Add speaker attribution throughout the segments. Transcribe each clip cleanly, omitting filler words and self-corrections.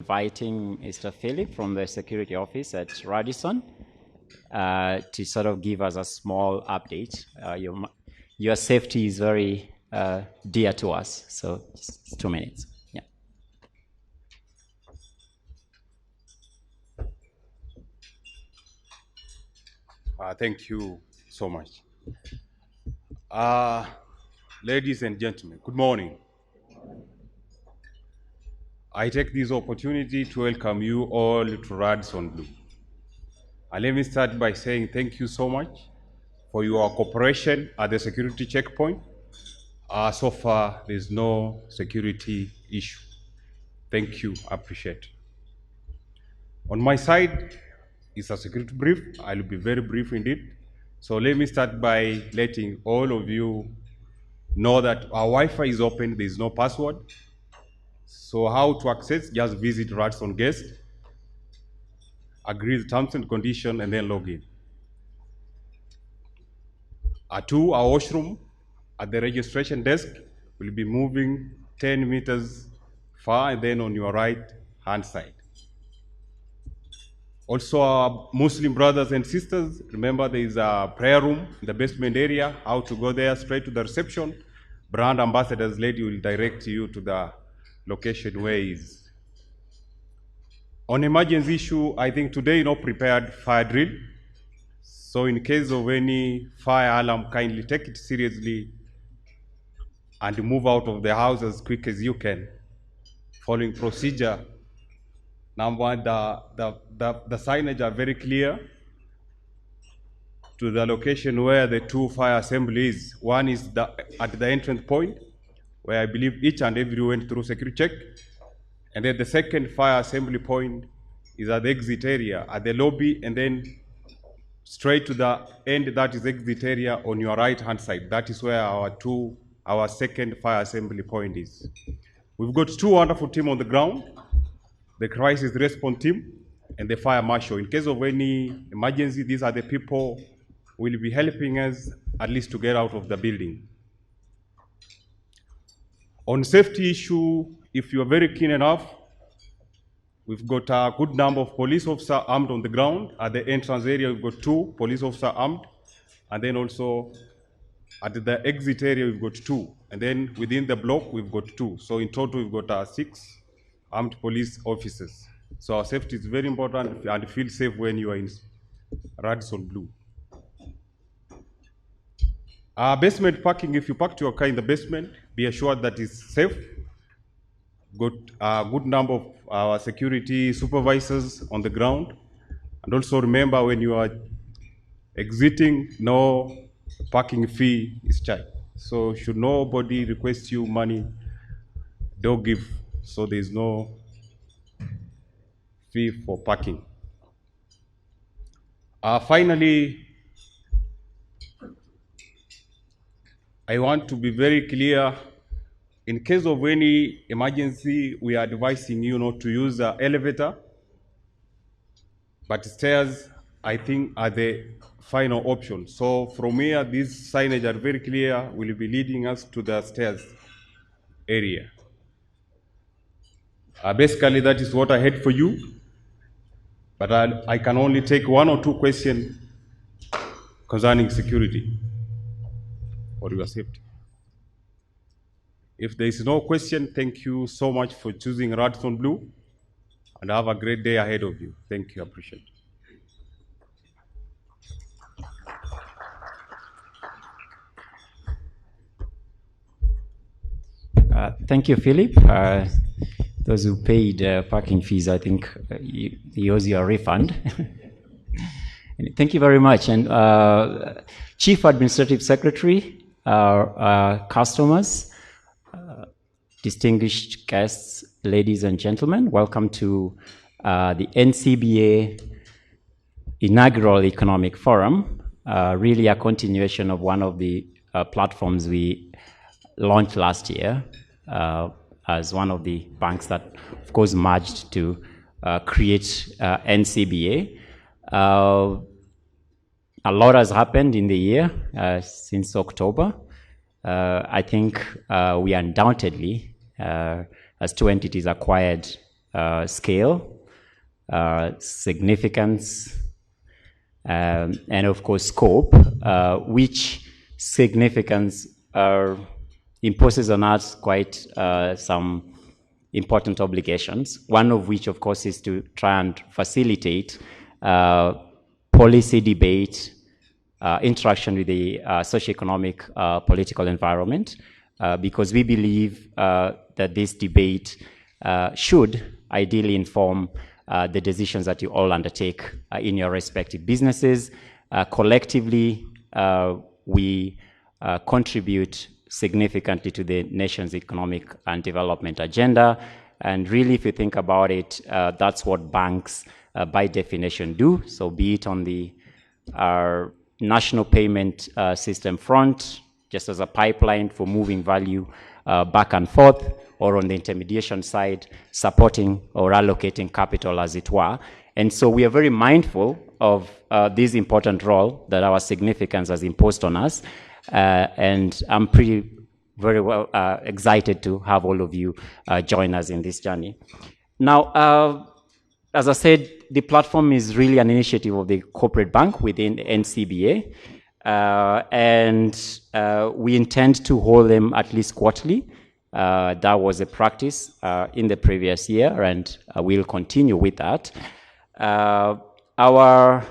Speaker 1: Inviting Mr. Philip from the security office at Radisson to sort of give us a small update. Your safety is very dear to us, so just 2 minutes. Yeah.
Speaker 2: Thank you so much. Ladies and gentlemen, good morning. I take this opportunity to welcome you all to Radisson Blue. And let me start by saying thank you so much for your cooperation at the security checkpoint. So far, there's no security issue. Thank you, I appreciate it. On my side is a security brief. I'll be very brief indeed. So let me start by letting all of you know that our Wi-Fi is open, there is no password. So how to access, just visit Radisson Guest, agree the terms and conditions, and then log in. Two, our washroom at the registration desk will be moving 10 meters far and then on your right hand side. Also, our Muslim brothers and sisters, remember there is a prayer room in the basement area. How to go there? Straight to the reception. Brand ambassadors lady will direct you to the location where he is. On emergency issue, I think today prepared fire drill. So in case of any fire alarm, kindly take it seriously and move out of the house as quick as you can. Following procedure. Number one, the signage are very clear to the location where the two fire assemblies. One is at the entrance point, where I believe each and every went through security check. And then the second fire assembly point is at the exit area, at the lobby, and then straight to the end, that is exit area on your right-hand side. That is where our second fire assembly point is. We've got two wonderful teams on the ground, the crisis response team and the fire marshal. In case of any emergency, these are the people who will be helping us at least to get out of the building. On safety issue, if you are very keen enough, we've got a good number of police officers armed on the ground. At the entrance area, we've got 2 police officers armed. And then also at the exit area, we've got 2. And then within the block, we've got 2. So in total, we've got 6 armed police officers. So our safety is very important, and feel safe when you are in Radisson Blue. Basement parking, if you parked your car in the basement, be assured that it's safe. Got a good number of our security supervisors on the ground. And also remember, when you are exiting, no parking fee is charged. So should nobody request you money, don't give. So there is no fee for parking. Finally, I want to be very clear. In case of any emergency, we are advising you not to use the elevator, but stairs, I think, are the final option. So from here, these signage are very clear, will be leading us to the stairs area. Basically, that is what I had for you, but I can only take 1 or 2 questions concerning security or your safety. If there is no question, thank you so much for choosing Radisson Blue, and have a great day ahead of you. Thank you, I appreciate it.
Speaker 1: Thank you, Philip. Those who paid parking fees, I think he owes you a refund. Thank you very much. And Chief Administrative Secretary, our customers, distinguished guests, ladies and gentlemen, welcome to the NCBA Inaugural Economic Forum, really a continuation of one of the platforms we launched last year as one of the banks that, of course, merged to create NCBA. A lot has happened in the year since October. I think we undoubtedly, as 2 entities acquired scale, significance, and of course scope, which significance imposes on us quite some important obligations, one of which of course is to try and facilitate policy debate, interaction with the socioeconomic political environment, because we believe that this debate should ideally inform the decisions that you all undertake in your respective businesses. Collectively, we contribute significantly to the nation's economic and development agenda. And really, if you think about it, that's what banks by definition do. So be it on the national payment system front, just as a pipeline for moving value back and forth, or on the intermediation side, supporting or allocating capital, as it were. And so we are very mindful of this important role that our significance has imposed on us. And I'm very well excited to have all of you join us in this journey. Now, as I said, the platform is really an initiative of the corporate bank within the NCBA. And we intend to hold them at least quarterly. That was a practice in the previous year, and we'll continue with that. Our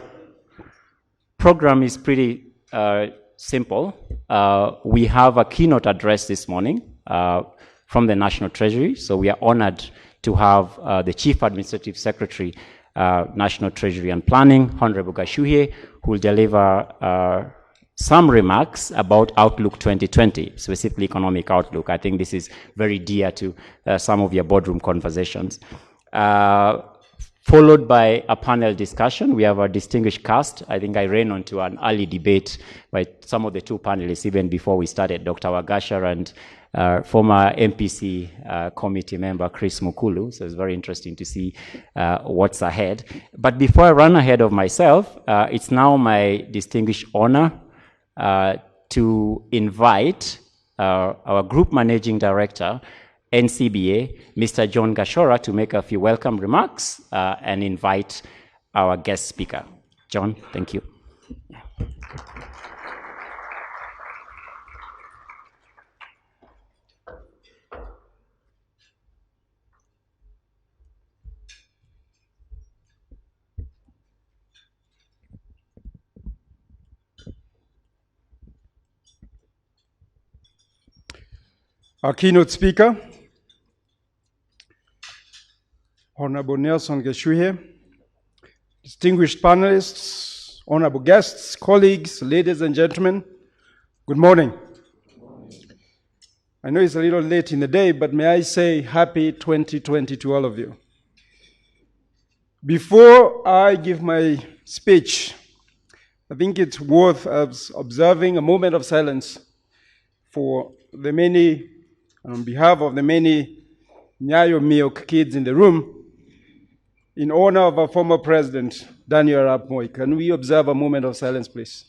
Speaker 1: program is pretty simple. We have a keynote address this morning from the National Treasury. So we are honored to have the Chief Administrative Secretary, National Treasury and Planning, Honorable Gashuhie, who will deliver some remarks about Outlook 2020, specifically economic outlook. I think this is very dear to some of your boardroom conversations. Followed by a panel discussion. We have a distinguished cast. I think I ran onto an early debate by some of the two panelists even before we started, Dr. Wagasha and former MPC committee member Chris Mukulu. So it's very interesting to see what's ahead. But before I run ahead of myself, it's now my distinguished honor to invite our Group Managing Director, NCBA, Mr. John Gashora, to make a few welcome remarks and invite our guest speaker. John, thank you.
Speaker 3: Our keynote speaker, Honorable Nelson Gashuhie, distinguished panelists, honorable guests, colleagues, ladies and gentlemen, good morning. I know it's a little late in the day, but may I say happy 2020 to all of you. Before I give my speech, I think it's worth observing a moment of silence for the many, on behalf of the many Nyayo Milk kids in the room, in honor of our former president, Daniel Arap Moi. Can we observe a moment of silence, please?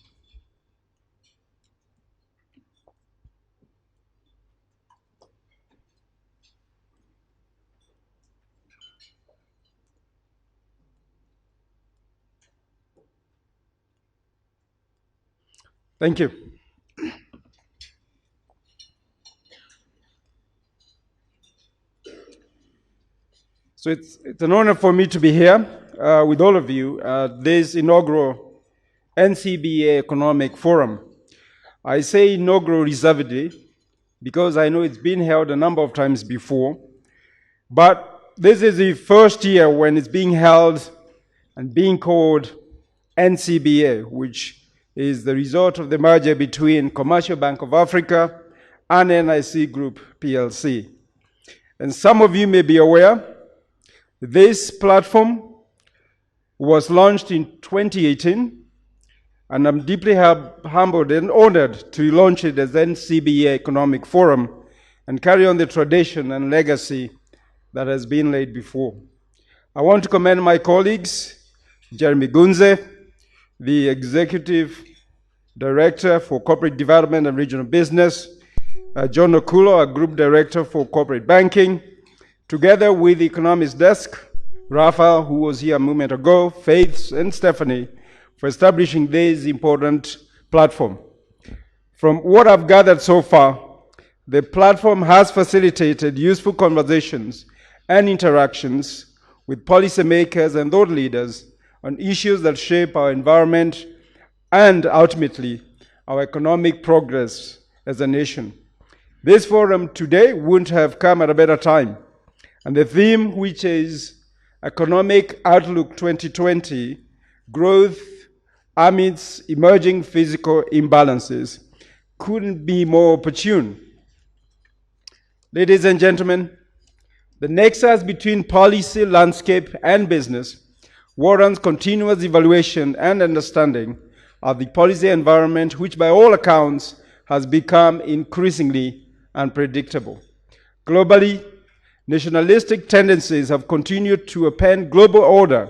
Speaker 3: Thank you. So it's an honor for me to be here with all of you at this inaugural NCBA Economic Forum. I say inaugural reservedly because I know it's been held a number of times before, but this is the first year when it's being held and being called NCBA, which is the result of the merger between Commercial Bank of Africa and NIC Group PLC. And some of you may be aware, this platform was launched in 2018, and I'm deeply humbled and honored to launch it as NCBA Economic Forum and carry on the tradition and legacy that has been laid before. I want to commend my colleagues, Jeremy Gunze, the Executive Director for Corporate Development and Regional Business, John Okulo, our Group Director for Corporate Banking, Together with the Economist Desk, Rafa, who was here a moment ago, Faith, and Stephanie, for establishing this important platform. From what I've gathered so far, the platform has facilitated useful conversations and interactions with policymakers and thought leaders on issues that shape our environment and ultimately our economic progress as a nation. This forum today wouldn't have come at a better time, and the theme, which is Economic Outlook 2020, Growth Amidst Emerging Physical Imbalances, couldn't be more opportune. Ladies and gentlemen, the nexus between policy, landscape, and business warrants continuous evaluation and understanding of the policy environment, which by all accounts has become increasingly unpredictable. Globally, nationalistic tendencies have continued to upend global order,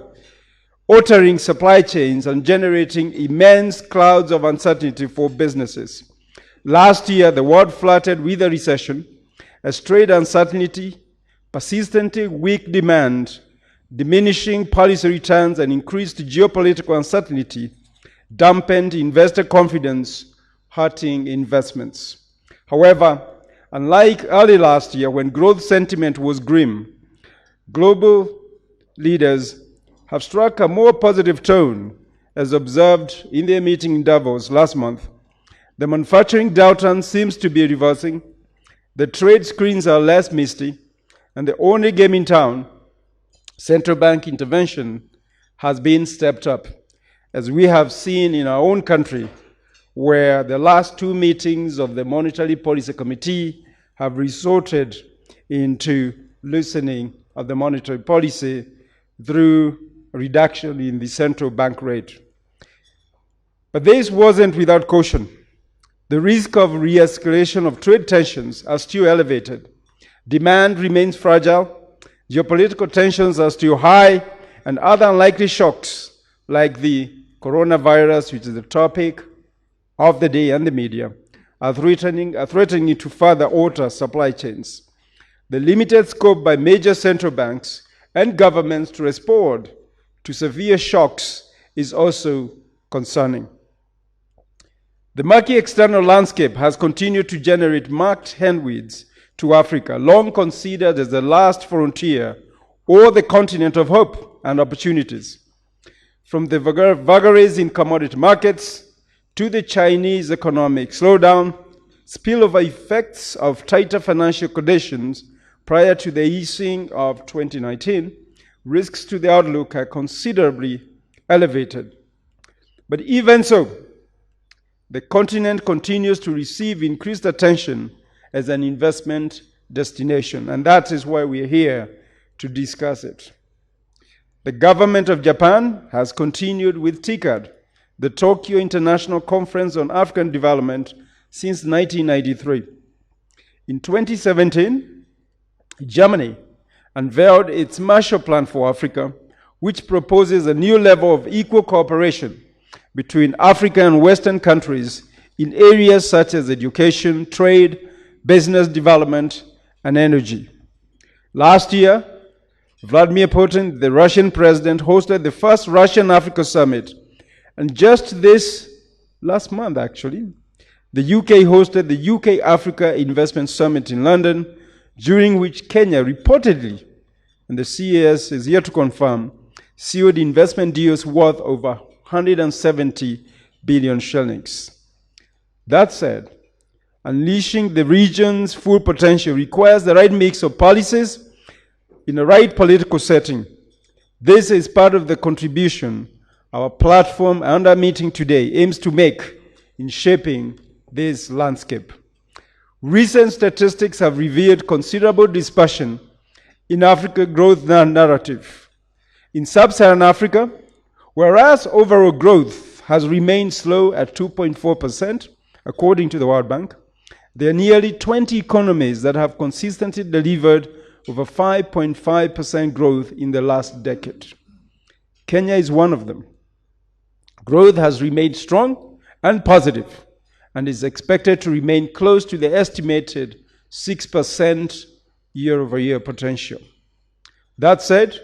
Speaker 3: altering supply chains and generating immense clouds of uncertainty for businesses. Last year, the world flirted with a recession, as trade uncertainty, persistently weak demand, diminishing policy returns, and increased geopolitical uncertainty dampened investor confidence, hurting investments. However, unlike early last year when growth sentiment was grim, global leaders have struck a more positive tone, as observed in their meeting in Davos last month. The manufacturing downturn seems to be reversing, the trade screens are less misty, and the only game in town, central bank intervention, has been stepped up, as we have seen in our own country, where the last two meetings of the Monetary Policy Committee have resulted into loosening of the monetary policy through a reduction in the central bank rate. But this wasn't without caution. The risk of re-escalation of trade tensions are still elevated. Demand remains fragile, geopolitical tensions are still high, and other unlikely shocks, like the coronavirus, which is the topic of the day and the media, are threatening to further alter supply chains. The limited scope by major central banks and governments to respond to severe shocks is also concerning. The murky external landscape has continued to generate marked headwinds to Africa, long considered as the last frontier or the continent of hope and opportunities. From the vagaries in commodity markets to the Chinese economic slowdown, spillover effects of tighter financial conditions prior to the easing of 2019, risks to the outlook are considerably elevated. But even so, the continent continues to receive increased attention as an investment destination, and that is why we are here to discuss it. The government of Japan has continued with TICAD, the Tokyo International Conference on African Development, since 1993. In 2017, Germany unveiled its Marshall Plan for Africa, which proposes a new level of equal cooperation between Africa and Western countries in areas such as education, trade, business development, and energy. Last year, Vladimir Putin, the Russian president, hosted the first Russian-Africa summit. And just this last month, actually, the UK hosted the UK-Africa Investment Summit in London, during which Kenya reportedly, and the CAS is here to confirm, sealed investment deals worth over 170 billion shillings. That said, unleashing the region's full potential requires the right mix of policies in the right political setting. This is part of the contribution our platform and our meeting today aims to make in shaping this landscape. Recent statistics have revealed considerable dispersion in Africa growth narrative. In sub-Saharan Africa, whereas overall growth has remained slow at 2.4%, according to the World Bank, there are nearly 20 economies that have consistently delivered over 5.5% growth in the last decade. Kenya is one of them. Growth has remained strong and positive, and is expected to remain close to the estimated 6% year-over-year potential. That said,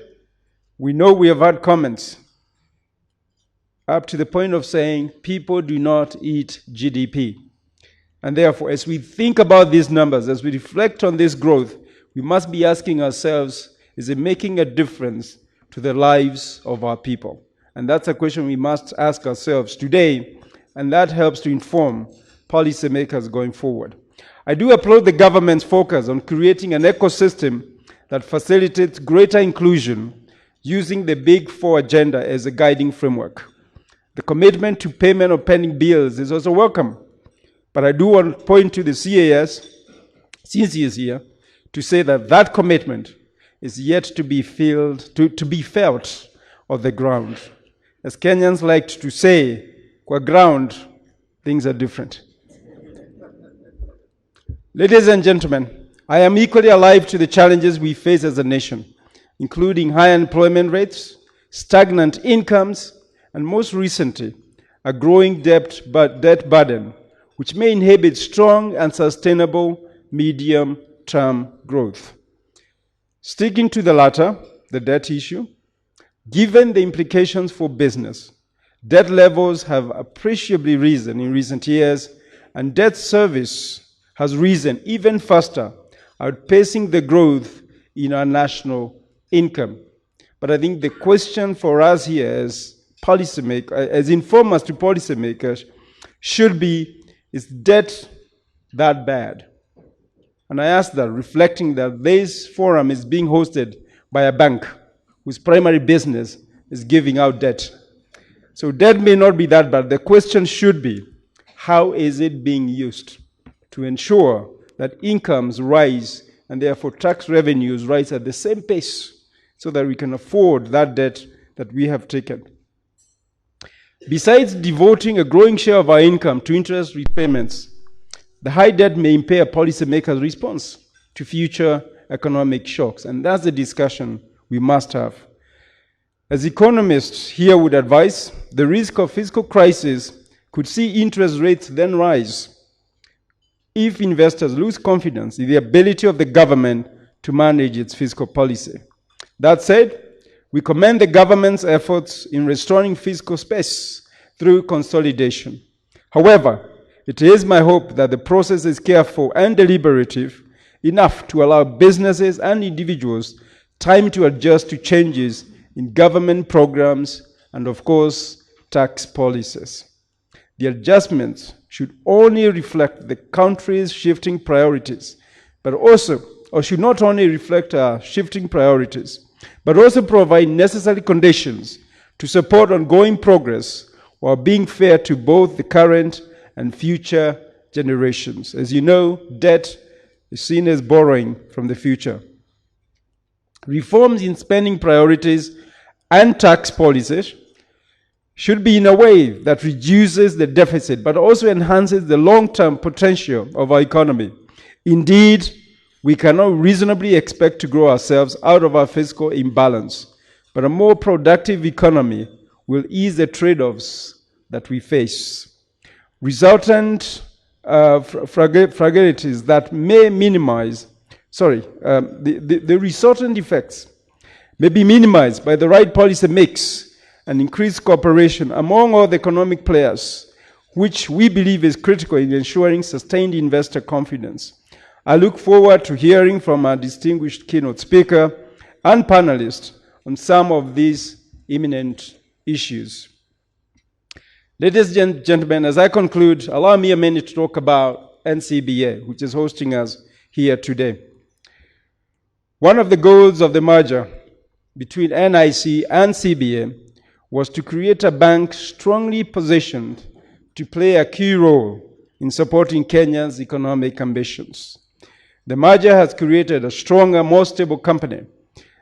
Speaker 3: we know we have had comments up to the point of saying people do not eat GDP. And therefore, as we think about these numbers, as we reflect on this growth, we must be asking ourselves, is it making a difference to the lives of our people? And that's a question we must ask ourselves today, and that helps to inform policymakers going forward. I do applaud the government's focus on creating an ecosystem that facilitates greater inclusion using the Big Four agenda as a guiding framework. The commitment to payment of pending bills is also welcome. But I do want to point to the CAS, since he is here, to say that that commitment is yet to be felt on the ground. As Kenyans like to say, qua ground, things are different. Ladies and gentlemen, I am equally alive to the challenges we face as a nation, including high unemployment rates, stagnant incomes, and most recently, a growing debt burden, which may inhibit strong and sustainable medium-term growth. Sticking to the latter, the debt issue, given the implications for business, debt levels have appreciably risen in recent years, and debt service has risen even faster, outpacing the growth in our national income. But I think the question for us here as policymakers, as informers to policymakers, should be, is debt that bad? And I ask that, reflecting that this forum is being hosted by a bank whose primary business is giving out debt. So debt may not be that bad. The question should be, how is it being used to ensure that incomes rise and therefore tax revenues rise at the same pace so that we can afford that debt that we have taken? Besides devoting a growing share of our income to interest repayments, the high debt may impair policymakers' response to future economic shocks, and that's the discussion we must have. As economists here would advise, the risk of fiscal crisis could see interest rates then rise if investors lose confidence in the ability of the government to manage its fiscal policy. That said, we commend the government's efforts in restoring fiscal space through consolidation. However, it is my hope that the process is careful and deliberative enough to allow businesses and individuals time to adjust to changes in government programs and, of course, tax policies. The adjustments should only reflect the country's shifting priorities, but also, or should not only reflect our shifting priorities, but also provide necessary conditions to support ongoing progress while being fair to both the current and future generations. As you know, debt is seen as borrowing from the future. Reforms in spending priorities and tax policies should be in a way that reduces the deficit, but also enhances the long-term potential of our economy. Indeed, we cannot reasonably expect to grow ourselves out of our fiscal imbalance, but a more productive economy will ease the trade-offs that we face. Resultant fragilities that may minimize, the resultant effects may be minimized by the right policy mix and increased cooperation among all the economic players, which we believe is critical in ensuring sustained investor confidence. I look forward to hearing from our distinguished keynote speaker and panelists on some of these imminent issues. Ladies and gentlemen, as I conclude, allow me a minute to talk about NCBA, which is hosting us here today. One of the goals of the merger between NIC and CBA was to create a bank strongly positioned to play a key role in supporting Kenya's economic ambitions. The merger has created a stronger, more stable company,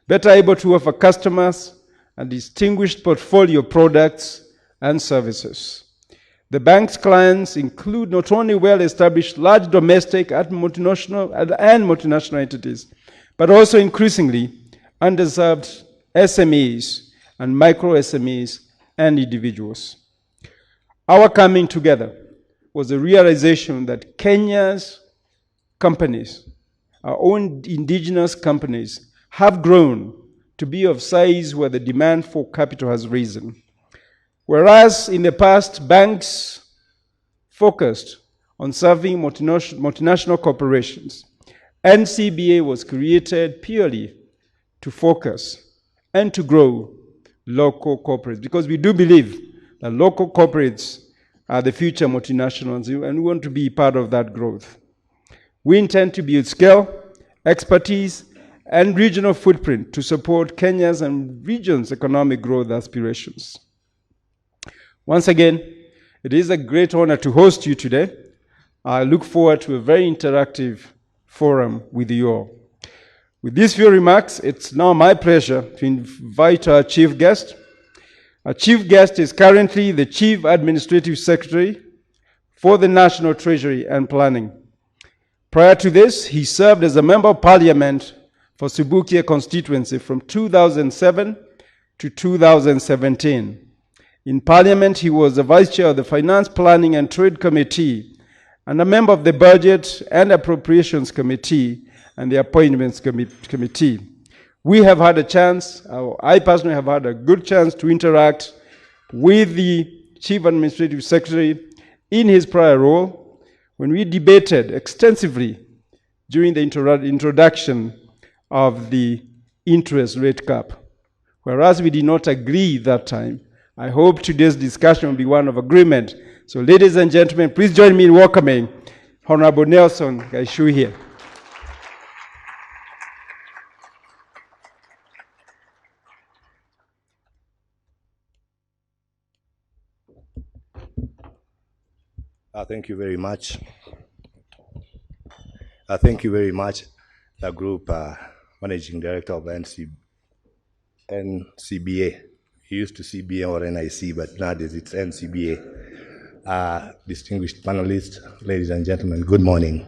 Speaker 3: better able to offer customers a distinguished portfolio of products and services. The bank's clients include not only well-established large domestic and multinational entities, but also increasingly underserved SMEs and micro SMEs and individuals. Our coming together was a realization that Kenya's companies our own indigenous companies have grown to be of size where the demand for capital has risen. Whereas in the past, banks focused on serving multinational corporations, NCBA was created purely to focus and to grow local corporates, because we do believe that local corporates are the future multinationals, and we want to be part of that growth. We intend to build scale, expertise, and regional footprint to support Kenya's and region's economic growth aspirations. Once again, it is a great honor to host you today. I look forward to a very interactive forum with you all. With these few remarks, it's now my pleasure to invite our chief guest. Our chief guest is currently the Chief Administrative Secretary for the National Treasury and Planning. Prior to this, he served as a Member of Parliament for Subukia constituency from 2007 to 2017. In Parliament, he was the Vice Chair of the Finance, Planning and Trade Committee and a member of the Budget and Appropriations Committee and the Appointments Committee. We have had a chance, I personally have had a good chance to interact with the Chief Administrative Secretary in his prior role when we debated extensively during the introduction of the interest rate cap. Whereas we did not agree that time, I hope today's discussion will be one of agreement. So ladies and gentlemen, please join me in welcoming Honorable Nelson Gaishu here.
Speaker 4: Thank you very much. Thank you very much, the Group Managing Director of NCBA. He used to CBA or NIC, but nowadays it's NCBA. Distinguished panelists, ladies and gentlemen, good morning.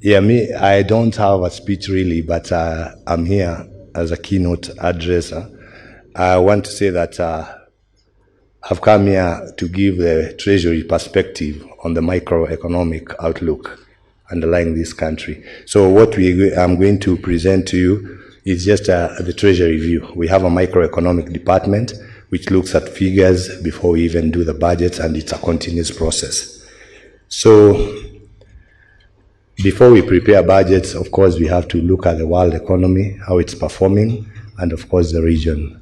Speaker 4: Yeah, I don't have a speech really, but I'm here as a keynote addresser. I want to say that I've come here to give the Treasury perspective on the microeconomic outlook underlying this country. So what I'm going to present to you is just the Treasury view. We have a microeconomic department which looks at figures before we even do the budgets, and it's a continuous process. So before we prepare budgets, of course, we have to look at the world economy, how it's performing, and of course the region.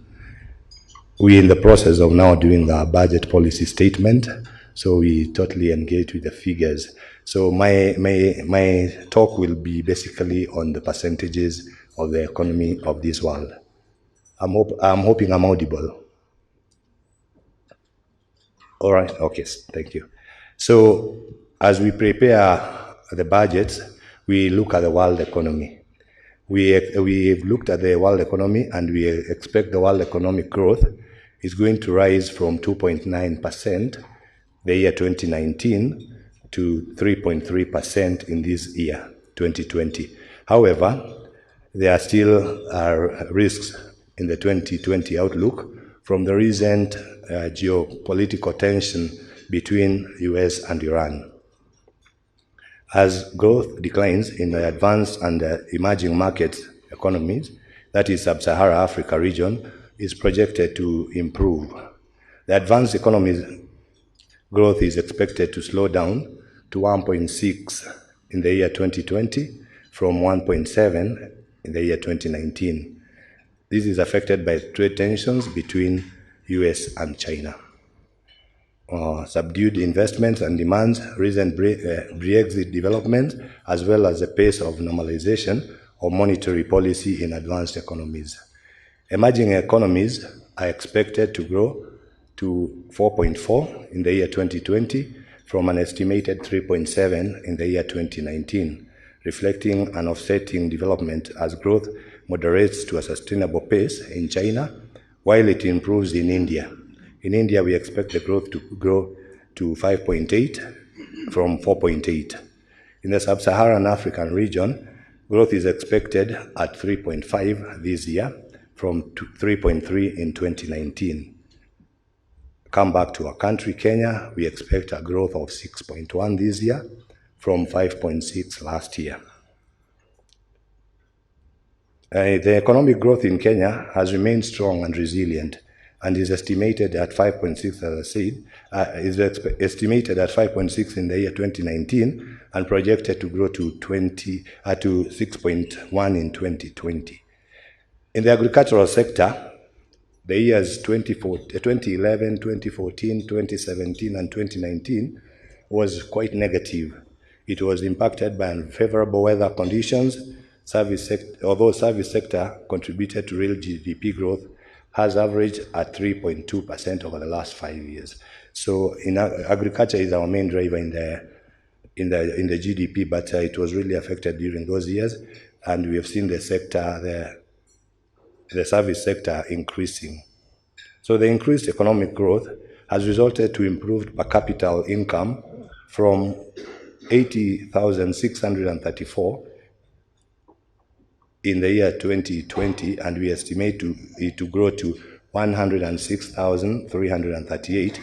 Speaker 4: We're in the process of now doing the budget policy statement, so we totally engage with the figures. So my talk will be basically on the percentages of the economy of this world. I'm hoping I'm audible. All right, okay, thank you. So as we prepare the budgets, we look at the world economy. We've looked at the world economy, and we expect the world economic growth is going to rise from 2.9% the year 2019 to 3.3% in this year, 2020. However, there are still risks in the 2020 outlook from the recent geopolitical tension between US and Iran. As growth declines in the advanced and emerging market economies, that is Sub-Saharan Africa region, is projected to improve. The advanced economies growth is expected to slow down to 1.6 in the year 2020 from 1.7 in the year 2019. This is affected by trade tensions between US and China. Subdued investments and demands, recent Brexit developments, as well as the pace of normalization of monetary policy in advanced economies. Emerging economies are expected to grow to 4.4 in the year 2020 from an estimated 3.7 in the year 2019, reflecting an offsetting development as growth moderates to a sustainable pace in China, while it improves in India. In India, we expect the growth to grow to 5.8 from 4.8. In the Sub-Saharan African region, growth is expected at 3.5 this year from 3.3 in 2019. Come back to our country, Kenya, we expect a growth of 6.1 this year from 5.6 last year. The economic growth in Kenya has remained strong and resilient and is estimated at 5.6, as I said, estimated at 5.6 in the year 2019 and projected to grow to 6.1 in 2020. In the agricultural sector, the years 2011, 2014, 2017, and 2019 was quite negative. It was impacted by unfavorable weather conditions. Although service sector contributed to real GDP growth, has averaged at 3.2% over the last 5 years. So in agriculture is our main driver in the GDP, but it was really affected during those years, and we have seen the service sector increasing. So the increased economic growth has resulted to improved per capita income from 80,634 in the year 2020, and we estimate it to grow to 106,338.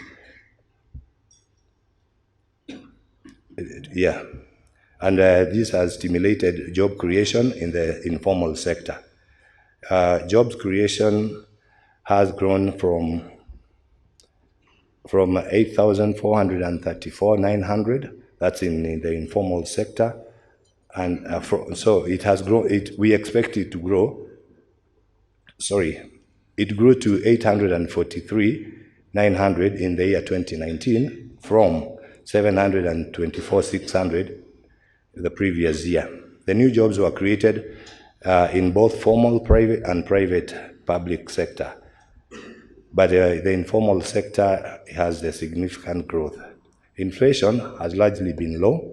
Speaker 4: Yeah, and this has stimulated job creation in the informal sector. Jobs creation has grown from 8,434,900. That's in the informal sector, and so it has grown. We expect it to grow. It grew to 843,900 in the year 2019 from 724,600 the previous year. The new jobs were created in both formal private and private public sector, but the informal sector has the significant growth. Inflation has largely been low,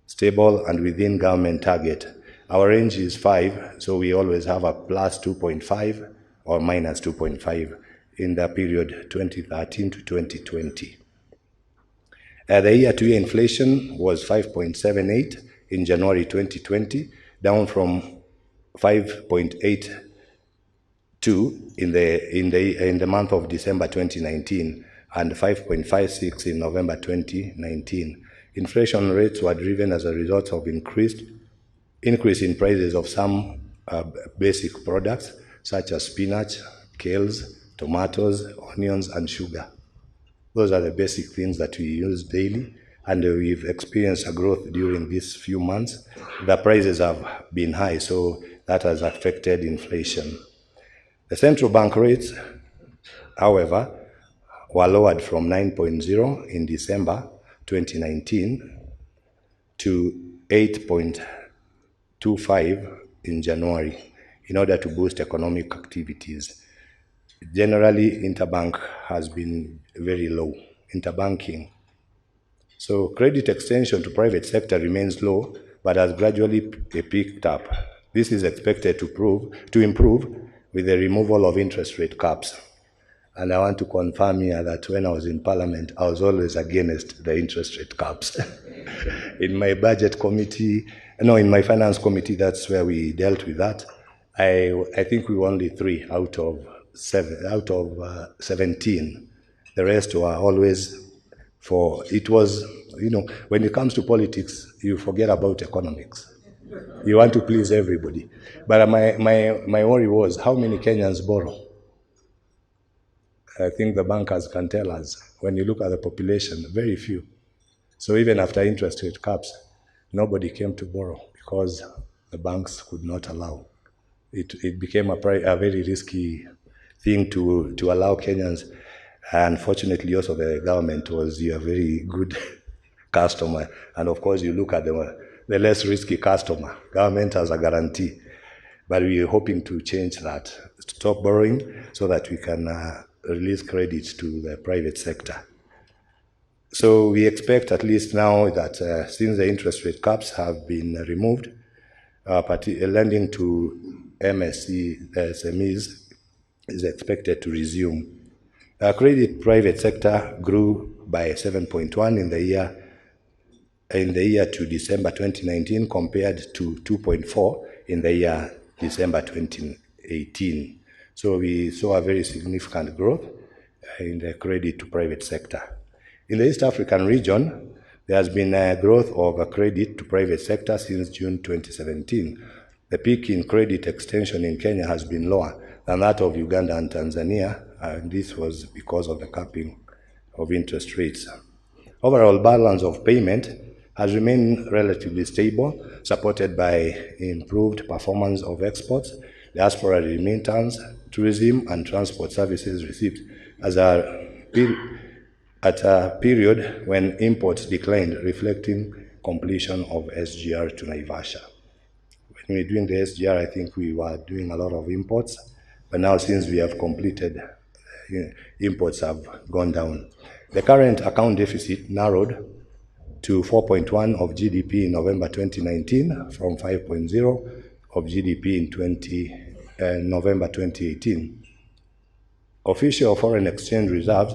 Speaker 4: stable, and within government target. Our range is 5, so we always have a plus 2.5 or minus 2.5 in the period 2013 to 2020. The year-to-year inflation was 5.78 in January 2020, down from 5.82 in the month of December 2019 and 5.56 in November 2019. Inflation rates were driven as a result of increase in prices of some basic products such as spinach, kales, tomatoes, onions, and sugar. Those are the basic things that we use daily, and we've experienced a growth during these few months. The prices have been high, so that has affected inflation. The central bank rates, however, were lowered from 9.0 in December 2019 to 8.25 in January in order to boost economic activities. Generally, interbank has been very low, interbanking. So credit extension to private sector remains low, but has gradually picked up. This is expected to improve with the removal of interest rate caps. And I want to confirm here that when I was in Parliament, I was always against the interest rate caps. In my budget committee, in my finance committee, that's where we dealt with that. I think we were only 3 out of 17. The rest were always for. It was, when it comes to politics, you forget about economics. You want to please everybody. But my worry was, how many Kenyans borrow? I think the bankers can tell us. When you look at the population, very few. So even after interest rate caps, nobody came to borrow because the banks could not allow. It became a very risky thing to allow Kenyans. Unfortunately, also the government was a very good customer. And of course, you look at the less risky customer. Government has a guarantee. But we are hoping to change that, stop borrowing so that we can release credits to the private sector. So we expect, at least now, that since the interest rate caps have been removed, lending to SMEs is expected to resume. Credit private sector grew by 7.1 in the year to December 2019 compared to 2.4 in the year December 2018. So we saw a very significant growth in the credit to private sector. In the East African region, there has been a growth of a credit to private sector since June 2017. the peak in credit extension in Kenya has been lower than that of Uganda and Tanzania, and this was because of the capping of interest rates. Overall balance of payment has remained relatively stable, supported by improved performance of exports, diaspora remittance, tourism, and transport services received at a period when imports declined, reflecting completion of SGR to Naivasha. When we were doing the SGR, I think we were doing a lot of imports, but now since we have completed, imports have gone down. The current account deficit narrowed to 4.1 of GDP in November 2019 from 5.0 of GDP in November 2018. Official foreign exchange reserves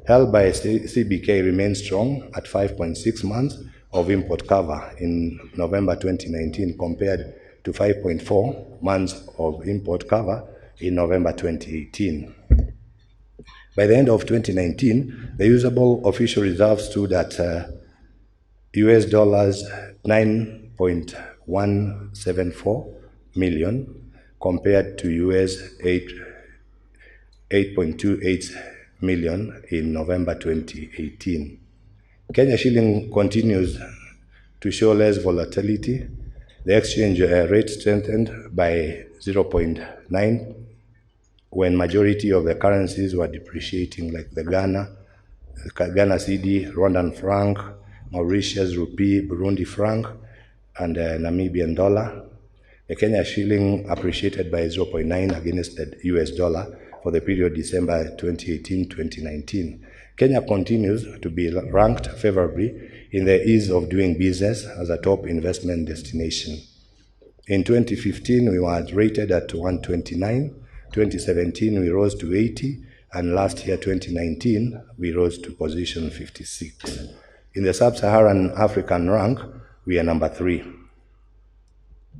Speaker 4: held by CBK remain strong at 5.6 months of import cover in November 2019 compared to 5.4 months of import cover in November 2018. By the end of 2019, the usable official reserves stood at US dollars 9.174 million compared to US 8.28 million in November 2018. Kenya shilling continues to show less volatility. The exchange rate strengthened by 0.9 when majority of the currencies were depreciating, like the Ghana CD, Rwandan franc, Mauritius rupee, Burundi franc, and Namibian dollar. The Kenya shilling appreciated by 0.9 against the US dollar for the period December 2018-2019. Kenya continues to be ranked favorably in the ease of doing business as a top investment destination. In 2015, we were rated at 129. 2017, we rose to 80. And last year, 2019, we rose to position 56. In the sub-Saharan African rank, we are number 3.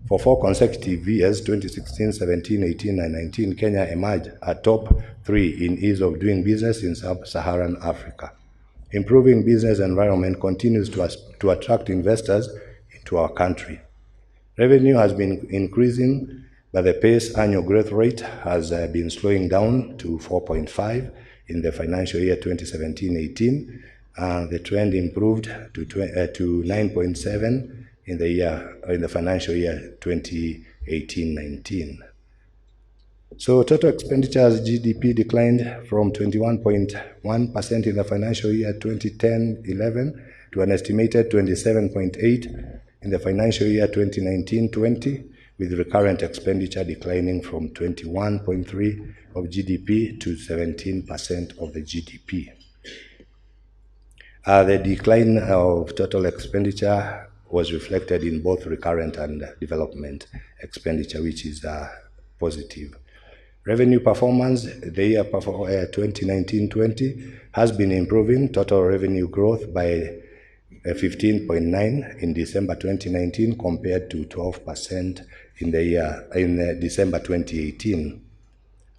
Speaker 4: For 4 consecutive years, 2016, 17, 18, and 19, Kenya emerged at top 3 in ease of doing business in sub-Saharan Africa. Improving business environment continues to attract investors into our country. Revenue has been increasing, but the pace annual growth rate has been slowing down to 4.5 in the financial year 2017-18. The trend improved to 9.7 in the financial year 2018-19. So total expenditures GDP declined from 21.1% in the financial year 2010-11 to an estimated 27.8 in the financial year 2019-20, with recurrent expenditure declining from 21.3 of GDP to 17% of the GDP. The decline of total expenditure was reflected in both recurrent and development expenditure, which is positive. Revenue performance, the year 2019-20 has been improving. Total revenue growth by 15.9 in December 2019 compared to 12% in December 2018.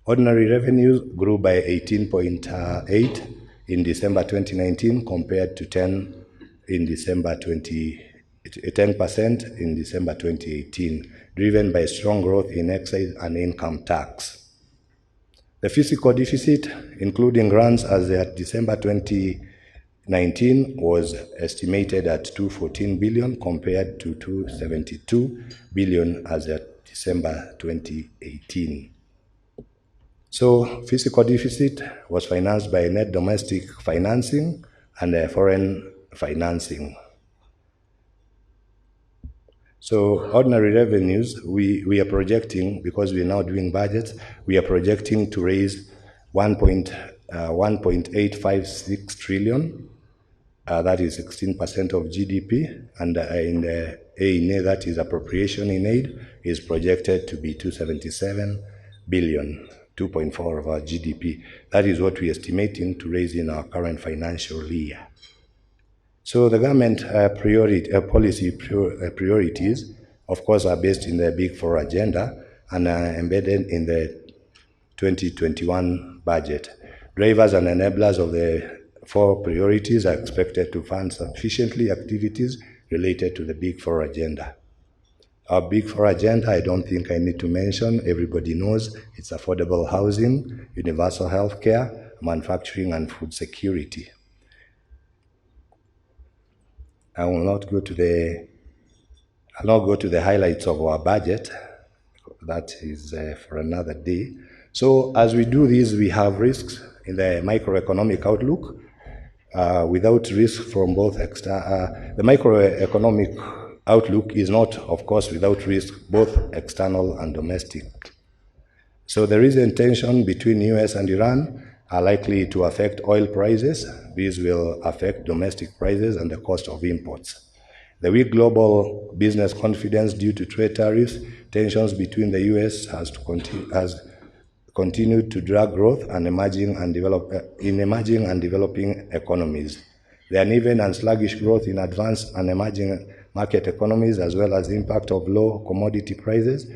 Speaker 4: Ordinary revenues grew by 18.8 in December 2019 compared to 10% in December 2018, driven by strong growth in excise and income tax. The fiscal deficit, including grants as at December 2019, was estimated at 214 billion compared to 272 billion as at December 2018. So fiscal deficit was financed by net domestic financing and foreign financing. So ordinary revenues, we are projecting, because we are now doing budgets, we are projecting to raise 1.856 trillion. That is 16% of GDP, and in the A, that is appropriation in aid, is projected to be 277 billion, 2.4 of our GDP. That is what we are estimating to raise in our current financial year. So the government policy priorities, of course, are based in the Big Four agenda and are embedded in the 2021 budget. Drivers and enablers of the 4 priorities are expected to fund sufficiently activities related to the Big Four agenda. Our big four agenda, I don't think I need to mention, everybody knows, it's affordable housing, universal health care, manufacturing and food security. I'll not go to the highlights of our budget. That is for another day. So as we do this, we have risks in the microeconomic outlook. Without risk from both the microeconomic outlook is not, of course, without risk, both external and domestic. So the recent tension between US and Iran are likely to affect oil prices. These will affect domestic prices and the cost of imports. The weak global business confidence due to trade tariffs, tensions between the US has continued to drag growth in emerging and developing economies. The uneven and sluggish growth in advanced and emerging market economies, as well as the impact of low commodity prices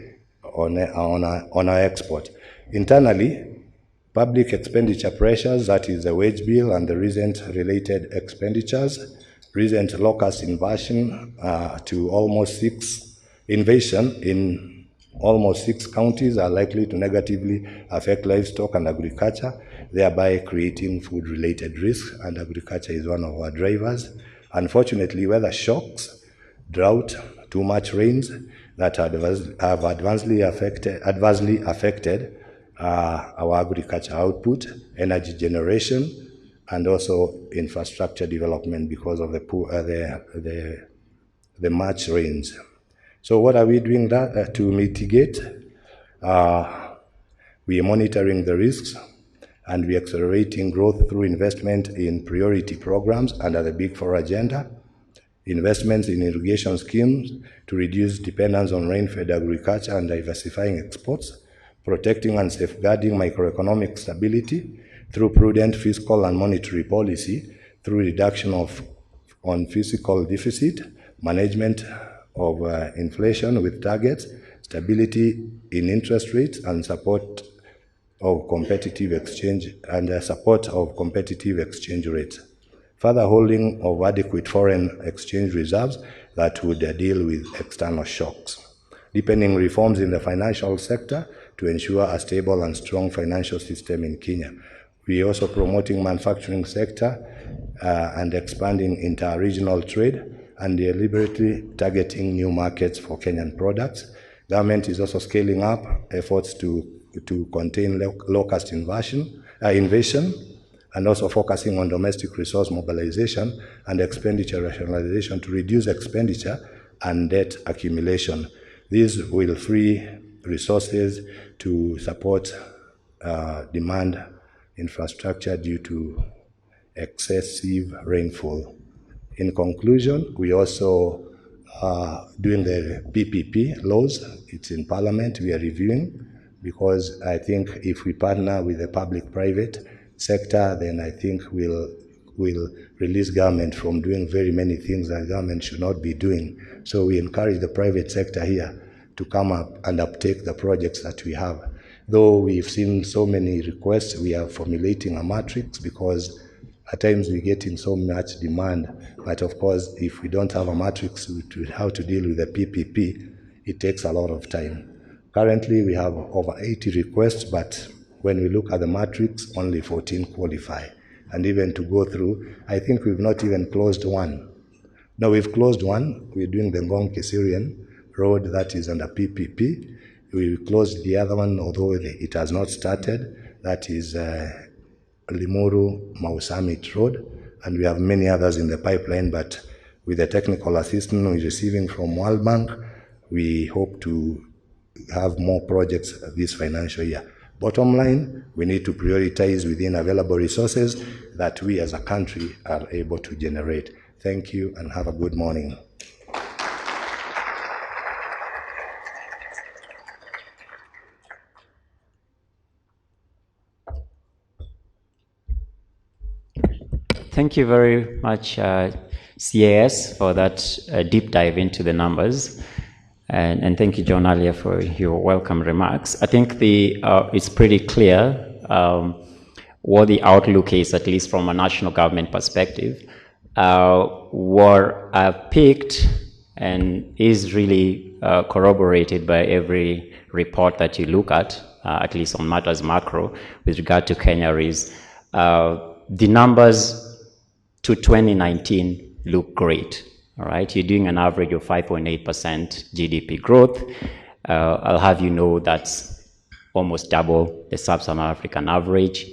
Speaker 4: on our export. Internally, public expenditure pressures, that is the wage bill and the recent related expenditures, recent locust invasion in almost 6 counties are likely to negatively affect livestock and agriculture, thereby creating food-related risks, and agriculture is one of our drivers. Unfortunately, weather shocks, drought, too much rains that have adversely affected our agriculture output, energy generation, and also infrastructure development because of the March rains. So what are we doing to mitigate? We are monitoring the risks, and we are accelerating growth through investment in priority programs under the Big Four agenda, investments in irrigation schemes to reduce dependence on rain-fed agriculture and diversifying exports, protecting and safeguarding microeconomic stability through prudent fiscal and monetary policy, through reduction on fiscal deficit, management of inflation with targets, stability in interest rates, and support of competitive exchange rates. Further holding of adequate foreign exchange reserves that would deal with external shocks. Deepening reforms in the financial sector to ensure a stable and strong financial system in Kenya. We are also promoting manufacturing sector and expanding inter-regional trade and deliberately targeting new markets for Kenyan products. Government is also scaling up efforts to contain low-cost invasion, and also focusing on domestic resource mobilization and expenditure rationalization to reduce expenditure and debt accumulation. These will free resources to support demand infrastructure due to excessive rainfall. In conclusion, we also doing the PPP laws. It's in Parliament, we are reviewing, because I think if we partner with the public-private sector, then I think we'll release government from doing very many things that government should not be doing. So we encourage the private sector here to come up and uptake the projects that we have. Though we've seen so many requests, we are formulating a matrix because at times we get in so much demand. But of course, if we don't have a matrix to how to deal with the PPP, it takes a lot of time. Currently, we have over 80 requests, but when we look at the matrix, only 14 qualify. And even to go through, I think we've not even closed one. No, we've closed one. We're doing the Ngong Kiserian road that is under PPP. We closed the other one, although it has not started. That is Limuru Mausamit Road. And we have many others in the pipeline, but with the technical assistance we're receiving from World Bank, we hope to have more projects this financial year. Bottom line, we need to prioritize within available resources that we as a country are able to generate. Thank you and have a good morning.
Speaker 1: Thank you very much, CAS, for that deep dive into the numbers. And thank you, John, earlier for your welcome remarks. I think it's pretty clear what the outlook is, at least from a national government perspective. What I've picked and is really corroborated by every report that you look at least on matters macro, with regard to Kenya is the numbers to 2019 look great. All right, you're doing an average of 5.8% GDP growth. I'll have you know that's almost double the sub-Saharan African average,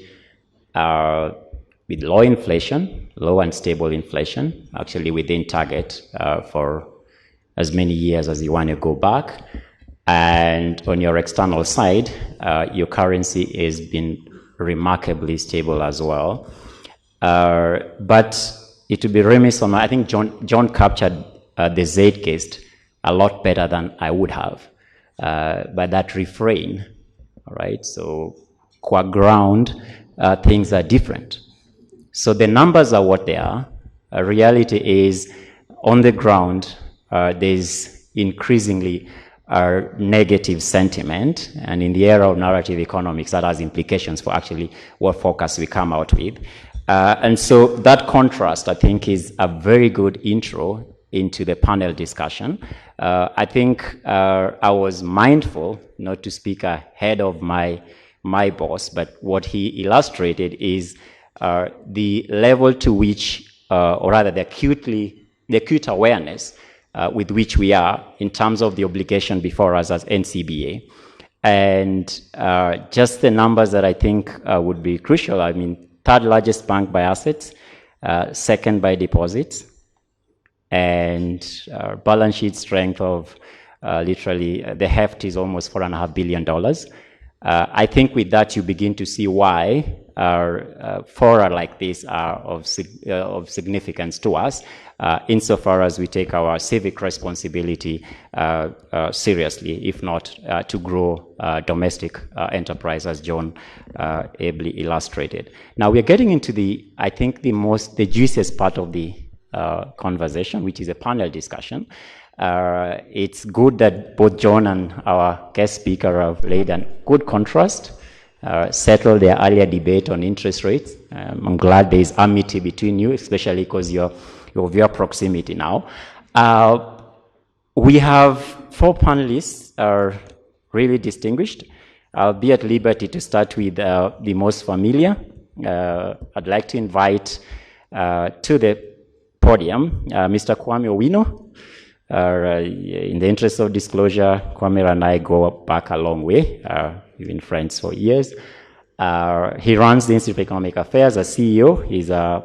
Speaker 1: with low inflation, low and stable inflation, actually within target for as many years as you want to go back. And on your external side, your currency has been remarkably stable as well. But it would be remiss on, I think John captured the Zeitgeist a lot better than I would have by that refrain, all right? So qua ground, things are different. So the numbers are what they are. Reality is, on the ground, there's increasingly negative sentiment, and in the era of narrative economics, that has implications for actually what forecast we come out with. And so that contrast, I think, is a very good intro into the panel discussion. I think I was mindful not to speak ahead of my boss, but what he illustrated is the level to which, or rather the acute awareness with which we are in terms of the obligation before us as NCBA. And just the numbers that I think would be crucial. I mean, third largest bank by assets, second by deposits, and balance sheet strength of literally, the heft is almost $4.5 billion. I think with that, you begin to see why fora like this are of significance to us, insofar as we take our civic responsibility seriously, if not to grow domestic enterprise, as John ably illustrated. Now we're getting into I think the juiciest part of the conversation, which is a panel discussion. It's good that both John and our guest speaker have laid a good contrast, settled their earlier debate on interest rates. I'm glad there is amity between you, especially because you're of your proximity now. We have 4 panelists are really distinguished. I'll be at liberty to start with the most familiar. I'd like to invite to the podium Mr. Kwame Owino. In the interest of disclosure, Kwame and I go back a long way. We've been friends for years. He runs the Institute of Economic Affairs as CEO. He's a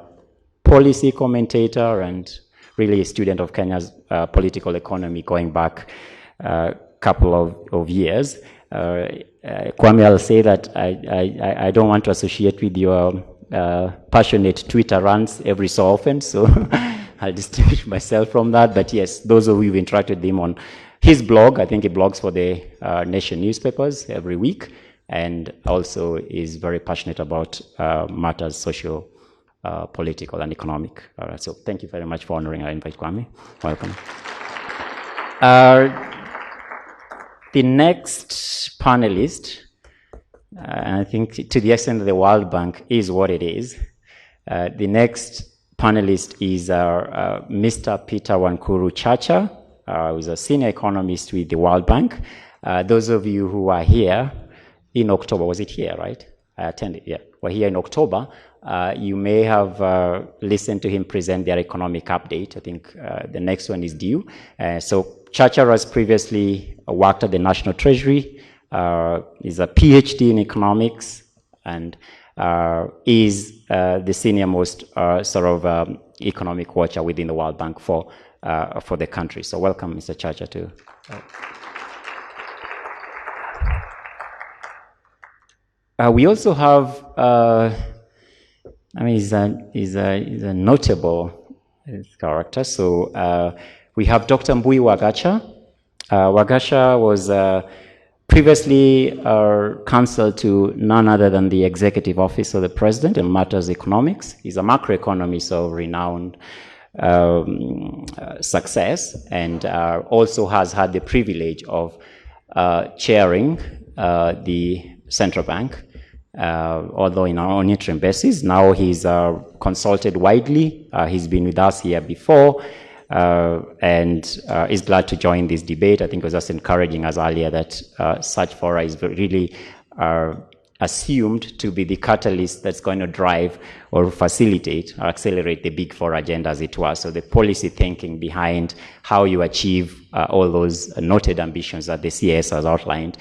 Speaker 1: policy commentator and really a student of Kenya's political economy going back a couple of years. Kwame, I'll say that I don't want to associate with your passionate Twitter rants every so often, so I'll distinguish myself from that. But yes, those of you who've interacted with him on his blog, I think he blogs for the Nation newspapers every week, and also is very passionate about matters social, political, and economic. So thank you very much for honoring our invite, Kwame. Welcome. The next panelist, and I think to the extent that the World Bank is what it is, the next panelist is Mr. Peter Wankuru Chacha, who's a senior economist with the World Bank. Those of you who are here in October, was it here, right? I attended, yeah. We're here in October. You may have listened to him present their economic update. I think the next one is due. So Chacha has previously worked at the National Treasury, is a PhD in economics, and is the senior most sort of economic watcher within the World Bank for the country. So welcome, Mr. Chacha, to. We also have, I mean, he's a notable character. So we have Dr. Mbui Wagacha. Wagacha was previously counsel to none other than the Executive Office of the President in matters economics. He's a macroeconomist of renowned success, and also has had the privilege of chairing the central bank, although on interim basis. Now he's consulted widely. He's been with us here before. and is glad to join this debate. I think it was just encouraging us earlier that such fora is really assumed to be the catalyst that's going to drive or facilitate or accelerate the big four agenda, as it were. So the policy thinking behind how you achieve all those noted ambitions that the CIS has outlined.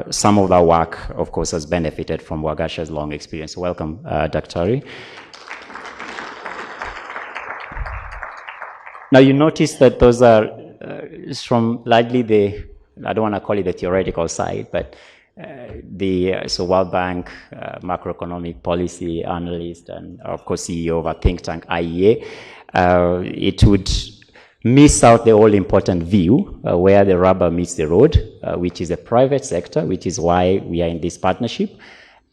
Speaker 1: Some of that work, of course, has benefited from Wagasha's long experience. Welcome, Dr. Now you notice that those are from largely the, I don't want to call it the theoretical side, but so World Bank, macroeconomic policy analyst, and of course CEO of a think tank, IEA, it would miss out the all important view where the rubber meets the road, which is the private sector, which is why we are in this partnership.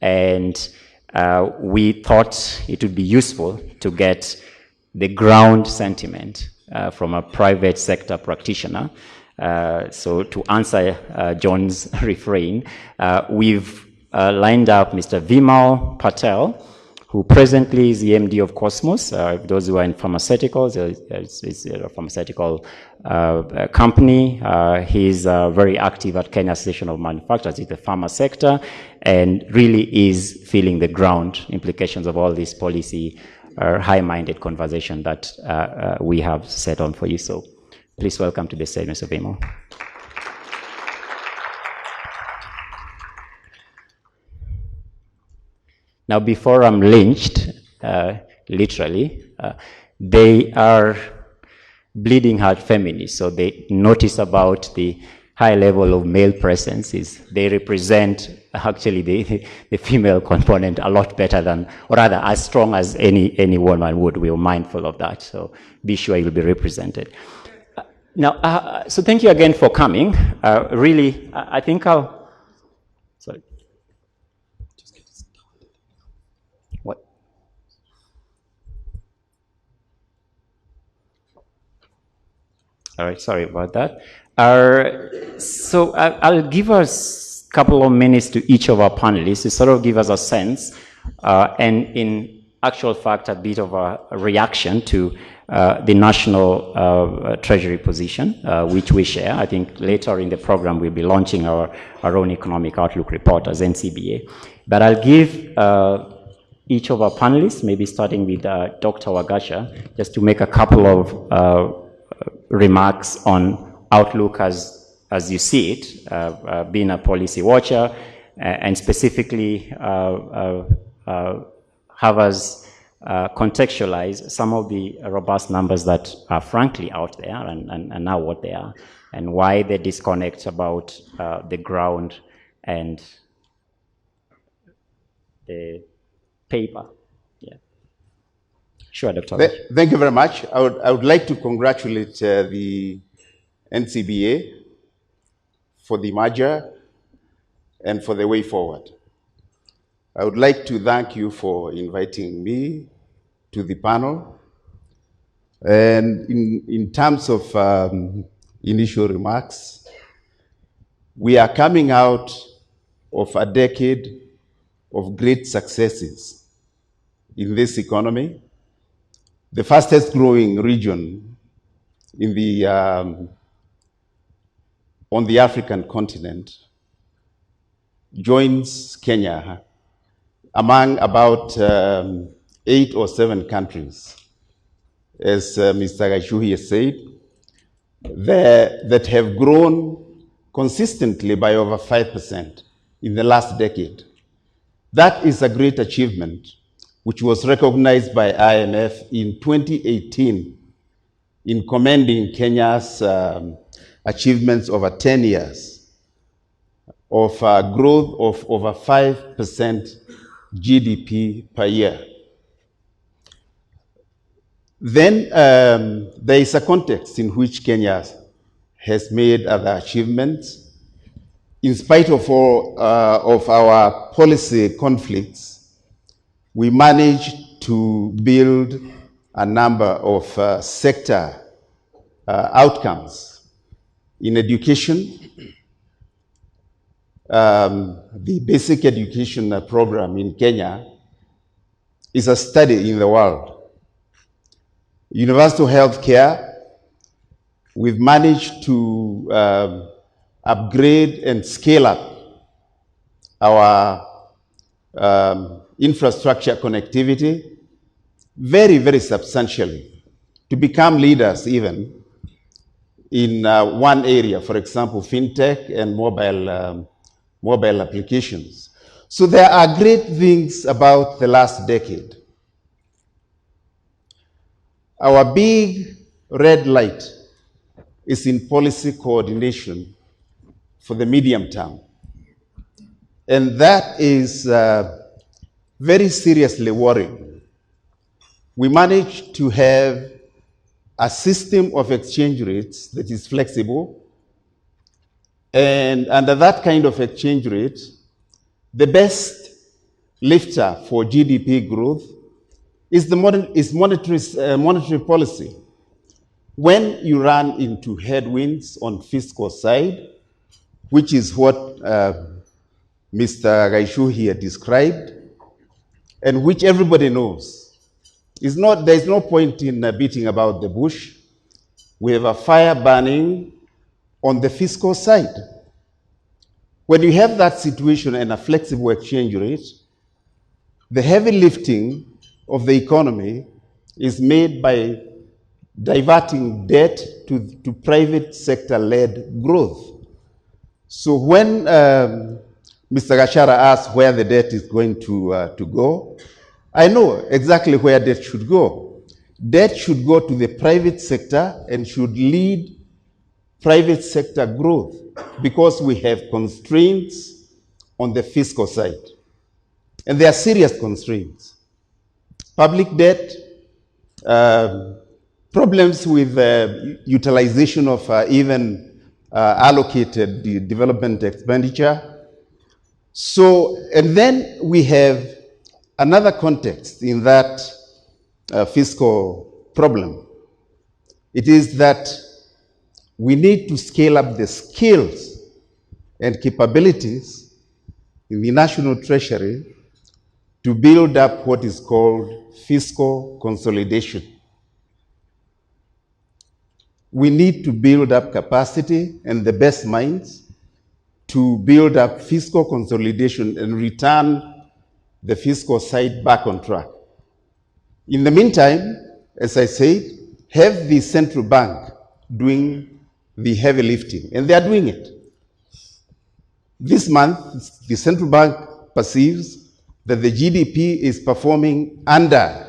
Speaker 1: And we thought it would be useful to get the ground sentiment from a private sector practitioner. So to answer John's refrain, we've lined up Mr. Vimal Patel, who presently is the MD of Cosmos. Those who are in pharmaceuticals, it's a pharmaceutical company. He's very active at Kenya Association of Manufacturers in the pharma sector, and really is feeling the ground implications of all this policy, high-minded conversation that we have set on for you. So please welcome to the stage, Mr. Vimal. Now, before I'm lynched, literally, they are bleeding heart feminists, so they notice about the high level of male presence. They represent actually the female component a lot better than, or rather as strong as any woman would. We are mindful of that, so be sure you'll be represented. Now, so thank you again for coming. Really, I think sorry. What? All right, sorry about that. So I'll give us a couple of minutes to each of our panelists to sort of give us a sense, and in actual fact, a bit of a reaction to the national treasury position, which we share. I think later in the program, we'll be launching our own economic outlook report as NCBA. But I'll give each of our panelists, maybe starting with Dr. Wagasha, just to make a couple of remarks on outlook as you see it, being a policy watcher, and specifically have us contextualize some of the robust numbers that are frankly out there and now what they are, and why the disconnect about the ground and the paper. Yeah. Sure, Dr.
Speaker 5: Thank you very much. I would like to congratulate the NCBA for the merger and for the way forward. I would like to thank you for inviting me to the panel. And in terms of initial remarks, we are coming out of a decade of great successes in this economy. The fastest growing region in the on the African continent joins Kenya among about 8 or 7 countries, as Mr. Gaishuhi has said, that have grown consistently by over 5% in the last decade. That is a great achievement, which was recognized by IMF in 2018 in commending Kenya's achievements over 10 years of growth of over 5% GDP per year. Then there is a context in which Kenya has made other achievements. In spite of all of our policy conflicts, we managed to build a number of sector outcomes. In education, the basic education program in Kenya is a study in the world. Universal health care we've managed to upgrade and scale up our infrastructure connectivity very, very substantially to become leaders even in one area, for example, fintech and mobile applications. So there are great things about the last decade. Our big red light is in policy coordination for the medium term. And that is very seriously worrying. We managed to have a system of exchange rates that is flexible. And under that kind of exchange rate, the best lifter for GDP growth is monetary policy. When you run into headwinds on fiscal side, which is what Mr. Gaishu here described, and which everybody knows, there's no point in beating about the bush. We have a fire burning on the fiscal side. When you have that situation and a flexible exchange rate, the heavy lifting of the economy is made by diverting debt to private sector-led growth. So when Mr. Gashara asked where the debt is going to go, I know exactly where debt should go. Debt should go to the private sector and should lead private sector growth because we have constraints on the fiscal side. And there are serious constraints. Public debt, problems with utilization of even allocated development expenditure. So, and then we have another context in that fiscal problem. It is that we need to scale up the skills and capabilities in the national treasury to build up what is called fiscal consolidation. We need to build up capacity and the best minds to build up fiscal consolidation and return the fiscal side back on track. In the meantime, as I said, have the central bank doing the heavy lifting, and they are doing it. This month, the central bank perceives that the GDP is performing under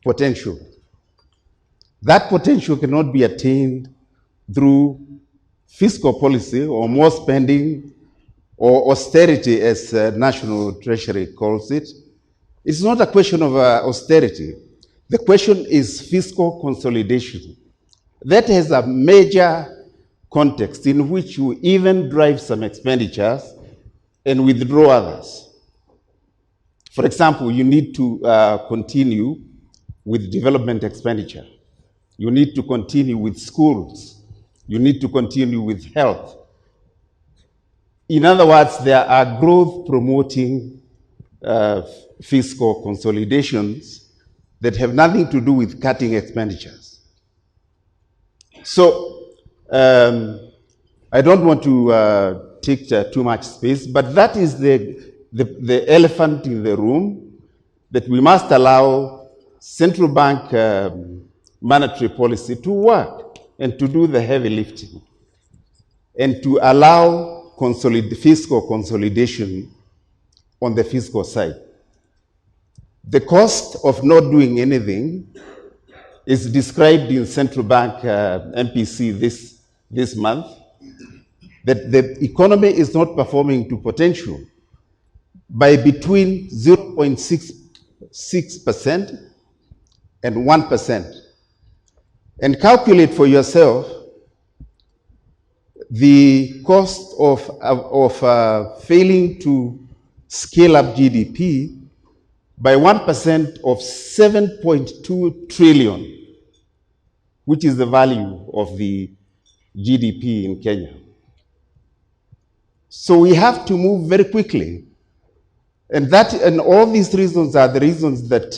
Speaker 5: potential. That potential cannot be attained through fiscal policy or more spending or austerity, as National Treasury calls it. It's not a question of austerity. The question is fiscal consolidation. That has a major context in which you even drive some expenditures and withdraw others. For example, you need to continue with development expenditure. You need to continue with schools. You need to continue with health. In other words, there are growth-promoting fiscal consolidations that have nothing to do with cutting expenditures. So, I don't want to take too much space, but that is the elephant in the room, that we must allow central bank monetary policy to work and to do the heavy lifting and to allow fiscal consolidation on the fiscal side. The cost of not doing anything is described in central bank MPC this month, that the economy is not performing to potential by between 0.66% and 1%. And calculate for yourself the cost of failing to scale up GDP by 1% of 7.2 trillion, which is the value of the GDP in Kenya. So we have to move very quickly. And all these reasons are the reasons that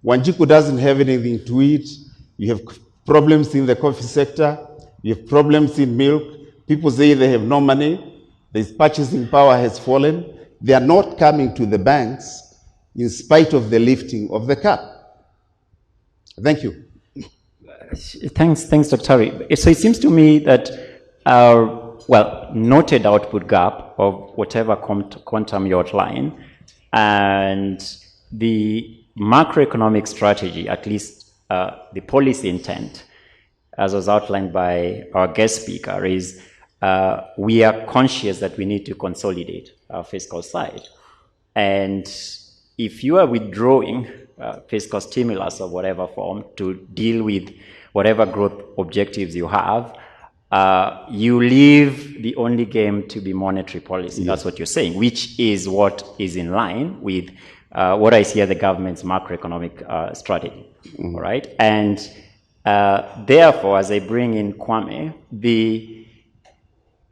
Speaker 5: Wanjiku doesn't have anything to eat. You have problems in the coffee sector, you have problems in milk. People say they have no money, the purchasing power has fallen. They are not coming to the banks in spite of the lifting of the cap. Thank you.
Speaker 1: Thanks, Dr. Hari. So it seems to me that our, noted output gap of whatever quantum you outline and the macroeconomic strategy, at least the policy intent, as was outlined by our guest speaker, is we are conscious that we need to consolidate our fiscal side. And if you are withdrawing fiscal stimulus of whatever form to deal with whatever growth objectives you have, you leave the only game to be monetary policy. Yes. That's what you're saying, which is what is in line with what I see as the government's macroeconomic strategy. All right? And therefore, as I bring in Kwame, the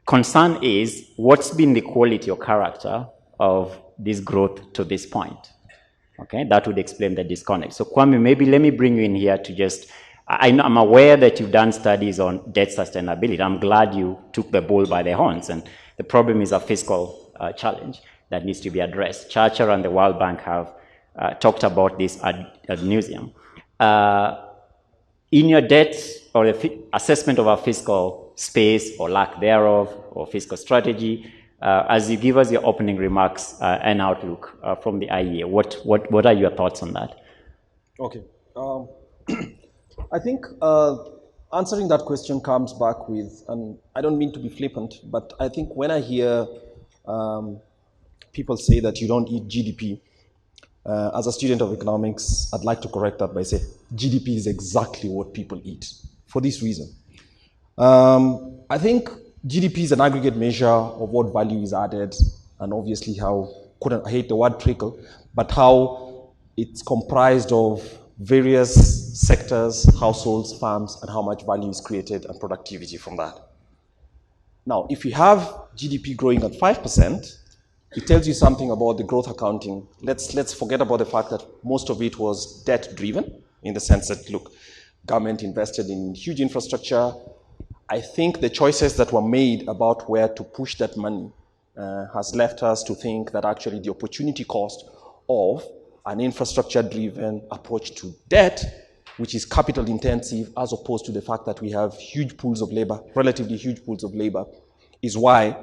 Speaker 1: concern is what's been the quality or character of this growth to this point. Okay, that would explain the disconnect. So Kwame, maybe let me bring you in here to just, I'm aware that you've done studies on debt sustainability. I'm glad you took the bull by the horns, and the problem is a fiscal challenge that needs to be addressed. Churchill and the World Bank have talked about this ad nauseum. In your debt or the assessment of our fiscal space or lack thereof or fiscal strategy, as you give us your opening remarks and outlook from the IEA, what are your thoughts on that?
Speaker 6: Okay. I think answering that question comes back with, and I don't mean to be flippant, but I think when I hear people say that you don't eat GDP, as a student of economics, I'd like to correct that by saying GDP is exactly what people eat, for this reason. I think GDP is an aggregate measure of what value is added, and obviously how, I hate the word trickle, but how it's comprised of various sectors, households, farms, and how much value is created and productivity from that. Now, if you have GDP growing at 5%, it tells you something about the growth accounting. Let's forget about the fact that most of it was debt-driven, in the sense that, look, government invested in huge infrastructure. I think the choices that were made about where to push that money has left us to think that actually the opportunity cost of an infrastructure-driven approach to debt, which is capital intensive, as opposed to the fact that we have huge pools of labor, relatively huge pools of labor, is why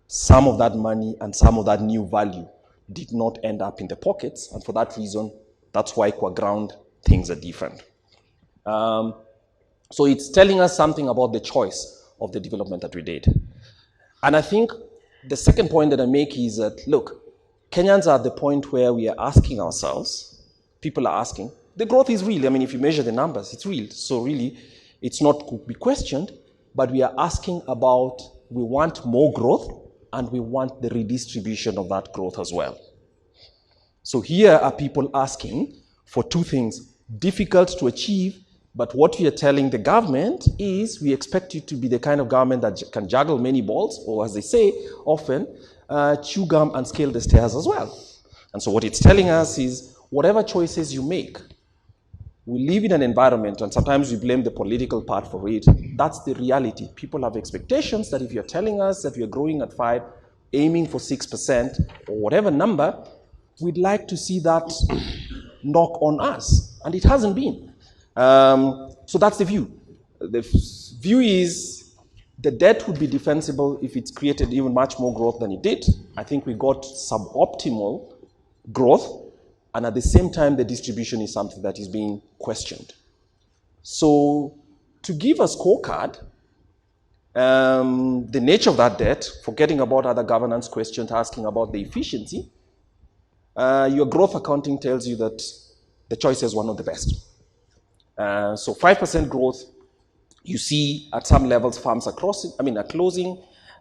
Speaker 6: some of that money and some of that new value did not end up in the pockets. And for that reason, that's why qua ground things are different. So it's telling us something about the choice of the development that we did. And I think the second point that I make is that, look, Kenyans are at the point where we are asking ourselves, people are asking, the growth is real. I mean, if you measure the numbers, it's real. So really, it's not to be questioned, but we are asking about, we want more growth and we want the redistribution of that growth as well. So here are people asking for two things, difficult to achieve, but what we are telling the government is we expect you to be the kind of government that can juggle many balls, or as they say often, chew gum and scale the stairs as well. And so what it's telling us is whatever choices you make, we live in an environment, and sometimes we blame the political part for it. That's the reality. People have expectations that if you're telling us that we are growing at 5%, aiming for 6%, or whatever number, we'd like to see that knock on us. And it hasn't been. So that's the view. The view is the debt would be defensible if it's created even much more growth than it did. I think we got suboptimal growth, and at the same time, the distribution is something that is being questioned. So to give a scorecard, the nature of that debt, forgetting about other governance questions, asking about the efficiency, your growth accounting tells you that the choices were not the best. So 5% growth, you see at some levels farms are closing.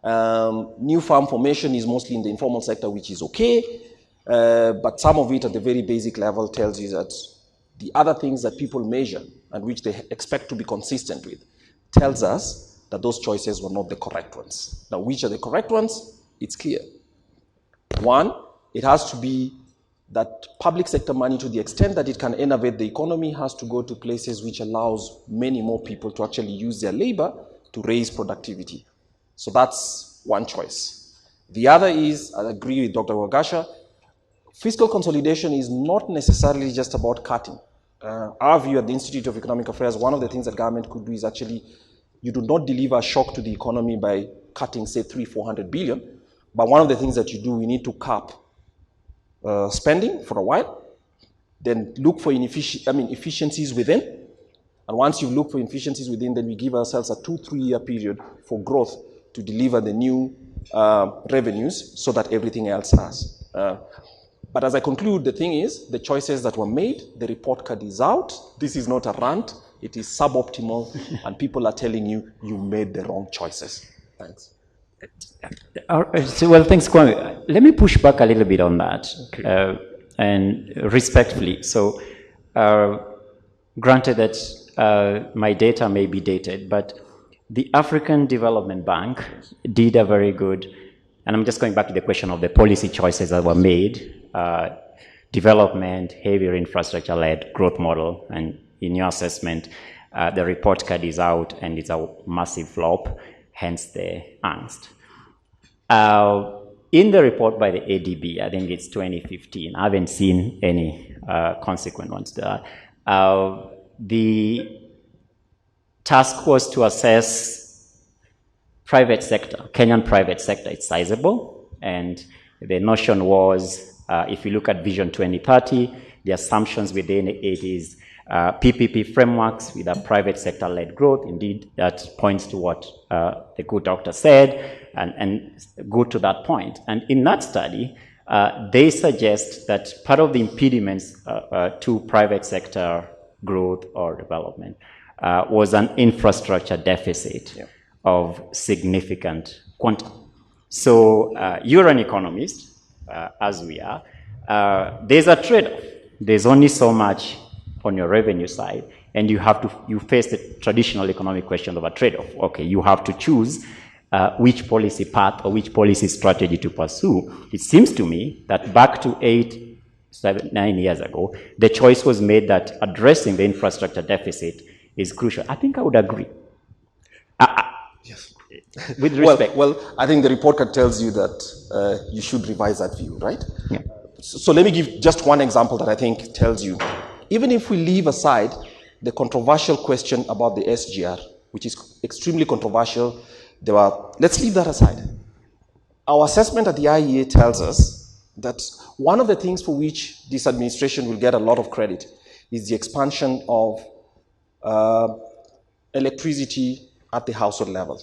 Speaker 6: New farm formation is mostly in the informal sector, which is okay. But some of it at the very basic level tells you that the other things that people measure and which they expect to be consistent with tells us that those choices were not the correct ones. Now, which are the correct ones? It's clear. One, it has to be that public sector money, to the extent that it can innovate the economy, has to go to places which allows many more people to actually use their labor to raise productivity. So that's one choice. The other is, I agree with Dr. Wagasha, fiscal consolidation is not necessarily just about cutting. Our view at the Institute of Economic Affairs, one of the things that government could do is actually, you do not deliver a shock to the economy by cutting, say, 300-400 billion, but one of the things that you do, we need to cap spending for a while, then look for efficiencies within, and once you look for efficiencies within, then we give ourselves a 2-3 year period for growth to deliver the new revenues so that everything else has. But as I conclude, the thing is, the choices that were made, the report card is out. This is not a rant. It is suboptimal, and people are telling you, you made the wrong choices. Thanks.
Speaker 1: Well, thanks, Kwame. Let me push back a little bit on that, and respectfully. So, granted that my data may be dated, but the African Development Bank did a very good, and I'm just going back to the question of the policy choices that were made, development, heavier infrastructure-led growth model, and in your assessment, the report card is out and it's a massive flop, hence the angst. In the report by the ADB, I think it's 2015, I haven't seen any consequent ones there. The task was to assess private sector, Kenyan private sector. It's sizable, and the notion was, if you look at Vision 2030, the assumptions within it is PPP frameworks with a private sector-led growth. Indeed, that points to what the good doctor said, and go to that point. And in that study, they suggest that part of the impediments to private sector growth or development was an infrastructure deficit of significant quantum. So you're an economist, as we are. There's a trade-off. There's only so much on your revenue side, and you face the traditional economic question of a trade-off. Okay, you have to choose which policy path or which policy strategy to pursue. It seems to me that back to 8, 7, 9 years ago, the choice was made that addressing the infrastructure deficit is crucial. I think I would agree.
Speaker 6: Yes.
Speaker 1: With respect.
Speaker 6: Well, I think the report card tells you that you should revise that view, right?
Speaker 1: Yeah.
Speaker 6: So let me give just one example that I think tells you. Even if we leave aside the controversial question about the SGR, which is extremely controversial, let's leave that aside. Our assessment at the IEA tells us that one of the things for which this administration will get a lot of credit is the expansion of electricity at the household level.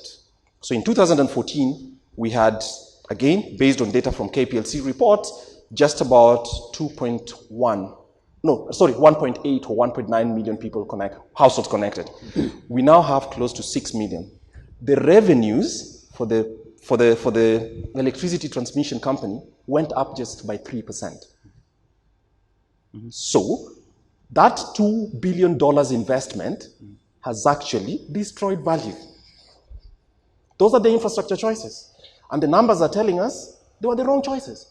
Speaker 6: So in 2014, we had, again, based on data from KPLC reports, just about 1.8 or 1.9 million people households connected. We now have close to 6 million. The revenues for the electricity transmission company went up just by 3%. So that $2 billion investment has actually destroyed value. Those are the infrastructure choices. And the numbers are telling us they were the wrong choices.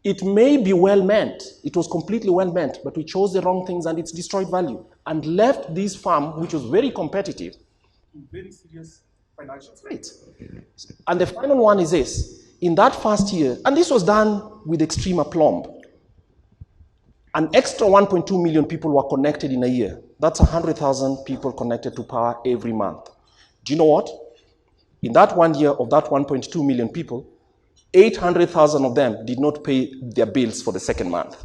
Speaker 6: It may be well meant, it was completely well meant, but we chose the wrong things and it's destroyed value and left this farm, which was very competitive, in very serious financial straits. And the final one is this. In that first year, and this was done with extreme aplomb, an extra 1.2 million people were connected in a year. That's 100,000 people connected to power every month. Do you know what? In that 1 year of that 1.2 million people, 800,000 of them did not pay their bills for the second month.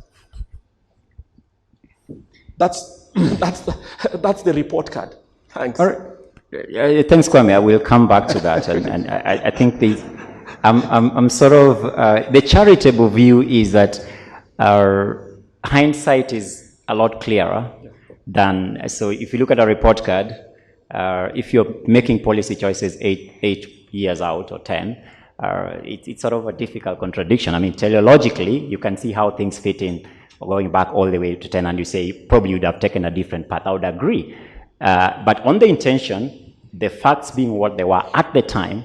Speaker 6: That's the report card. Thanks.
Speaker 1: All right. Thanks, Kwame. I will come back to that, and I think I'm sort of the charitable view is that our hindsight is a lot clearer than, so if you look at a report card, if you're making policy choices 8 years out or 10, it's sort of a difficult contradiction. I mean, teleologically, you can see how things fit in going back all the way to 10, and you say probably you'd have taken a different path. I would agree. But on the intention, the facts being what they were at the time,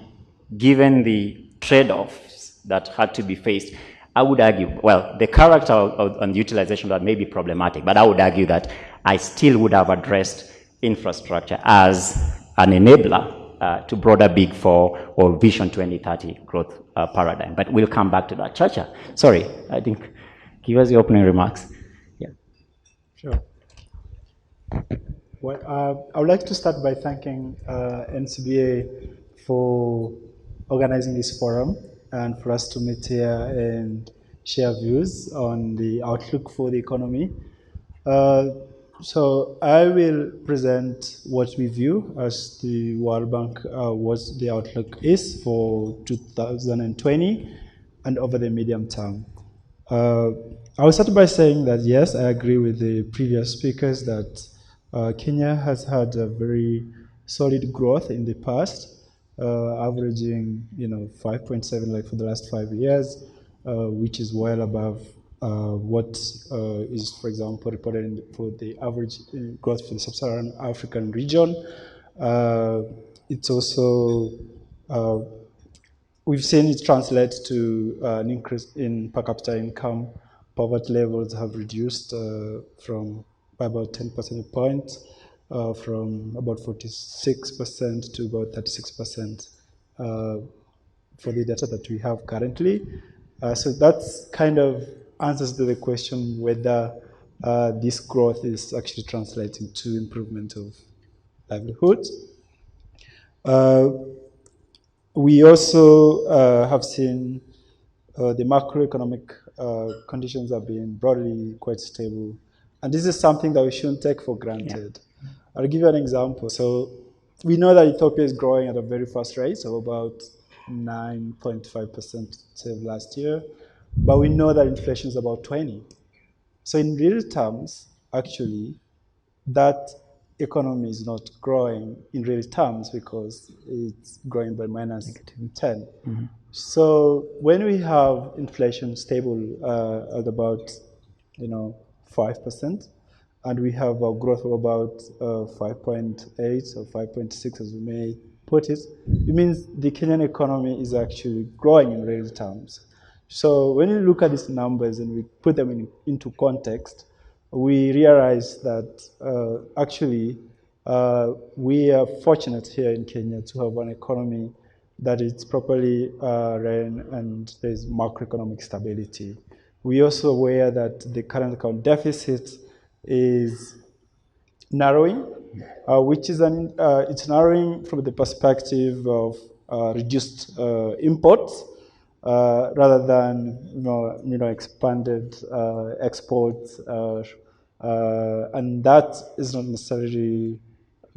Speaker 1: given the trade-offs that had to be faced, I would argue, well, the character on utilization that may be problematic, but I would argue that I still would have addressed infrastructure as an enabler to broader Big Four or Vision 2030 growth paradigm. But we'll come back to that. Chacha, sorry, I think, give us the opening remarks. Yeah.
Speaker 7: Sure. Well, I would like to start by thanking NCBA for organizing this forum and for us to meet here and share views on the outlook for the economy. So I will present what we view as the World Bank, what the outlook is for 2020 and over the medium term. I will start by saying that yes, I agree with the previous speakers that Kenya has had a very solid growth in the past, averaging 5.7 like for the last 5 years, which is well above what is, for example, reported for the average growth for the sub-Saharan African region. It's also, we've seen it translate to an increase in per capita income. Poverty levels have reduced by about 10 percentage points, from about 46% to about 36% for the data that we have currently. So that's kind of answers to the question whether this growth is actually translating to improvement of livelihoods. We also have seen the macroeconomic conditions have been broadly quite stable. And this is something that we shouldn't take for granted. Yeah. I'll give you an example. So we know that Ethiopia is growing at a very fast rate, so about 9.5% last year. But we know that inflation is about 20. So in real terms, actually, that economy is not growing in real terms because it's growing by minus 10. Mm-hmm. So when we have inflation stable at about 5%, and we have a growth of about 5.8 or 5.6, as we may put it, it means the Kenyan economy is actually growing in real terms. So when you look at these numbers and we put them into context, we realize that actually we are fortunate here in Kenya to have an economy that is properly run and there's macroeconomic stability. We're also aware that the current account deficit is narrowing, which is it's narrowing from the perspective of reduced imports rather than expanded exports, and that is not necessarily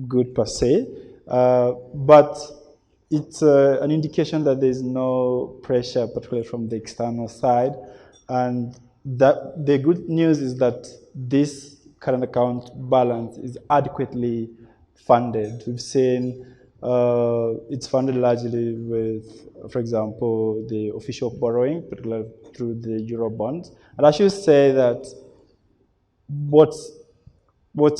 Speaker 7: good per se, but it's an indication that there's no pressure, particularly from the external side. And that the good news is that this current account balance is adequately funded. We've seen it's funded largely with, for example, the official borrowing, particularly through the Euro bonds. And I should say that what's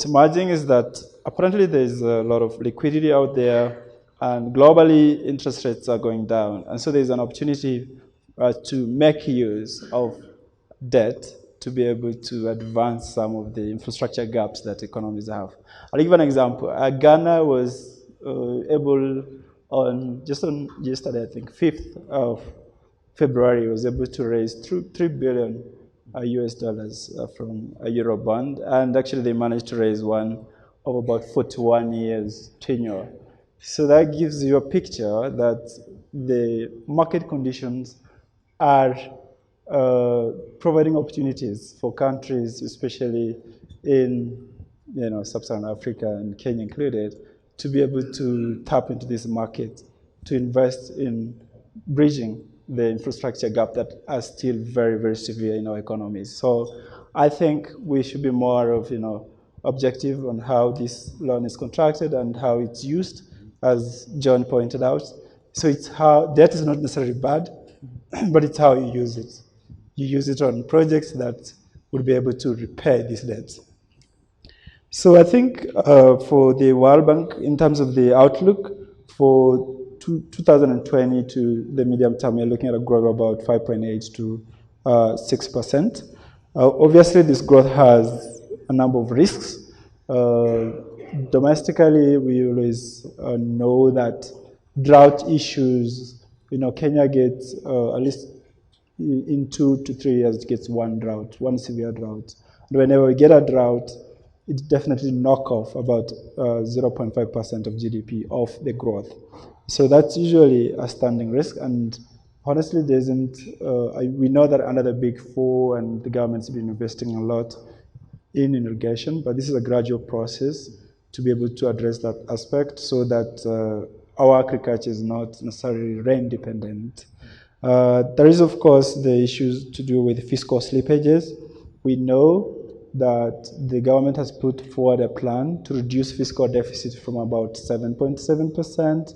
Speaker 7: emerging is that apparently there's a lot of liquidity out there, and globally interest rates are going down. And so there's an opportunity to make use of debt to be able to advance some of the infrastructure gaps that economies have. I'll give an example. Ghana was able on yesterday, I think, 5th of February, was able to raise $3 billion US dollars from a Euro bond. And actually they managed to raise one of about 41 years tenure. So that gives you a picture that the market conditions are providing opportunities for countries, especially in sub-Saharan Africa and Kenya included, to be able to tap into this market, to invest in bridging the infrastructure gap that are still very, very severe in our economies. So I think we should be more of objective on how this loan is contracted and how it's used, as John pointed out. So it's how debt is not necessarily bad, but it's how you use it. You use it on projects that would be able to repay this debt. So I think for the World Bank, in terms of the outlook for 2020 to the medium term, we're looking at a growth of about 5.8 to 6%. Obviously, this growth has a number of risks. Domestically, we always know that drought issues, Kenya gets at least in 2 to 3 years, it gets one drought, one severe drought. And whenever we get a drought, it definitely knock off about 0.5% of GDP off the growth. So that's usually a standing risk. And honestly, there isn't, we know that under the Big Four and the government's been investing a lot in irrigation, but this is a gradual process to be able to address that aspect so that our agriculture is not necessarily rain dependent. There is, of course, the issues to do with fiscal slippages. We know that the government has put forward a plan to reduce fiscal deficit from about 7.7%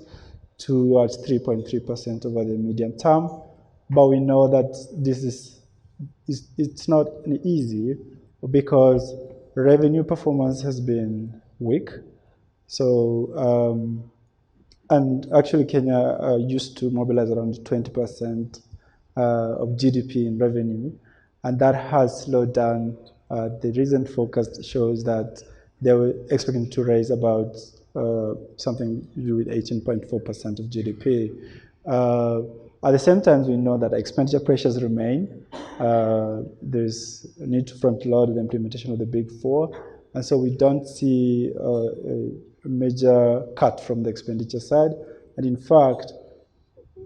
Speaker 7: towards 3.3% over the medium term. But we know that it's not easy because revenue performance has been weak. So, and actually Kenya used to mobilize around 20% of GDP in revenue, and that has slowed down. The recent forecast shows that they were expecting to raise about something to do with 18.4% of GDP. At the same time, we know that expenditure pressures remain. There's a need to front load the implementation of the Big Four, and so we don't see a major cut from the expenditure side. And in fact,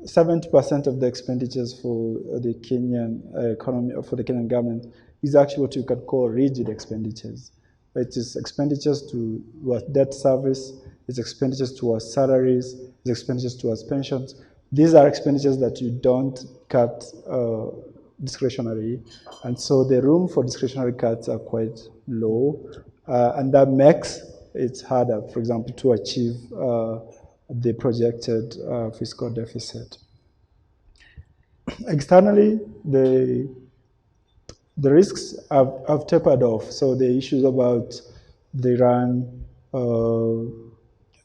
Speaker 7: 70% of the expenditures for the Kenyan economy, or for the Kenyan government, is actually what you can call rigid expenditures. It is expenditures towards debt service, it's expenditures towards salaries, it's expenditures towards pensions. These are expenditures that you don't cut discretionary, and so the room for discretionary cuts are quite low, and that makes it harder, for example, to achieve the projected fiscal deficit. Externally, the risks have tapered off. So the issues about the Iran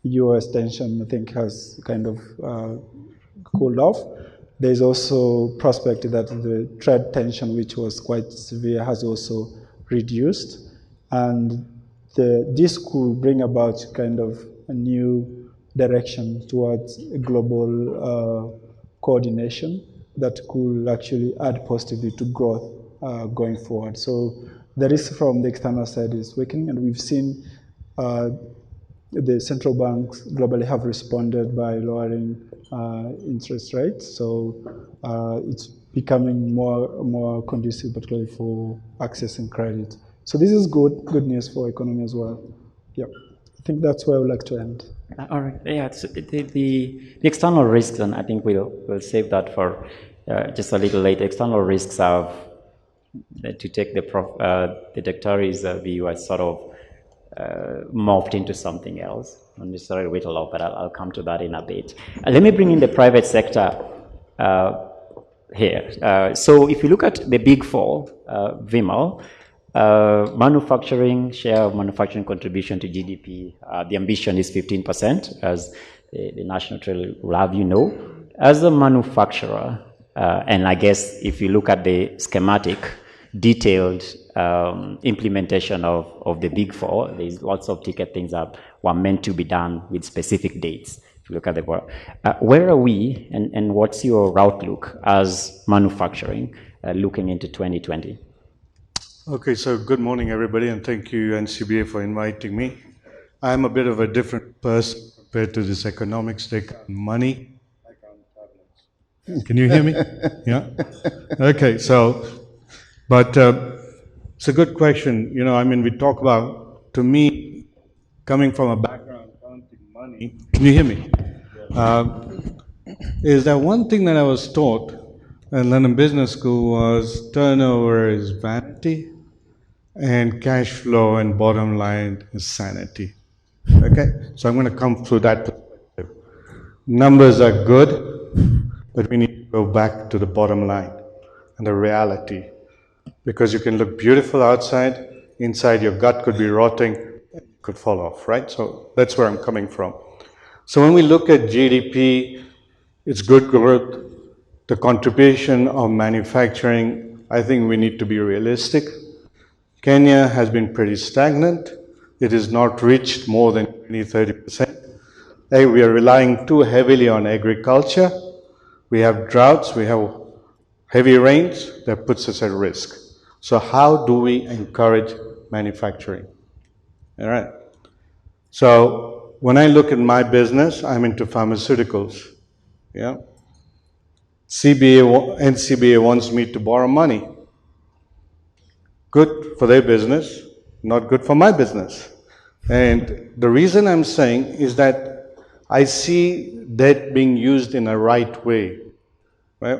Speaker 7: US tension, I think, has kind of cooled off. There's also prospect that the trade tension, which was quite severe, has also reduced. And this could bring about kind of a new direction towards a global coordination that could actually add positively to growth going forward. So the risk from the external side is weakening, and we've seen the central banks globally have responded by lowering interest rates. So it's becoming more conducive, particularly for accessing credit. So this is good news for economy as well. Yeah, I think that's where I would like to end.
Speaker 1: All right. Yeah, the external risks, and I think we'll save that for just a little later. External risks have, to take the Doctor's view, as sort of morphed into something else. Not necessarily whittled off, but I'll come to that in a bit. Let me bring in the private sector here. So if you look at the Big Four, Vimal, manufacturing, share of manufacturing contribution to GDP, the ambition is 15%, as the National Treasury will have you know. As a manufacturer, and I guess if you look at the schematic, detailed implementation of the Big Four, there's lots of ticket things that were meant to be done with specific dates. If you look at the world, where are we, and what's your outlook as manufacturing looking into 2020?
Speaker 8: Okay, so good morning, everybody, and thank you, NCBA, for inviting me. I'm a bit of a different person compared to this economics. They count money. I count tablets. Can you hear me? Yeah? Okay, so, but it's a good question. You know, I mean, we talk about, to me, coming from a background counting money, can you hear me? Is that one thing that I was taught in London Business School was turnover is vanity and cash flow and bottom line is sanity. Okay? So I'm going to come through that perspective. Numbers are good, but we need to go back to the bottom line and the reality. Because you can look beautiful outside, inside your gut could be rotting, could fall off, right? So that's where I'm coming from. So when we look at GDP, it's good growth. The contribution of manufacturing I think we need to be realistic. Kenya has been pretty stagnant. It has not reached more than 20-30%. We are relying too heavily on agriculture. We have droughts, we have heavy rains that puts us at risk. So how do we encourage manufacturing? All right. So when I look at my business, I'm into pharmaceuticals. Yeah. NCBA wants me to borrow money. Good for their business, not good for my business. And the reason I'm saying is that I see debt being used in a right way, right?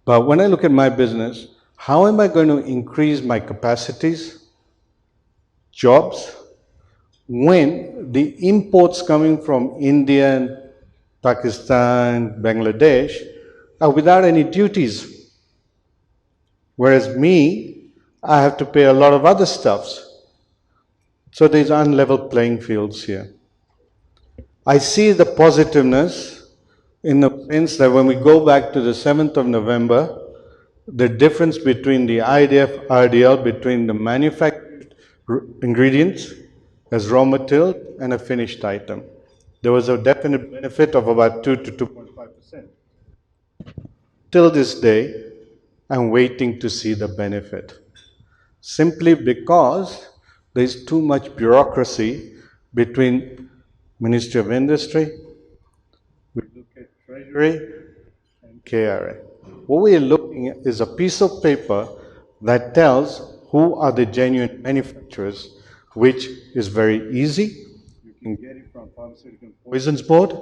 Speaker 8: But when I look at my business, how am I going to increase my capacities, jobs, when the imports coming from India and Pakistan, Bangladesh are without any duties? Whereas me, I have to pay a lot of other stuffs. So there's unlevel playing fields here. I see the positiveness in the sense that when we go back to the 7th of November, the difference between the IDF RDL, between the manufactured ingredients as raw material and a finished item, there was a definite benefit of about 2 to 2.5%. Till this day, I'm waiting to see the benefit. Simply because there's too much bureaucracy between Ministry of Industry, we look at Treasury, and KRA. What we are looking at is a piece of paper that tells who are the genuine manufacturers, which is very easy. You can get it from Pharmaceutical Poisons Board.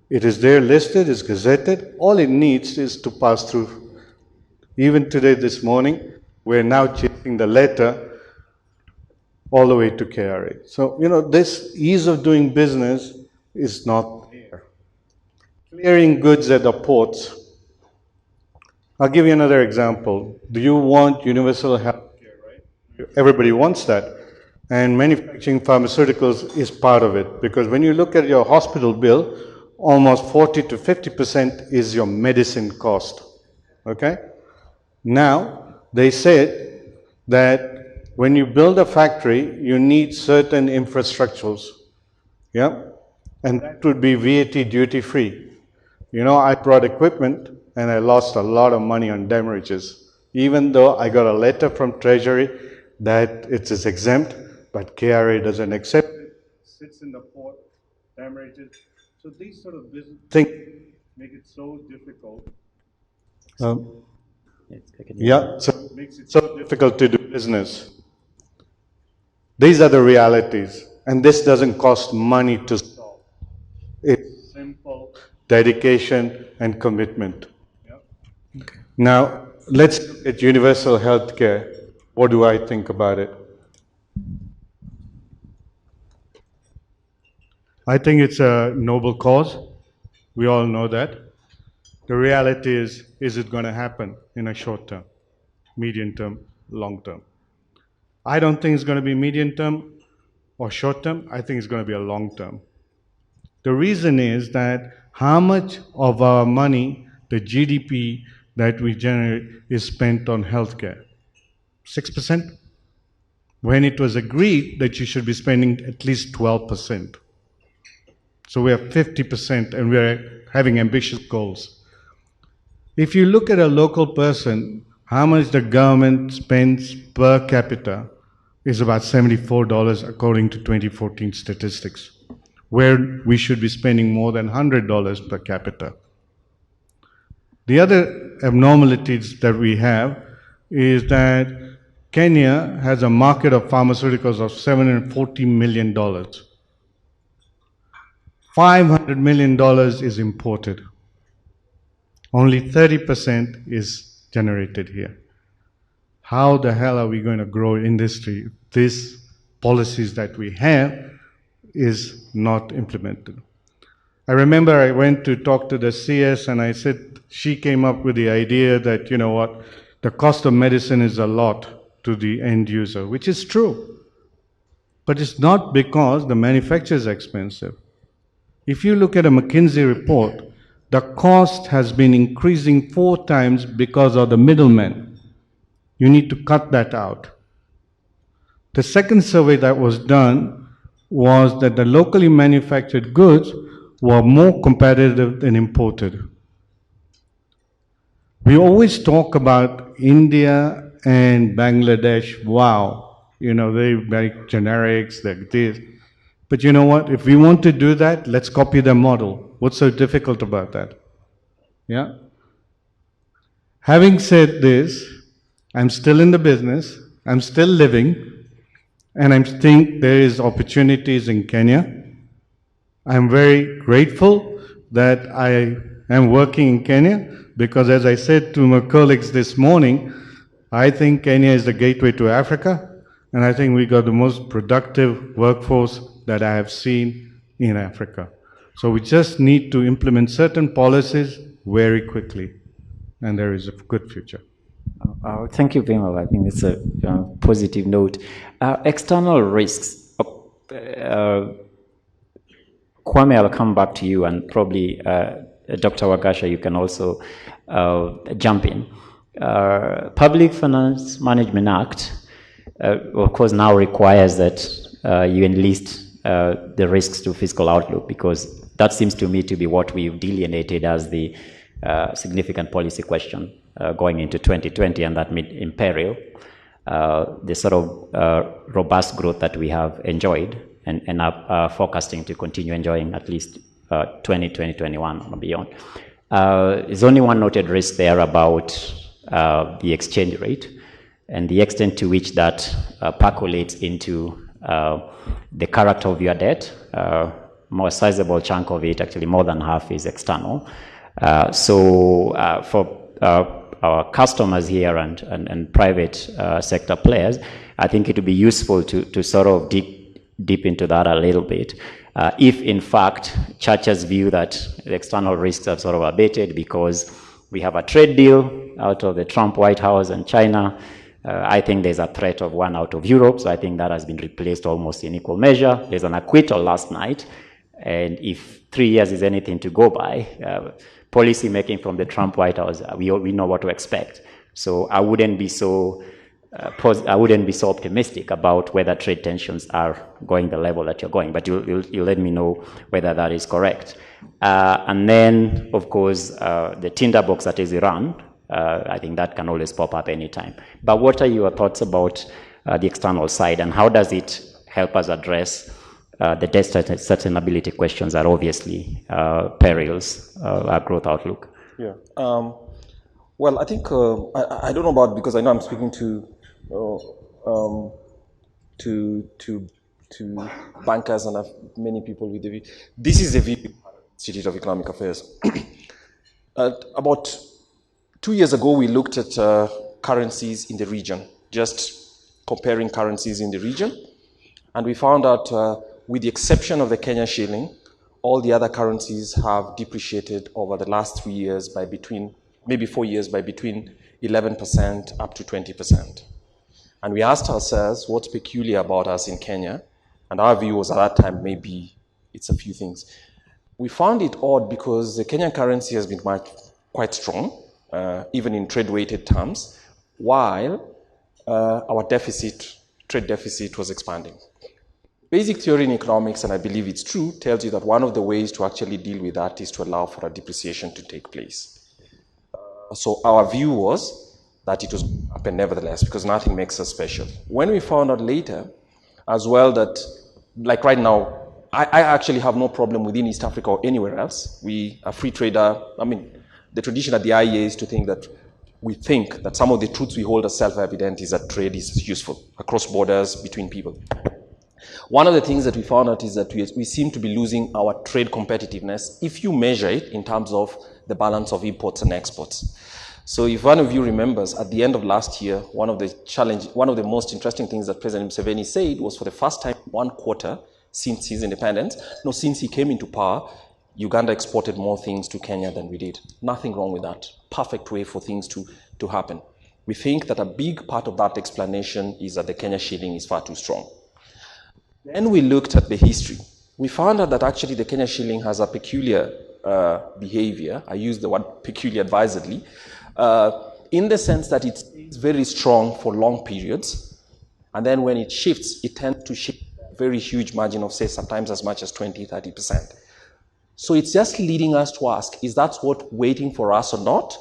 Speaker 8: It is there listed, it's gazetted. All it needs is to pass through. Even today, this morning, we're now chasing the letter all the way to KRA. So, this ease of doing business is not there. Clearing goods at the ports. I'll give you another example. Do you want universal health care, right? Everybody wants that. And manufacturing pharmaceuticals is part of it. Because when you look at your hospital bill, almost 40 to 50% is your medicine cost. Okay? Now, they said that when you build a factory, you need certain infrastructures. Yeah? And that would be VAT duty free. I brought equipment and I lost a lot of money on damages. Even though I got a letter from Treasury that it is exempt, but KRA doesn't accept it. Sits in the port, damages. So these sort of business things make it so difficult. So it makes it so difficult to do business. These are the realities, and this doesn't cost money to solve. It's simple dedication and commitment. Okay. Now, let's look at universal health care. What do I think about it? I think it's a noble cause. We all know that. The reality is it going to happen in a short term, medium term, long term? I don't think it's going to be medium term or short term. I think it's going to be a long term. The reason is that how much of our money, the GDP that we generate, is spent on healthcare? 6%? When it was agreed that you should be spending at least 12%. So we have 50% and we are having ambitious goals. If you look at a local person, how much the government spends per capita is about $74 according to 2014 statistics, where we should be spending more than $100 per capita. The other abnormalities that we have is that Kenya has a market of pharmaceuticals of $740 million. $500 million is imported. Only 30% is generated here. How the hell are we going to grow industry if these policies that we have is not implemented? I remember I went to talk to the CS and I said, she came up with the idea that, the cost of medicine is a lot to the end user, which is true. But it's not because the manufacturer is expensive. If you look at a McKinsey report, the cost has been increasing 4 times because of the middlemen. You need to cut that out. The second survey that was done was that the locally manufactured goods were more competitive than imported. We always talk about India and Bangladesh. Wow, they make generics like this. But you know what? If we want to do that, let's copy their model. What's so difficult about that? Yeah? Having said this, I'm still in the business, I'm still living, and I think there is opportunities in Kenya. I'm very grateful that I am working in Kenya because, as I said to my colleagues this morning, I think Kenya is the gateway to Africa, and I think we got the most productive workforce that I have seen in Africa. So we just need to implement certain policies very quickly, and there is a good future.
Speaker 1: Thank you, Vimal. I think it's a positive note. External risks. Kwame, I'll come back to you, and probably Dr. Wagasha, you can also jump in. Public Finance Management Act, of course, now requires that you enlist the risks to fiscal outlook, because that seems to me to be what we've delineated as the significant policy question going into 2020, and that may imperil the sort of robust growth that we have enjoyed and are forecasting to continue enjoying at least 2021 and beyond. There's only one noted risk there about the exchange rate and the extent to which that percolates into the character of your debt. More sizable chunk of it, actually more than half, is external. So for our customers here and private sector players, I think it would be useful to sort of dig deep into that a little bit. If in fact Chacha's view that the external risks have sort of abated because we have a trade deal out of the Trump White House and China, I think there's a threat of one out of Europe, so I think that has been replaced almost in equal measure. There's an acquittal last night, and if 3 years is anything to go by, policy making from the Trump White House, we know what to expect. So I wouldn't be so optimistic about whether trade tensions are going the level that you're going, but you'll let me know whether that is correct. And then, of course, the tinderbox that is Iran, I think that can always pop up anytime. But what are your thoughts about the external side, and how does it help us address the debt sustainability questions that obviously perils our growth outlook?
Speaker 6: Yeah. Well, I think, I don't know about, because I know I'm speaking to bankers and many people with the view. This is the view Institute of Economic Affairs. About 2 years ago, we looked at currencies in the region, just comparing currencies in the region, and we found out, with the exception of the Kenya shilling, all the other currencies have depreciated over the last 3 years by maybe 4 years, by between 11% up to 20%. And we asked ourselves what's peculiar about us in Kenya, and our view was at that time, maybe it's a few things. We found it odd because the Kenyan currency has been quite strong, even in trade-weighted terms, while our trade deficit was expanding. Basic theory in economics, and I believe it's true, tells you that one of the ways to actually deal with that is to allow for a depreciation to take place. So our view was that it was happen nevertheless, because nothing makes us special. When we found out later as well that, like right now, I actually have no problem within East Africa or anywhere else. We are free trader. I mean, the tradition at the IEA is to think that some of the truths we hold as self-evident is that trade is useful across borders between people. One of the things that we found out is that we seem to be losing our trade competitiveness if you measure it in terms of the balance of imports and exports. So if one of you remembers, at the end of last year, one of the most interesting things that President Museveni said was, for the first time 1 quarter since his independence, since he came into power, Uganda exported more things to Kenya than we did. Nothing wrong with that. Perfect way for things to happen. We think that a big part of that explanation is that the Kenya shilling is far too strong. Then we looked at the history. We found out that actually the Kenya shilling has a peculiar behavior. I use the word peculiar advisedly. in the sense that it's very strong for long periods, and then when it shifts, it tends to shift a very huge margin of, say, sometimes as much as 20, 30%. So it's just leading us to ask, is that what waiting for us or not?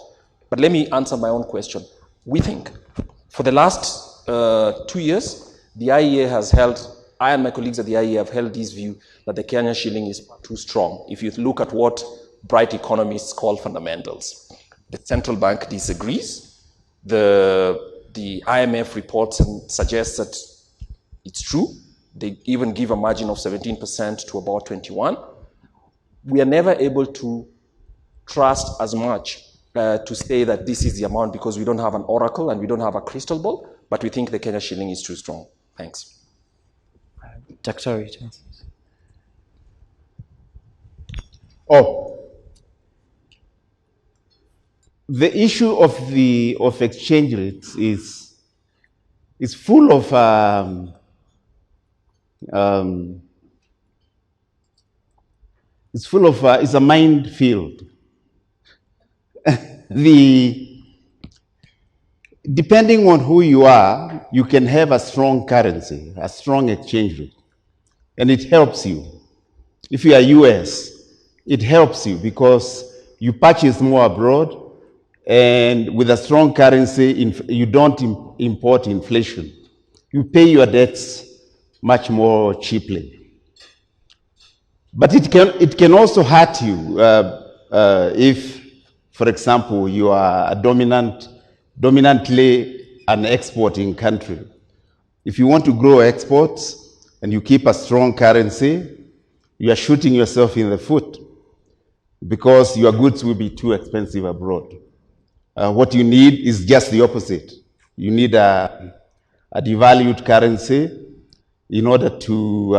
Speaker 6: But let me answer my own question. We think, for the last 2 years, the IEA has held, I and my colleagues at the IEA have held this view that the Kenyan shilling is too strong. If you look at what bright economists call fundamentals, the central bank disagrees. The IMF reports and suggests that it's true. They even give a margin of 17% to about 21. We are never able to trust as much to say that this is the amount because we don't have an oracle and we don't have a crystal ball, but we think the Kenya shilling is too strong. Thanks.
Speaker 1: Dr. Richards.
Speaker 5: The issue of exchange rates is full of it's a minefield. Depending on who you are, you can have a strong currency, a strong exchange rate, and it helps you. If you are US, it helps you because you purchase more abroad, and with a strong currency, you don't import inflation. You pay your debts much more cheaply. But it can also hurt you if, for example, you are a dominantly an exporting country. If you want to grow exports and you keep a strong currency, you are shooting yourself in the foot because your goods will be too expensive abroad. What you need is just the opposite. You need a devalued currency in order to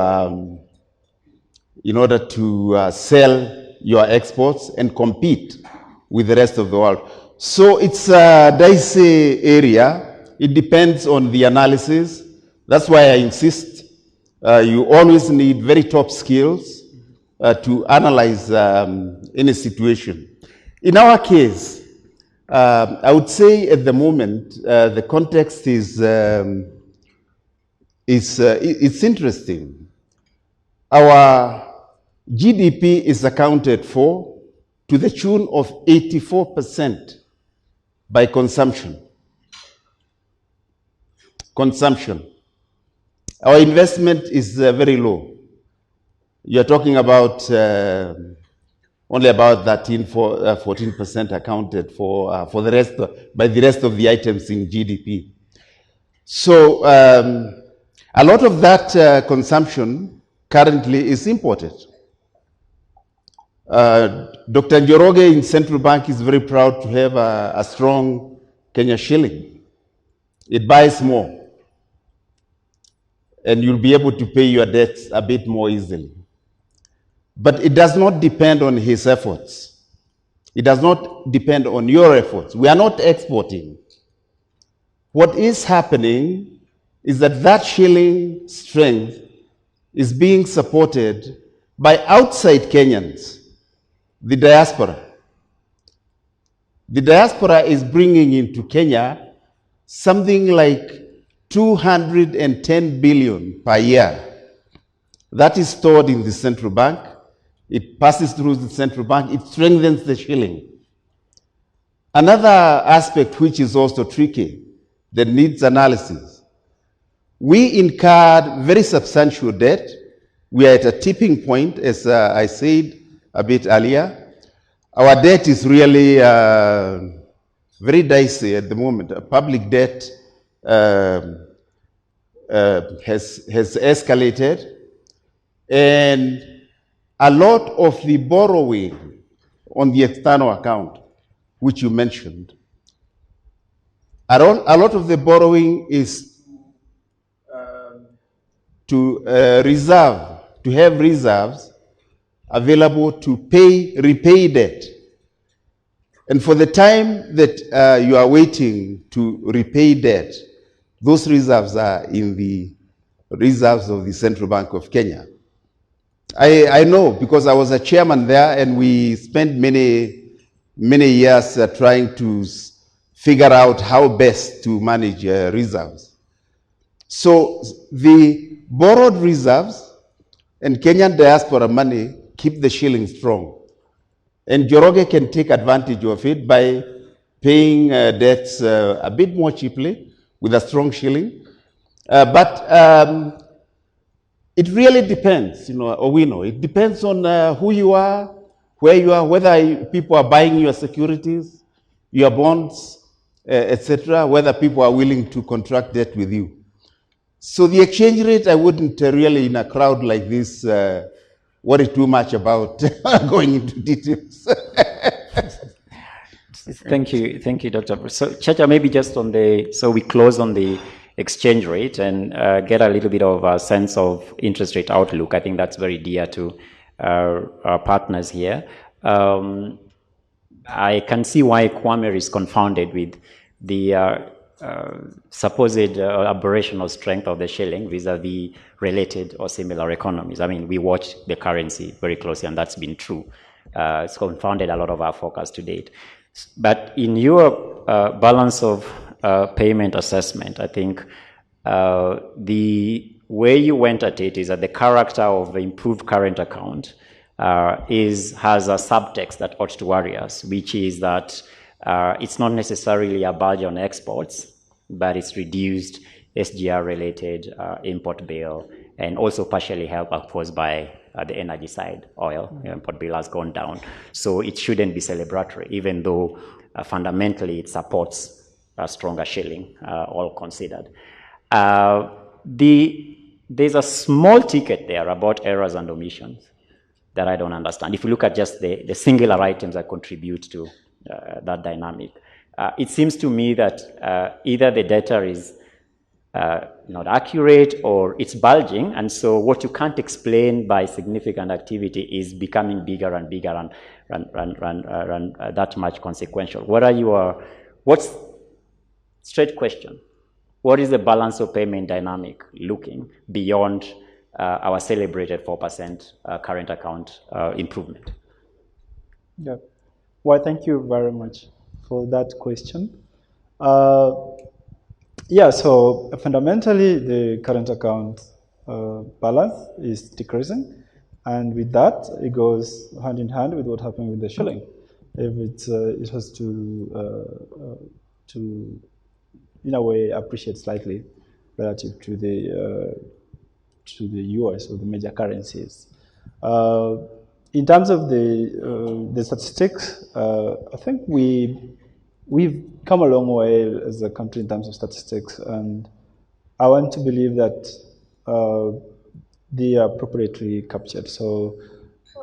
Speaker 5: sell your exports and compete with the rest of the world. So it's a dicey area. It depends on the analysis. That's why I insist you always need very top skills to analyze any situation. In our case, I would say at the moment the context is it's interesting. Our GDP is accounted for to the tune of 84% by consumption. Our investment is very low. You're talking about only about 14% accounted for the rest by the rest of the items in GDP. So a lot of that consumption currently is imported. Dr. Njoroge in Central Bank is very proud to have a strong Kenya shilling. It buys more, and you'll be able to pay your debts a bit more easily. But it does not depend on his efforts. It does not depend on your efforts. We are not exporting. What is happening is that shilling strength is being supported by outside Kenyans, the diaspora. The diaspora is bringing into Kenya something like 210 billion per year. That is stored in the central bank. It passes through the central bank. It strengthens the shilling. Another aspect which is also tricky, that needs analysis. We incurred very substantial debt. We are at a tipping point, as I said a bit earlier. Our debt is really very dicey at the moment. Public debt has escalated, and a lot of the borrowing on the external account, which you mentioned, a lot of the borrowing is to have reserves available to repay debt. And for the time that you are waiting to repay debt, those reserves are in the reserves of the Central Bank of Kenya. I know because I was a chairman there, and we spent many years trying to figure out how best to manage reserves. So the borrowed reserves and Kenyan diaspora money keep the shilling strong. And Joroge can take advantage of it by paying debts a bit more cheaply with a strong shilling. But it really depends, or we know, it depends on who you are, where you are, whether people are buying your securities, your bonds, etc., whether people are willing to contract debt with you. So the exchange rate, I wouldn't really, in a crowd like this, worry too much about going into details.
Speaker 1: Thank you, Dr. So, Chacha, maybe just so we close on the exchange rate and get a little bit of a sense of interest rate outlook. I think that's very dear to our partners here. I can see why Kwame is confounded with the supposed aberrational strength of the shilling vis-a-vis related or similar economies. I mean, we watch the currency very closely, and that's been true. It's confounded a lot of our forecast to date. But in your balance of payment assessment, I think the way you went at it is that the character of the improved current account has a subtext that ought to worry us, which is that it's not necessarily a budge on exports, but it's reduced SGR-related import bill, and also partially helped, of course, by the energy side. Oil import bill has gone down. So it shouldn't be celebratory, even though fundamentally it supports a stronger shilling, all considered. There's a small ticket there about errors and omissions that I don't understand. If you look at just the singular items that contribute to that dynamic, it seems to me that either the data is not accurate or it's bulging, and so what you can't explain by significant activity is becoming bigger and bigger and that much consequential. What's straight question? What is the balance of payment dynamic looking beyond our celebrated 4% current account improvement?
Speaker 7: Yeah. Well, thank you very much for that question. Yeah, so fundamentally, the current account balance is decreasing, and with that, it goes hand in hand with what happened with the shilling. If it has to, in a way, appreciate slightly relative to the US or the major currencies. In terms of the statistics, I think we've come a long way as a country in terms of statistics, and I want to believe that they are appropriately captured. So,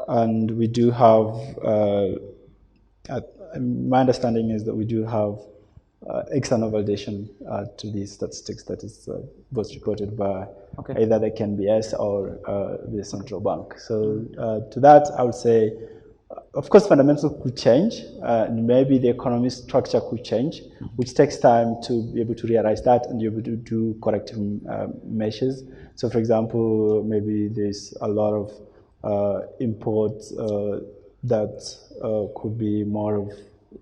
Speaker 7: and we do have, my understanding is that we do have external validation to these statistics that is both reported by either the KNBS or the central bank. So to that, I would say, of course, fundamentals could change. Maybe the economic structure could change, which takes time to be able to realize that and be able to do corrective measures. So, for example, maybe there's a lot of imports that could be more of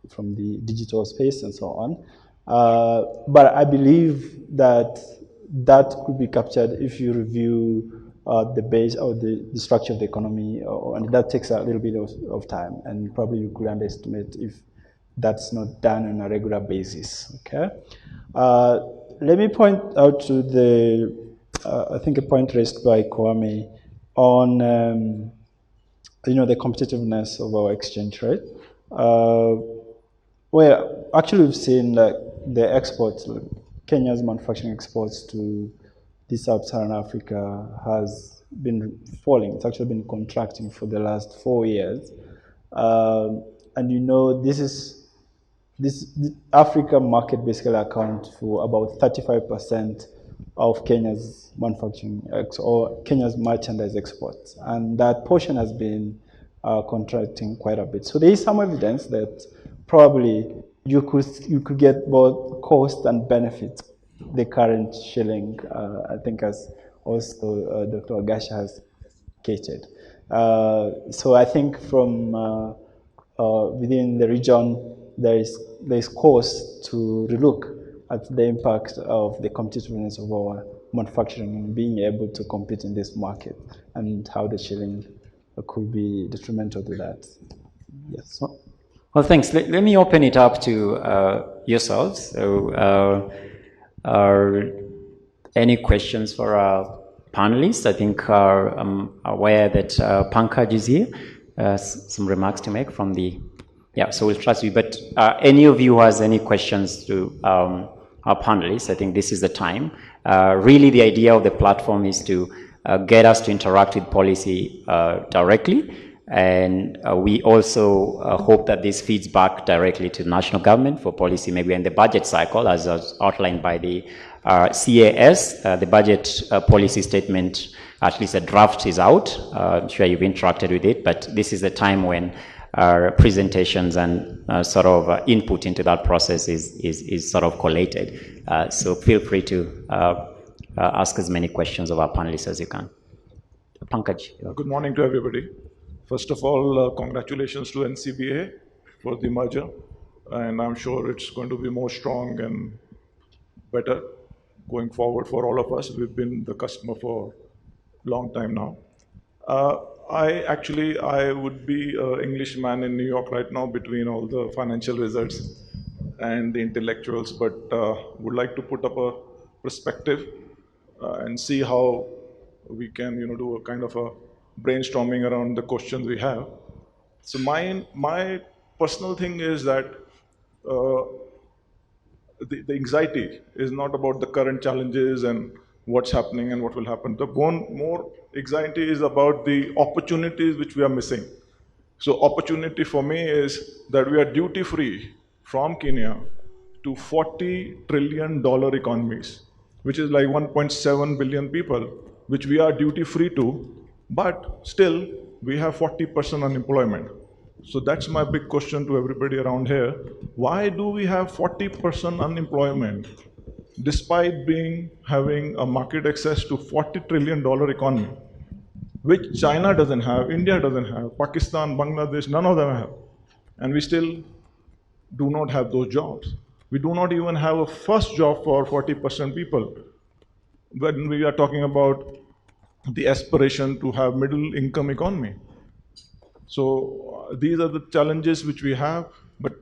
Speaker 7: from the digital space and so on. But I believe that could be captured if you review the base or the structure of the economy, and that takes a little bit of time, and probably you could underestimate if that's not done on a regular basis, okay? Let me point out to I think a point raised by Kwame on, the competitiveness of our exchange rate. Well, actually we've seen that the exports, Kenya's manufacturing exports to sub-Saharan Africa has been falling. It's actually been contracting for the last 4 years. And this Africa market basically accounts for about 35% of Kenya's manufacturing or Kenya's merchandise exports. And that portion has been contracting quite a bit. So there is some evidence that probably you could get both cost and benefit the current shilling, I think, as also Dr. Agasha has indicated. So I think from within the region, there is cause to relook at the impact of the competitiveness of our manufacturing and being able to compete in this market, and how the shilling could be detrimental to that. Yes.
Speaker 1: Well, thanks. Let me open it up to yourselves. So, any questions for our panelists? I think I'm aware that Pankaj is here. Some remarks to make from the... Yeah, so we'll trust you. But any of you who has any questions to our panelists, I think this is the time. Really, the idea of the platform is to get us to interact with policy directly. And we also hope that this feeds back directly to the national government for policy, maybe in the budget cycle, as was outlined by the CAS. The budget policy statement, at least a draft, is out. I'm sure you've interacted with it, but this is the time when presentations and sort of input into that process is sort of collated. So feel free to ask as many questions of our panelists as you can. Pankaj.
Speaker 9: Good morning to everybody. First of all, congratulations to NCBA for the merger, and I'm sure it's going to be more strong and better going forward for all of us. We've been the customer for a long time now. I would be an Englishman in New York right now between all the financial results and the intellectuals, but would like to put up a perspective and see how we can, do a kind of a brainstorming around the questions we have. So my personal thing is that the anxiety is not about the current challenges and what's happening and what will happen. The more anxiety is about the opportunities which we are missing. So opportunity for me is that we are duty-free from Kenya to $40 trillion economies, which is like 1.7 billion people, which we are duty-free to, but still we have 40% unemployment. So that's my big question to everybody around here. Why do we have 40% unemployment despite having a market access to $40 trillion economy, which China doesn't have, India doesn't have, Pakistan, Bangladesh, none of them have. And we still do not have those jobs. We do not even have a first job for 40% people. When we are talking about the aspiration to have middle income economy. So these are the challenges which we have, but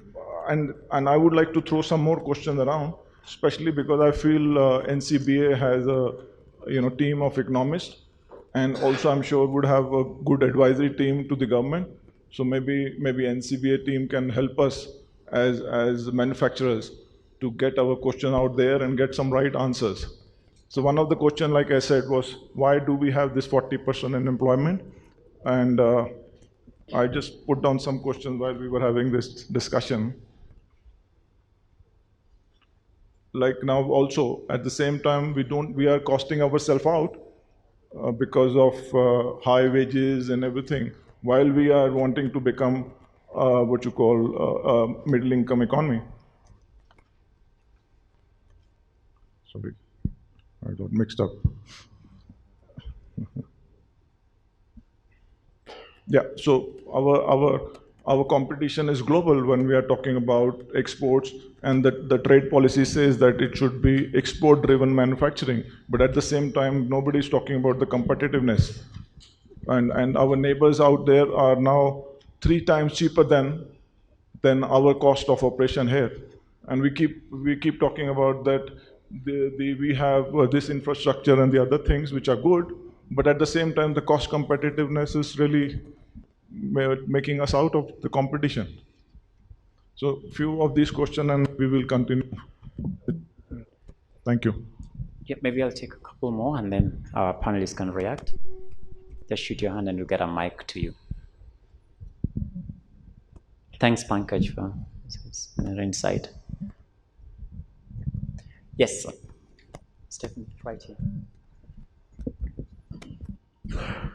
Speaker 9: and I would like to throw some more questions around, especially because I feel NCBA has a team of economists, and also I'm sure would have a good advisory team to the government. So maybe NCBA team can help us as manufacturers to get our question out there and get some right answers. So one of the questions, like I said, was why do we have this 40% unemployment? And I just put down some questions while we were having this discussion. Like now also, at the same time, we are costing ourselves out because of high wages and everything, while we are wanting to become what you call a middle income economy. Sorry. I got mixed up. Yeah, so our competition is global when we are talking about exports, and the trade policy says that it should be export-driven manufacturing. But at the same time, nobody is talking about the competitiveness. And our neighbors out there are now 3 times cheaper than our cost of operation here. And we keep talking about that. We have this infrastructure and the other things which are good, but at the same time the cost competitiveness is really making us out of the competition. So few of these questions and we will continue. Thank you.
Speaker 1: Yeah, maybe I'll take a couple more and then our panelists can react. Just shoot your hand and we'll get a mic to you. Thanks, Pankaj, for your insight. Yes, Stephen, right here.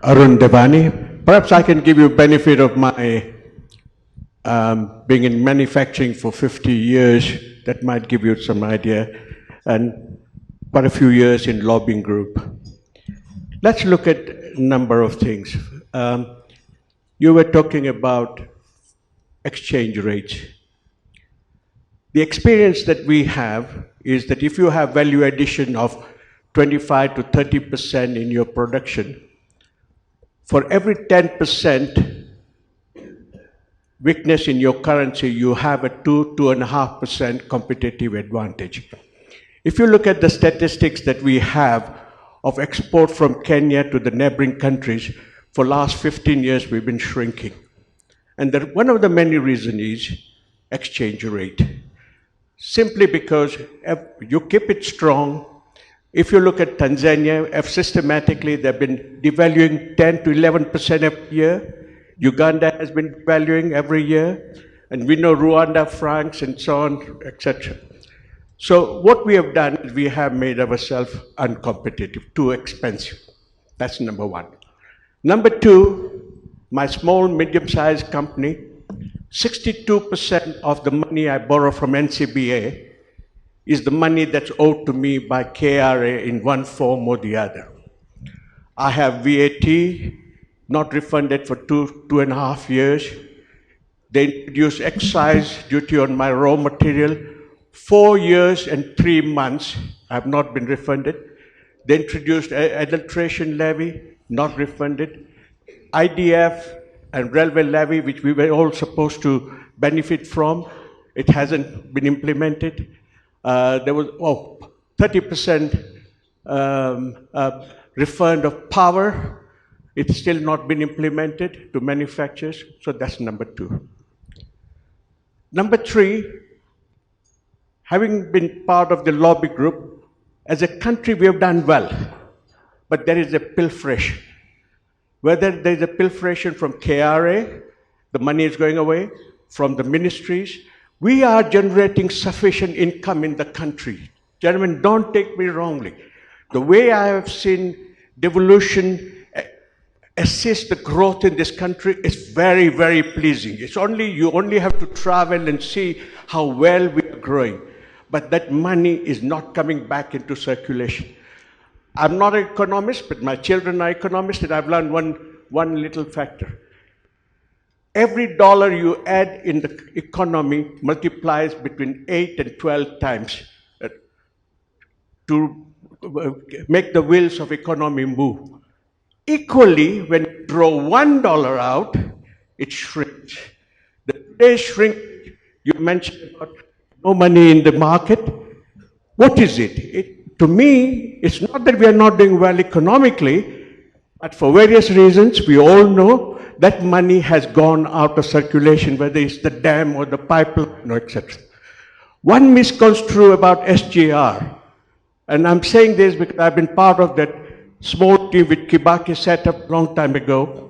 Speaker 10: Arun Devani, perhaps I can give you benefit of my being in manufacturing for 50 years. That might give you some idea, and quite a few years in lobbying group. Let's look at a number of things. You were talking about exchange rates. The experience that we have is that if you have value addition of 25 to 30% in your production, for every 10% weakness in your currency, you have a 2.5% competitive advantage. If you look at the statistics that we have of export from Kenya to the neighboring countries, for last 15 years, we've been shrinking. And one of the many reasons is exchange rate. Simply because you keep it strong. If you look at Tanzania, systematically they've been devaluing 10 to 11% every year. Uganda has been devaluing every year. And we know Rwanda, francs, and so on, etc. So what we have done is we have made ourselves uncompetitive, too expensive. That's number one. Number two, my small, medium-sized company, 62% of the money I borrow from NCBA is the money that's owed to me by KRA in one form or the other. I have VAT not refunded for 2.5 years. They introduced excise duty on my raw material. 4 years and 3 months, I have not been refunded. They introduced adulteration levy, not refunded. IDF and railway levy, which we were all supposed to benefit from, it hasn't been implemented. There was 30% refund of power. It's still not been implemented to manufacturers, so that's number two. Number three, having been part of the lobby group, as a country we have done well, but there is a pilferation. Whether there is a pilferation from KRA, the money is going away, from the ministries, we are generating sufficient income in the country. Gentlemen, don't take me wrongly. The way I have seen devolution assist the growth in this country is very, very pleasing. You only have to travel and see how well we are growing. But that money is not coming back into circulation. I'm not an economist, but my children are economists, and I've learned one little factor. Every dollar you add in the economy multiplies between 8 and 12 times to make the wheels of economy move. Equally, when you draw $1 out, it shrinks. The day shrink, you mentioned about no money in the market. What is it? To me, it's not that we are not doing well economically, but for various reasons, we all know that money has gone out of circulation, whether it's the dam or the pipeline, etc. One misconstrued about SGR, and I'm saying this because I've been part of that small team which Kibaki set up a long time ago,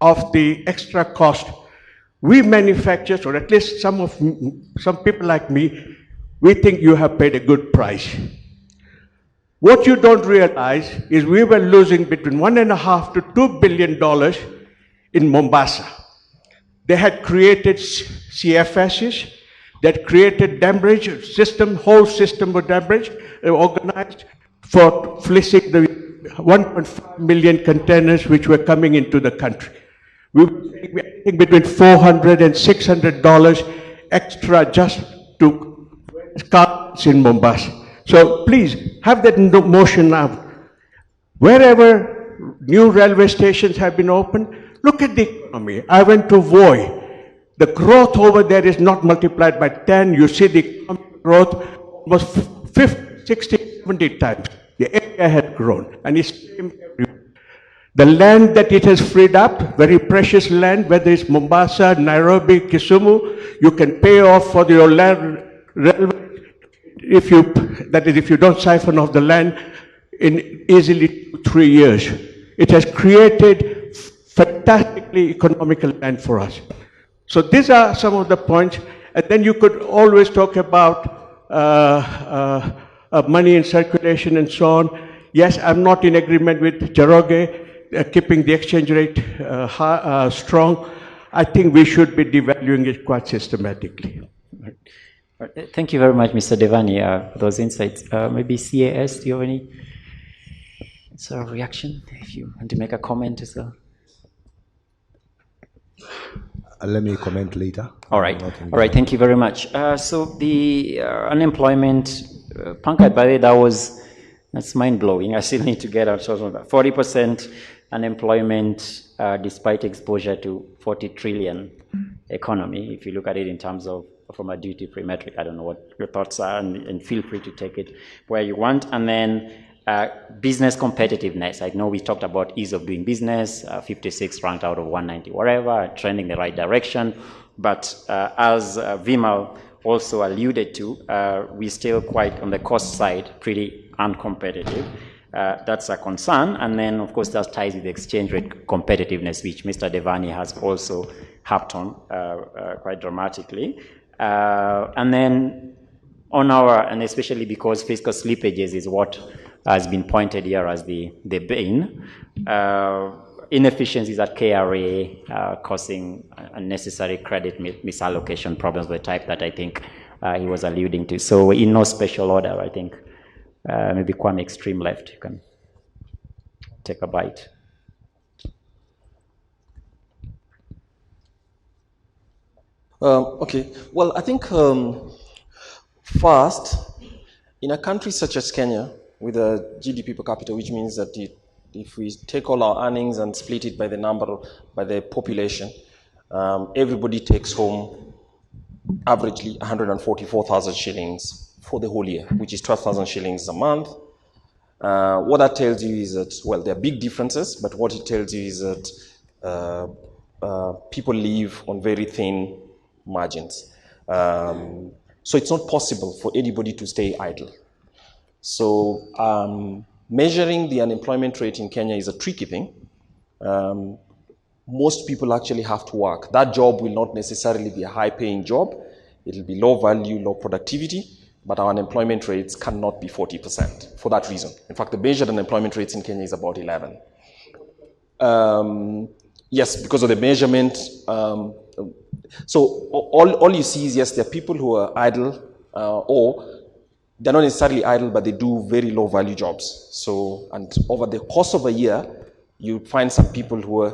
Speaker 10: of the extra cost. We manufacturers, or at least some people like me, we think you have paid a good price. What you don't realize is we were losing between $1.5 to $2 billion in Mombasa. They had created CFSs, they had created dam bridge system, whole system of dam bridge, organized for fleecing the 1.5 million containers which were coming into the country. We were paying between $400 and $600 extra just to cars in Mombasa. So please, have that motion now. Wherever new railway stations have been opened, look at the economy. I went to Voi. The growth over there is not multiplied by 10. You see the economic growth was 50, 60, 70 times. The area has grown, and it's everywhere. The land that it has freed up, very precious land, whether it's Mombasa, Nairobi, Kisumu, you can pay off for your land railway if you don't siphon off the land in easily 3 years. It has created fantastically economical land for us. So these are some of the points, and then you could always talk about money in circulation and so on. Yes, I'm not in agreement with Jaroge keeping the exchange rate strong. I think we should be devaluing it quite systematically.
Speaker 1: Thank you very much, Mr. Devani, for those insights. Maybe CAS, do you have any sort of reaction? If you want to make a comment as well.
Speaker 4: let me comment later.
Speaker 1: All right. All right. Thank you very much. So the unemployment, Pankaj, by the way, that's mind-blowing. I still need to get out. 40% unemployment despite exposure to 40 trillion economy. If you look at it in terms of from a duty-free metric, I don't know what your thoughts are, and feel free to take it where you want. And then business competitiveness. I know we talked about ease of doing business, 56 ranked out of 190, whatever, trending the right direction. But as Vimal also alluded to, we're still quite on the cost side, pretty uncompetitive. That's a concern. And then, of course, that ties with the exchange rate competitiveness, which Mr. Devani has also harped on quite dramatically. And then on and especially because fiscal slippages is what has been pointed here as the bane, inefficiencies at KRA causing unnecessary credit misallocation problems of the type that I think he was alluding to. So in no special order, I think maybe Kwame extreme left, you can take a bite.
Speaker 6: Okay, well, I think first, in a country such as Kenya, with a GDP per capita, which means that if we take all our earnings and split it by the population, everybody takes home averagely 144,000 shillings for the whole year, which is 12,000 shillings a month. What that tells you is that, well, there are big differences, but what it tells you is that people live on very thin margins. So it's not possible for anybody to stay idle. So measuring the unemployment rate in Kenya is a tricky thing. Most people actually have to work. That job will not necessarily be a high-paying job. It'll be low value, low productivity, but our unemployment rates cannot be 40% for that reason. In fact, the measured unemployment rates in Kenya is about 11. Yes, because of the measurement. So all you see is, yes, there are people who are idle, or they're not necessarily idle, but they do very low value jobs. So, and over the course of a year, you find some people who are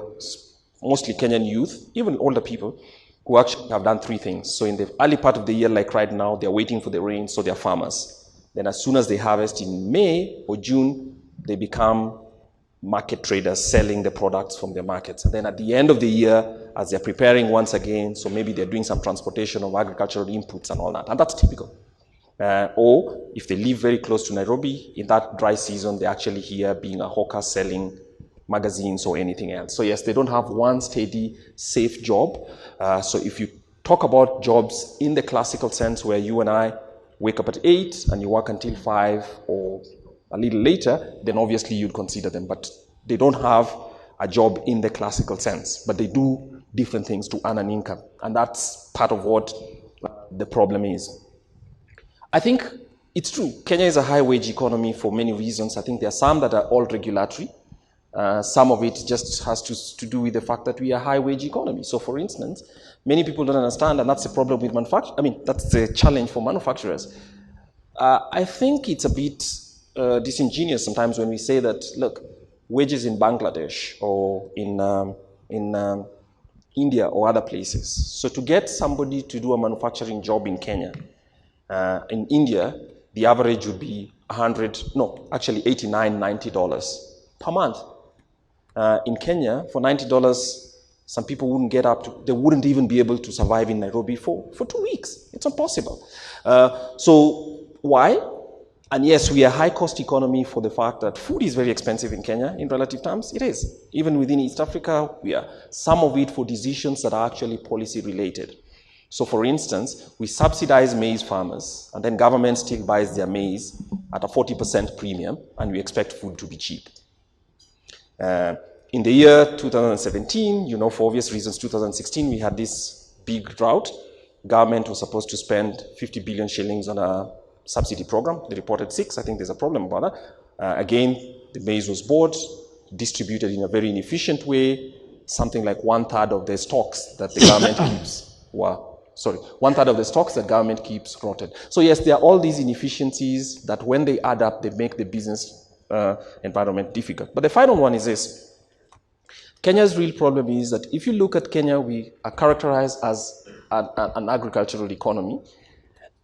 Speaker 6: mostly Kenyan youth, even older people, who actually have done three things. So in the early part of the year, like right now, they're waiting for the rain, so they're farmers. Then as soon as they harvest in May or June, they become market traders selling the products from their markets. And then at the end of the year, as they're preparing once again, so maybe they're doing some transportation of agricultural inputs and all that. And that's typical. Or if they live very close to Nairobi, in that dry season, they're actually here being a hawker selling magazines or anything else. So yes, they don't have one steady, safe job. So if you talk about jobs in the classical sense where you and I wake up at 8 and you work until 5 or a little later, then obviously you'd consider them. But they don't have a job in the classical sense, but they do different things to earn an income. And that's part of what the problem is. I think it's true. Kenya is a high-wage economy for many reasons. I think there are some that are all regulatory. Some of it just has to do with the fact that we are a high-wage economy. So, for instance, many people don't understand, and that's the problem with manufacturing. I mean, that's the challenge for manufacturers. I think it's a bit disingenuous sometimes when we say that, look, wages in Bangladesh or in India or other places. So to get somebody to do a manufacturing job in Kenya, in India, the average would be $89, $90 per month. In Kenya, for $90, some people wouldn't get up to, they wouldn't even be able to survive in Nairobi for 2 weeks. It's impossible. So why? And yes, we are a high-cost economy for the fact that food is very expensive in Kenya in relative terms. It is. Even within East Africa, we are. Some of it for decisions that are actually policy-related. So for instance, we subsidize maize farmers, and then government still buys their maize at a 40% premium, and we expect food to be cheap. In the year 2017, you know, for obvious reasons, 2016, we had this big drought. Government was supposed to spend 50 billion shillings on a subsidy program. They reported 6. I think there's a problem about that. Again, the maize was bought, distributed in a very inefficient way. Something like 1/3 of the stocks that the government keeps were, 1/3 of the stocks that government keeps rotted. So yes, there are all these inefficiencies that when they add up, they make the business environment difficult. But the final one is this. Kenya's real problem is that if you look at Kenya, we are characterized as an agricultural economy.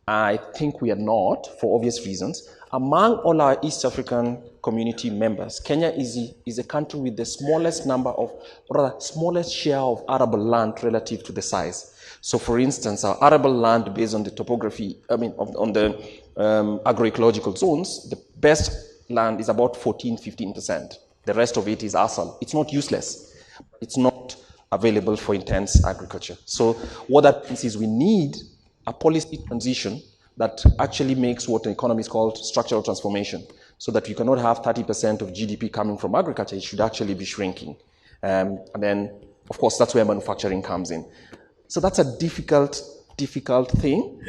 Speaker 6: I think we are not, for obvious reasons. Among all our East African community members, Kenya is a country with the smallest number of, or rather, smallest share of arable land relative to the size. So for instance, our arable land based on the topography, on the agroecological zones, the best land is about 15%. The rest of it is ASAL. It's not useless. It's not available for intense agriculture. So what that means is we need a policy transition that actually makes what an economy is called structural transformation, so that you cannot have 30% of GDP coming from agriculture. It should actually be shrinking. And then, of course, that's where manufacturing comes in. So that's a difficult thing.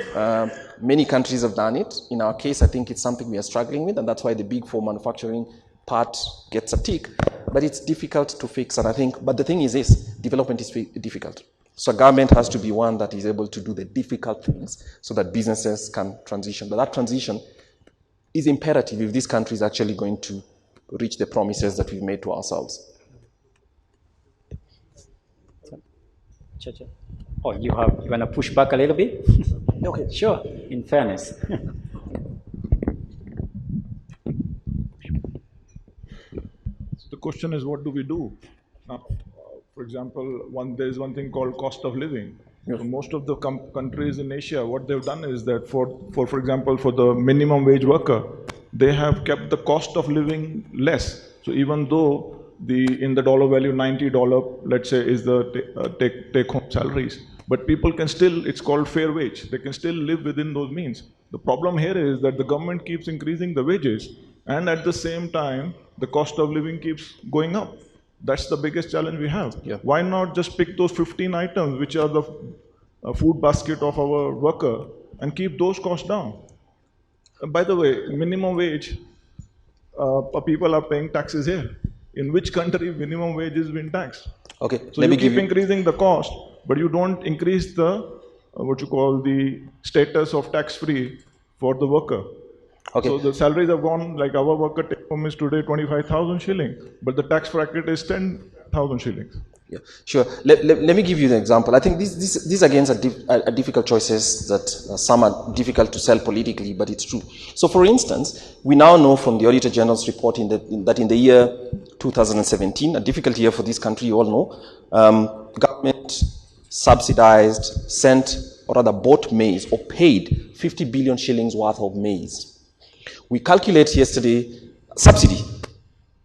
Speaker 6: Many countries have done it. In our case, I think it's something we are struggling with, and that's why the big four manufacturing part gets a tick. But it's difficult to fix, and I think, but the thing is this, development is difficult. So government has to be one that is able to do the difficult things so that businesses can transition. But that transition is imperative if this country is actually going to reach the promises that we've made to ourselves.
Speaker 1: Oh, you want to push back a little bit? Okay, sure, in fairness.
Speaker 9: The question is, what do we do? For example, there's one thing called cost of living. Yes. So most of the countries in Asia, what they've done is that for example, for the minimum wage worker, they have kept the cost of living less. So even though in the dollar value, $90, let's say, is the take-home salaries, but people can still, it's called fair wage. They can still live within those means. The problem here is that the government keeps increasing the wages, and at the same time, the cost of living keeps going up. That's the biggest challenge we have. Yeah. Why not just pick those 15 items, which are the food basket of our worker, and keep those costs down? By the way, minimum wage, people are paying taxes here. In which country minimum wage is being taxed? Okay. So you keep increasing the cost, but you don't increase the, what you call the status of tax-free for the worker. Okay. So the salaries have gone, like our worker take home is today 25,000 shillings, but the tax bracket is 10,000 shillings.
Speaker 6: Yeah, sure. Let me give you an example. I think these again are difficult choices that some are difficult to sell politically, but it's true. So for instance, we now know from the Auditor General's report that in the year 2017, a difficult year for this country, you all know, government subsidized, sent, or rather bought maize, or paid 50 billion shillings worth of maize. We calculate yesterday, subsidy.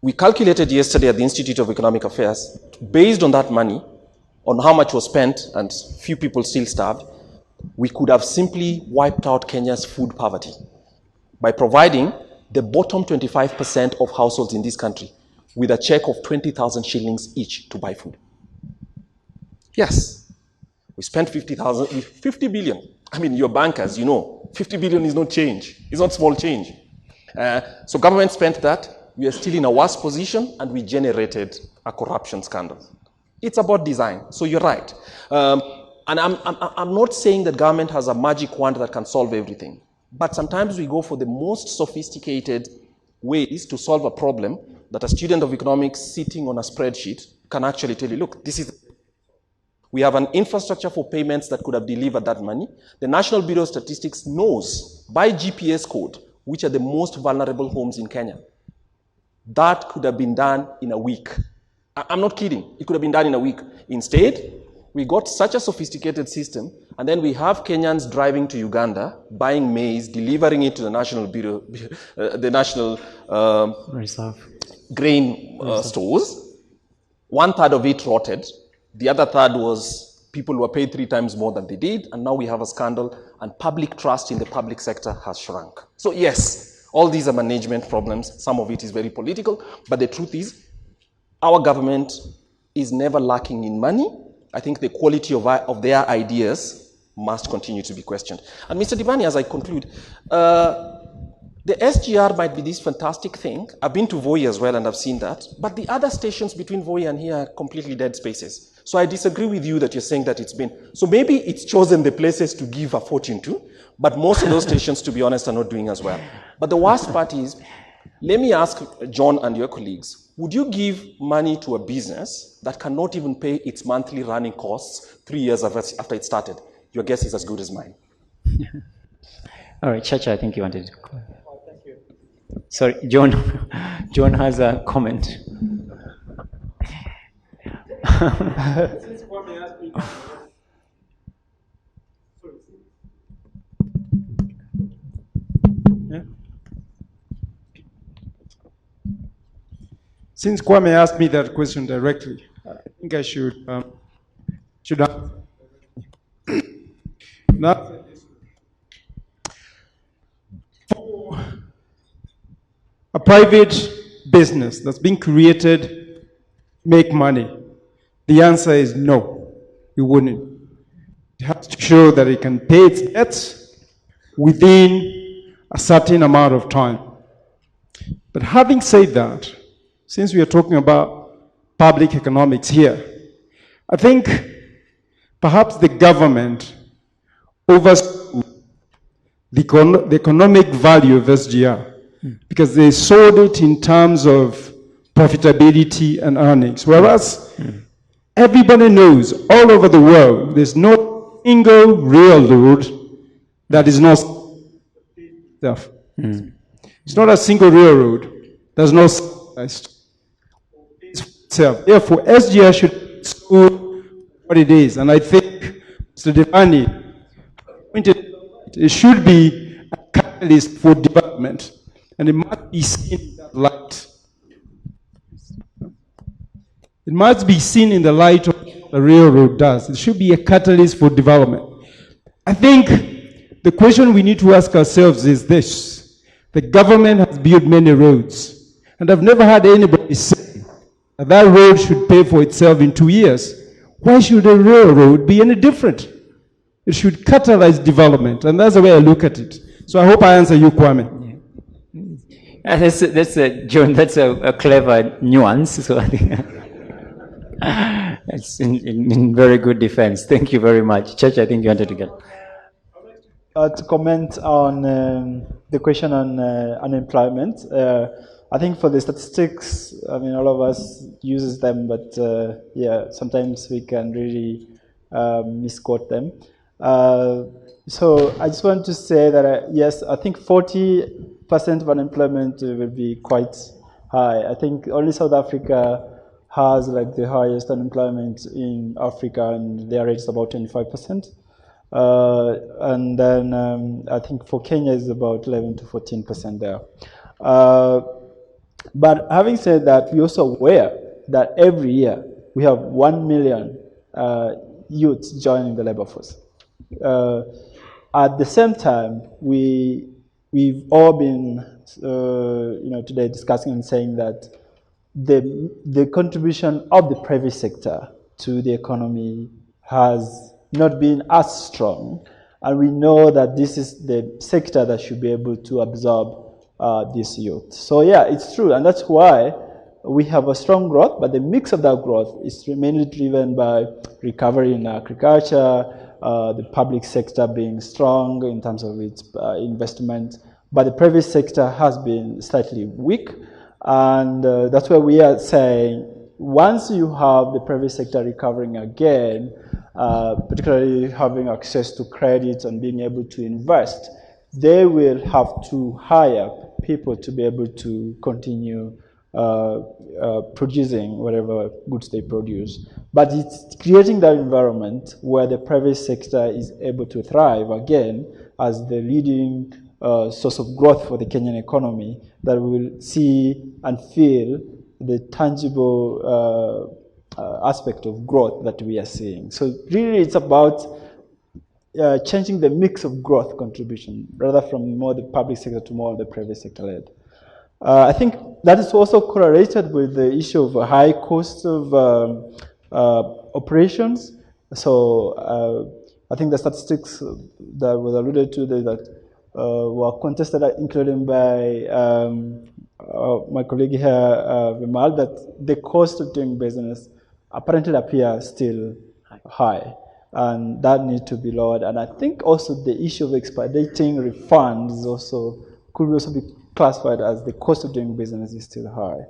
Speaker 6: We calculated yesterday at the Institute of Economic Affairs, based on that money, on how much was spent and few people still starved, we could have simply wiped out Kenya's food poverty by providing the bottom 25% of households in this country with a check of 20,000 shillings each to buy food. Yes, we spent 50 billion. I mean, you're bankers, you know, 50 billion is not change. It's not small change. So government spent that. We are still in a worse position, and we generated a corruption scandal. It's about design, so you're right. And I'm not saying that government has a magic wand that can solve everything, but sometimes we go for the most sophisticated ways to solve a problem that a student of economics sitting on a spreadsheet can actually tell you, look, this is... We have an infrastructure for payments that could have delivered that money. The National Bureau of Statistics knows by GPS code which are the most vulnerable homes in Kenya. That could have been done in a week. I'm not kidding. It could have been done in a week. Instead, we got such a sophisticated system, and then we have Kenyans driving to Uganda, buying maize, delivering it to the National Bureau, the National Grain stores. 1/3 of it rotted. The other third was people were paid 3 times more than they did, and now we have a scandal, and public trust in the public sector has shrunk. So yes, all these are management problems. Some of it is very political, but the truth is, our government is never lacking in money. I think the quality of their ideas must continue to be questioned. And Mr. Divani, as I conclude, the SGR might be this fantastic thing. I've been to Voi as well, and I've seen that. But the other stations between Voi and here are completely dead spaces. So I disagree with you that you're saying that it's been. So maybe it's chosen the places to give a fortune to, but most of those stations, to be honest, are not doing as well. But the worst part is, Let me ask John and your colleagues, would you give money to a business that cannot even pay its monthly running costs 3 years after it started? Your guess is as good as mine.
Speaker 1: All right, Chacha, I think you wanted to. Oh, thank you. Sorry, John. John has a comment.
Speaker 3: Since Kwame asked me that question directly, I think I should answer. Now, for a private business that's being created, make money, the answer is no, it wouldn't. It has to show that it can pay its debts within a certain amount of time. But having said that, since we are talking about public economics here, I think perhaps the government oversold the economic value of SGR because they sold it in terms of profitability and earnings. Whereas everybody knows all over the world, there's no single railroad that is not stuff. It's not a single railroad that's not itself. Therefore, SGR should school what it is. And I think Mr. Devani pointed out it should be a catalyst for development. And it must be seen in that light. It must be seen in the light of what the railroad does. It should be a catalyst for development. I think the question we need to ask ourselves is this. The government has built many roads, and I've never had anybody say that that road should pay for itself in 2 years. Why should a railroad be any different? It should catalyze development, and that's the way I look at it. So I hope I answer you, Kwame.
Speaker 1: John, that's a clever nuance. So I think it's in very good defense. Thank you very much. Church, I think you wanted to get.
Speaker 7: To comment on the question on unemployment, I think for the statistics, I mean, all of us uses them, but yeah, sometimes we can really misquote them. So I just want to say that, yes, I think 40% of unemployment will be quite high. I think only South Africa has like the highest unemployment in Africa, and their rate is about 25%. And then I think for Kenya is about 11 to 14% there. But having said that, we're also aware that every year we have 1 million youths joining the labor force. At the same time, we've all been, today discussing and saying that the contribution of the private sector to the economy has not been as strong, and we know that this is the sector that should be able to absorb this youth. So yeah, it's true, and that's why we have a strong growth, but the mix of that growth is mainly driven by recovery in agriculture, the public sector being strong in terms of its investment, but the private sector has been slightly weak, and that's why we are saying once you have the private sector recovering again, particularly having access to credit and being able to invest, they will have to hire people to be able to continue producing whatever goods they produce. But it's creating that environment where the private sector is able to thrive again as the leading source of growth for the Kenyan economy, that we will see and feel the tangible aspect of growth that we are seeing. So really it's about changing the mix of growth contribution, rather from more the public sector to more of the private sector led. I think that is also correlated with the issue of a high cost of operations. So I think the statistics that was alluded to that were contested, including by my colleague here, Vimal, that the cost of doing business apparently appears still high, and that needs to be lowered. And I think also the issue of expediting refunds also could also be classified as the cost of doing business is still high.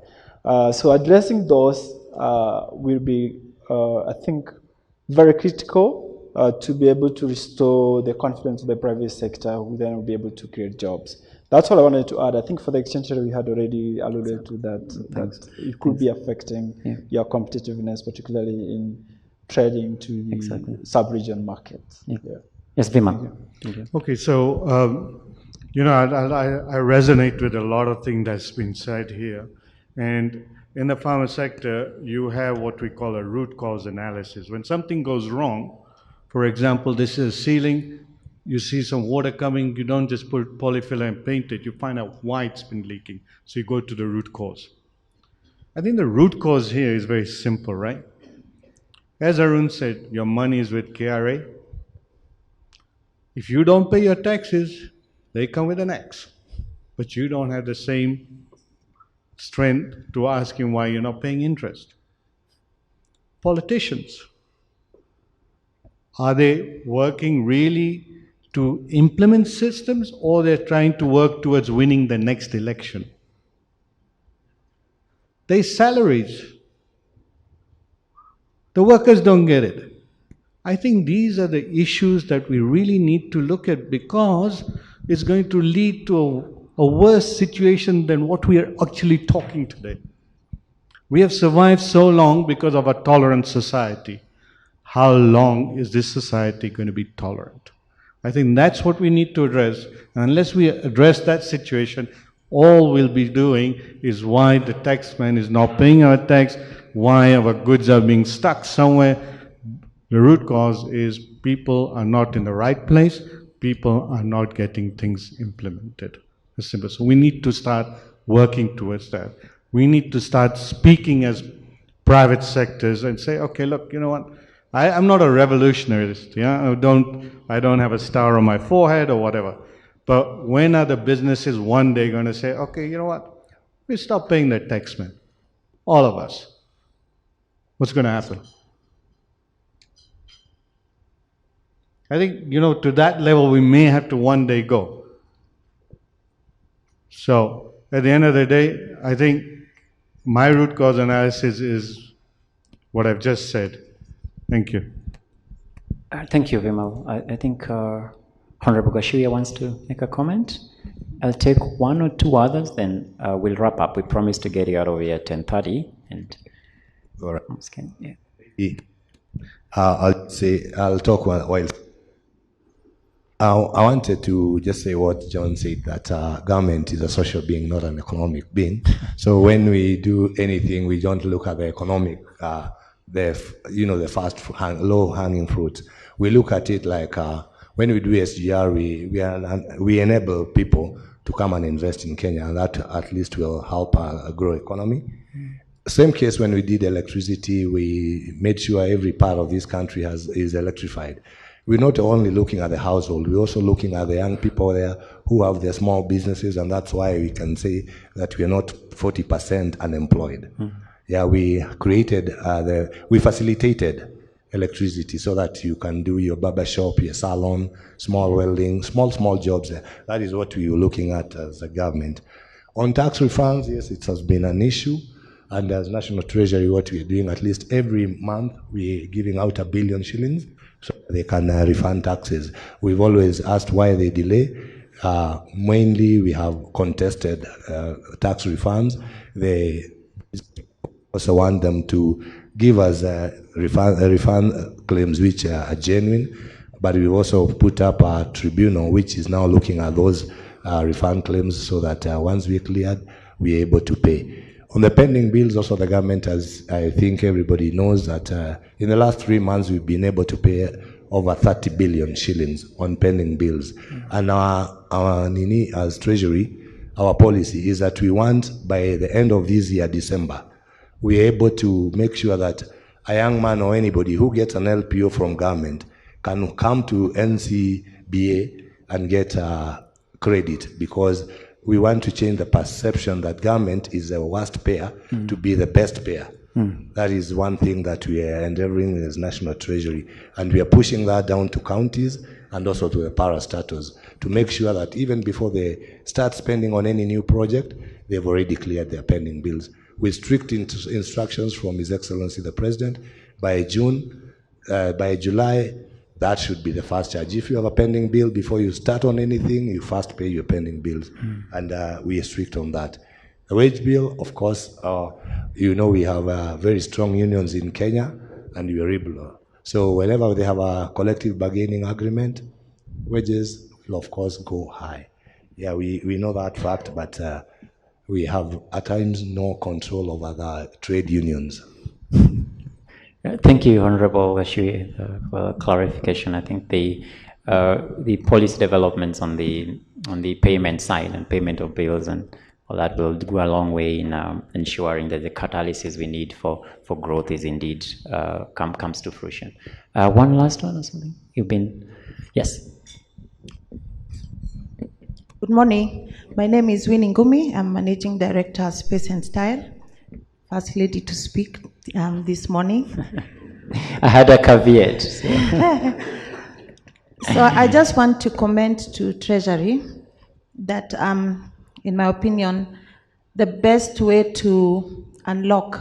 Speaker 7: So addressing those will be, I think, very critical to be able to restore the confidence of the private sector, who then will be able to create jobs. That's all I wanted to add. I think for the exchange rate, we had already alluded to that it could be affecting your competitiveness, particularly in trading to the sub-region markets.
Speaker 1: Yes, Bima.
Speaker 8: Okay, so, you know, I resonate with a lot of things that's been said here. And in the pharma sector, you have what we call a root cause analysis. When something goes wrong, for example, this is a ceiling, you see some water coming, you don't just put polyfiller and paint it, you find out why it's been leaking. So you go to the root cause. I think the root cause here is very simple, right? As Arun said, your money is with KRA. If you don't pay your taxes, they come with an X. But you don't have the same strength to ask him why you're not paying interest. Politicians, are they working really to implement systems, or they're trying to work towards winning the next election? There's salaries. The workers don't get it. I think these are the issues that we really need to look at, because it's going to lead to a worse situation than what we are actually talking today. We have survived so long because of a tolerant society. How long is this society going to be tolerant? I think that's what we need to address. And unless we address that situation, all we'll be doing is why the taxman is not paying our tax, why our goods are being stuck somewhere. The root cause is people are not in the right place, people are not getting things implemented. It's simple. So we need to start working towards that. We need to start speaking as private sectors and say, okay, look, you know what? I'm not a revolutionarist. Yeah, I don't have a star on my forehead or whatever. But when are the businesses one day going to say, okay, you know what? We stop paying that tax, man. All of us. What's going to happen? I think, you know, to that level we may have to one day go. So at the end of the day, I think my root cause analysis is what I've just said. Thank you.
Speaker 1: Thank you, Vimal. I think Honorable Gashuya wants to make a comment. I'll take one or two others, then we'll wrap up. We promised to get you out of here at 10:30. And
Speaker 4: all right.
Speaker 1: Yeah.
Speaker 4: I'll talk while. I wanted to just say what John said, that government is a social being, not an economic being. So when we do anything, we don't look at the economic, the fast, low-hanging fruit. We look at it like when we do SGR, we enable people to come and invest in Kenya, and that at least will help grow economy. Same case when we did electricity, we made sure every part of this country is electrified. We're not only looking at the household, we're also looking at the young people there who have their small businesses, and that's why we can say that we're not 40% unemployed. Yeah, we created, we facilitated electricity so that you can do your barber shop, your salon, small welding, small jobs there. That is what we were looking at as a government. On tax refunds, yes, it has been an issue. And as National Treasury, what we're doing, at least every month, we're giving out 1 billion shillings so they can refund taxes. We've always asked why they delay. Mainly, we have contested tax refunds. They also want them to give us refund claims which are genuine, but we've also put up a tribunal which is now looking at those refund claims so that once we're cleared, we're able to pay. On the pending bills, also the government, as I think everybody knows, that in the last 3 months we've been able to pay over 30 billion shillings on pending bills. And our Nini, as Treasury, our policy is that we want by the end of this year, December, we're able to make sure that a young man or anybody who gets an LPO from government can come to NCBA and get credit, because we want to change the perception that government is the worst payer to be the best payer. That is one thing that we are endeavoring as National Treasury, and we are pushing that down to counties and also to the parastatals. to make sure that even before they start spending on any new project, they've already cleared their pending bills. With strict instructions from His Excellency the President, by July, that should be the first charge. If you have a pending bill, before you start on anything, you first pay your pending bills. And we are strict on that. The wage bill, of course, you know we have very strong unions in Kenya, and we are able. So whenever they have a collective bargaining agreement, wages will of course go high. Yeah, we know that fact, but we have at times no control over the trade unions.
Speaker 1: Thank you, Honorable Washui, for clarification. I think the policy developments on the payment side and payment of bills and all that will go a long way in ensuring that the catalysis we need for growth is indeed comes to fruition. One last one or something? Yes.
Speaker 11: Good morning. My name is Winnie Ngumi. I'm Managing Director, Space and Style. First lady to speak this morning.
Speaker 1: I had a caveat.
Speaker 11: So I just want to comment to Treasury that, in my opinion, the best way to unlock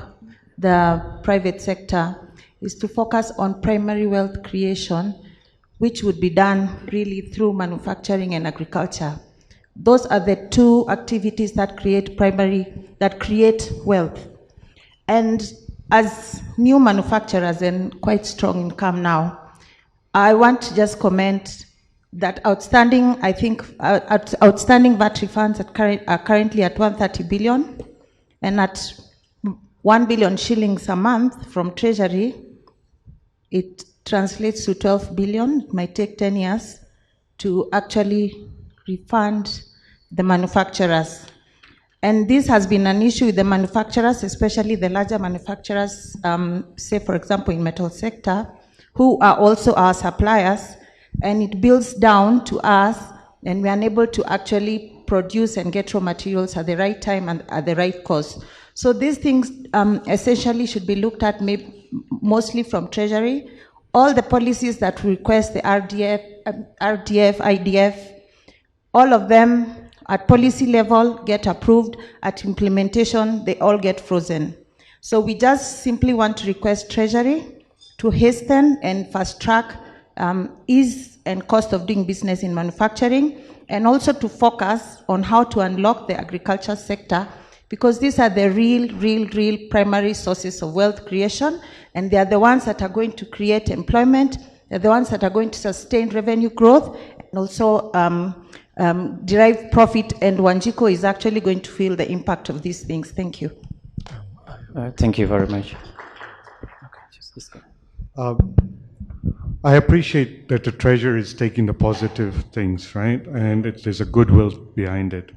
Speaker 11: the private sector is to focus on primary wealth creation, which would be done really through manufacturing and agriculture. Those are the two activities that create wealth. And as new manufacturers and quite strong income now, I want to just comment that outstanding VAT refunds are currently at 130 billion, and at 1 billion shillings a month from Treasury, it translates to 12 billion. It might take 10 years to actually refund the manufacturers. And this has been an issue with the manufacturers, especially the larger manufacturers, say for example in metal sector, who are also our suppliers, and it builds down to us, and we are unable to actually produce and get raw materials at the right time and at the right cost. So these things essentially should be looked at mostly from Treasury. All the policies that request the RDF, IDF, all of them at policy level get approved, at implementation they all get frozen. So we just simply want to request Treasury to hasten and fast track ease and cost of doing business in manufacturing, and also to focus on how to unlock the agriculture sector, because these are the real primary sources of wealth creation, and they are the ones that are going to create employment, they're the ones that are going to sustain revenue growth, and also derive profit, and Wanjiko is actually going to feel the impact of these things. Thank you.
Speaker 1: Thank you very much.
Speaker 8: I appreciate that the Treasury is taking the positive things, right? And there's a goodwill behind it.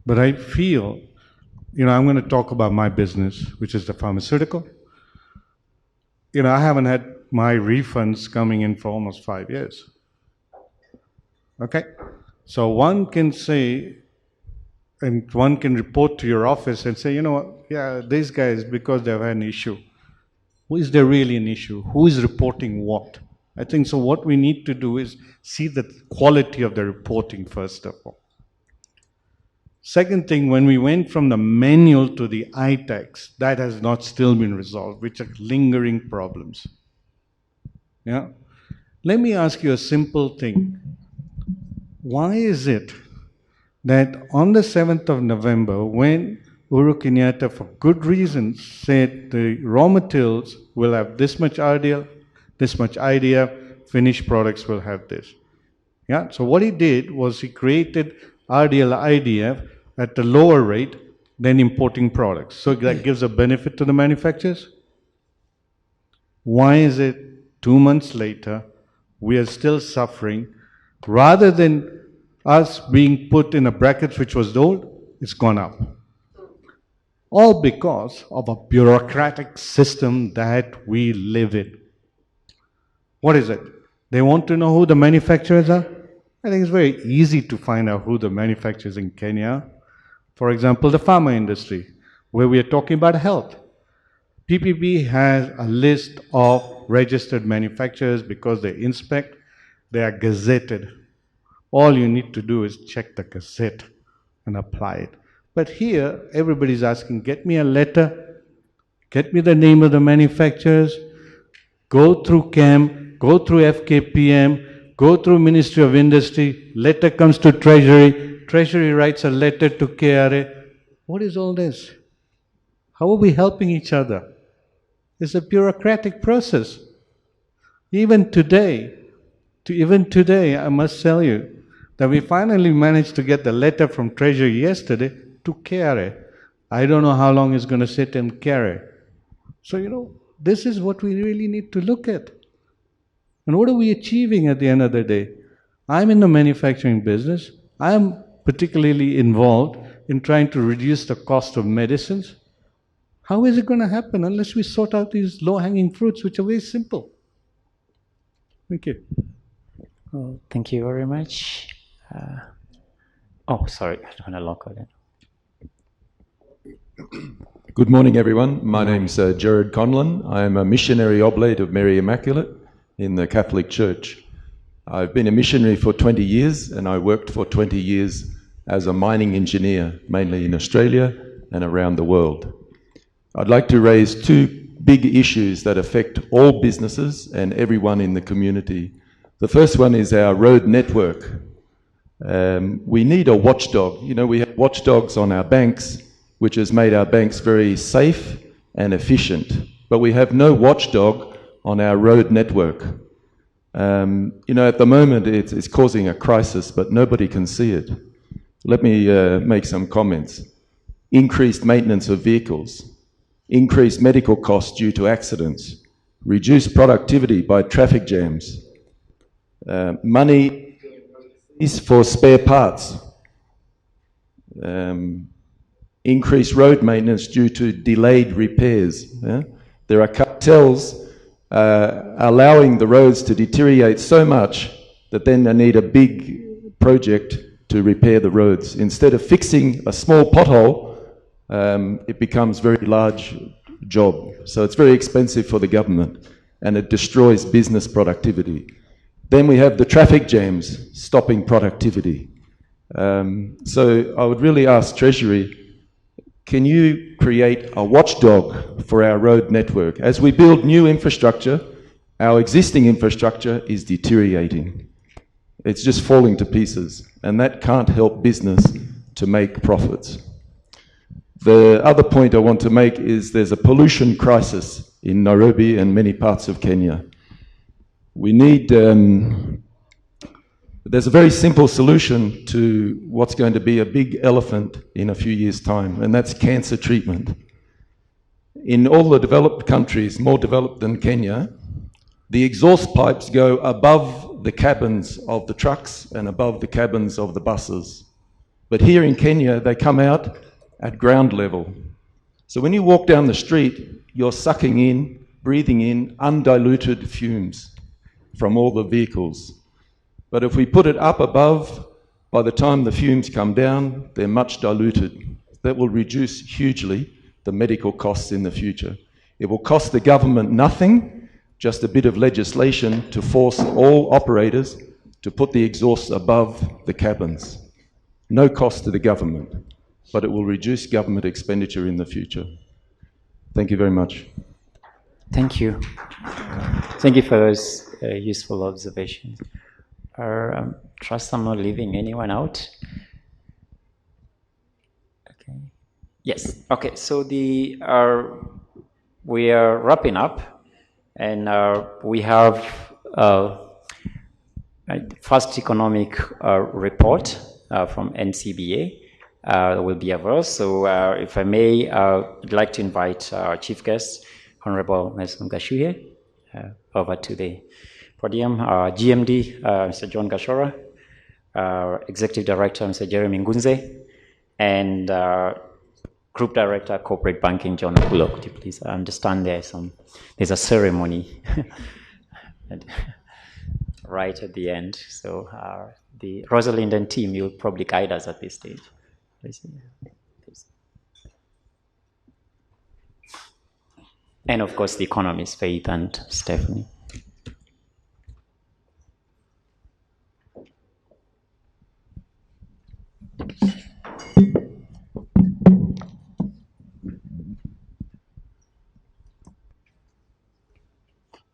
Speaker 8: But I feel, I'm going to talk about my business, which is the pharmaceutical. I haven't had my refunds coming in for almost 5 years. Okay? So one can say, and one can report to your office and say, these guys, because they've had an issue. Is there really an issue? Who is reporting what? I think so what we need to do is see the quality of the reporting first of all. Second thing, when we went from the manual to the iTax, that has not still been resolved, which are lingering problems. Yeah? Let me ask you a simple thing. Why is it that on the 7th of November, when Uhuru Kenyatta, for good reasons, said the raw materials will have this much RDL, this much IDF, finished products will have this. Yeah. So what he did was he created RDL, IDF at a lower rate than importing products. So that gives a benefit to the manufacturers. Why is it 2 months later we are still suffering, rather than us being put in a bracket which was old, it's gone up? All because of a bureaucratic system that we live in. What is it? They want to know who the manufacturers are? I think it's very easy to find out who the manufacturers in Kenya. For example, the pharma industry, where we are talking about health. PPB has a list of registered manufacturers because they inspect, they are gazetted. All you need to do is check the cassette and apply it. But here, everybody's asking, get me a letter, get me the name of the manufacturers, go through CAM, go through FKPM, go through Ministry of Industry, letter comes to Treasury, Treasury writes a letter to KRA. What is all this? How are we helping each other? It's a bureaucratic process. Even today, I must tell you that we finally managed to get the letter from Treasury yesterday to KRA. I don't know how long it's going to sit in KRA. So, this is what we really need to look at. And what are we achieving at the end of the day? I'm in the manufacturing business. I'm particularly involved in trying to reduce the cost of medicines. How is it going to happen unless we sort out these low-hanging fruits, which are very simple? Thank you.
Speaker 1: Well, thank you very much. Sorry, I don't want to lock it.
Speaker 12: Good morning, everyone. My name's Jared Conlon. I'm a missionary oblate of Mary Immaculate in the Catholic Church. I've been a missionary for 20 years, and I worked for 20 years as a mining engineer, mainly in Australia and around the world. I'd like to raise two big issues that affect all businesses and everyone in the community. The first one is our road network. We need a watchdog. We have watchdogs on our banks, which has made our banks very safe and efficient. But we have no watchdog on our road network. At the moment it's causing a crisis, but nobody can see it. Let me make some comments. Increased maintenance of vehicles, increased medical costs due to accidents, reduced productivity by traffic jams, money is for spare parts, increased road maintenance due to delayed repairs. There are cartels allowing the roads to deteriorate so much that then they need a big project to repair the roads. Instead of fixing a small pothole, it becomes a very large job. So it's very expensive for the government, and it destroys business productivity. Then we have the traffic jams stopping productivity. So I would really ask Treasury, can you create a watchdog for our road network? As we build new infrastructure, our existing infrastructure is deteriorating. It's just falling to pieces, and that can't help business to make profits. The other point I want to make is there's a pollution crisis in Nairobi and many parts of Kenya. We need, there's a very simple solution to what's going to be a big elephant in a few years' time, and that's cancer treatment. In all the developed countries, more developed than Kenya, the exhaust pipes go above the cabins of the trucks and above the cabins of the buses. But here in Kenya, they come out at ground level. So when you walk down the street, you're sucking in, breathing in undiluted fumes from all the vehicles. But if we put it up above, by the time the fumes come down, they're much diluted. That will reduce hugely the medical costs in the future. It will cost the government nothing, just a bit of legislation to force all operators to put the exhausts above the cabins. No cost to the government, but it will reduce government expenditure in the future. Thank you very much.
Speaker 1: Thank you. Thank you for those useful observations. Trust I'm not leaving anyone out. Okay. Yes. Okay. So we are wrapping up, and we have first economic report from NCBA will be ours. So if I may, I'd like to invite our chief guest, Honorable Nelson Gashuye, over to the podium. Our GMD, Mr. John Gashora, our Executive Director, Mr. Jeremy Ngunze, and Group Director, Corporate Banking, John Okulo. Could you please understand there's a ceremony right at the end. So the Rosalind and team, you'll probably guide us at this stage. Please. And of course, the economists, Faith and Stephanie.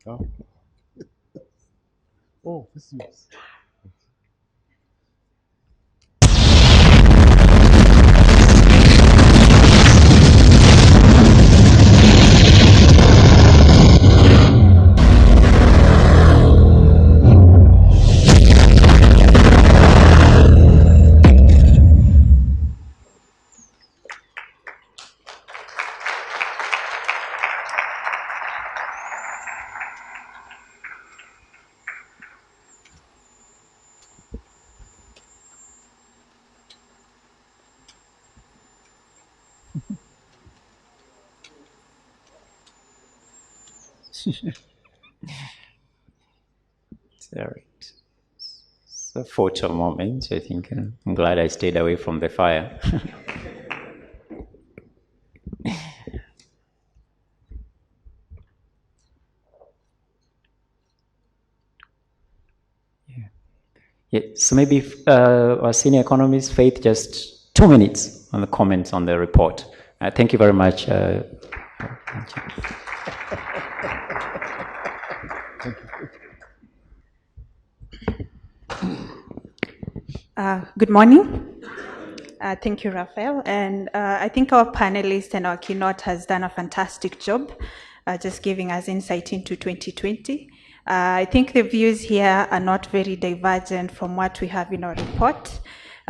Speaker 2: Oh, oh, this is.
Speaker 1: Sorry. It's a photo moment, I think. I'm glad I stayed away from the fire. Yeah, so maybe our senior economist, Faith, just 2 minutes on the comments on the report. Thank you very much. Thank you.
Speaker 13: Good morning. Thank you, Raphael. And I think our panelist and our keynote has done a fantastic job just giving us insight into 2020. I think the views here are not very divergent from what we have in our report.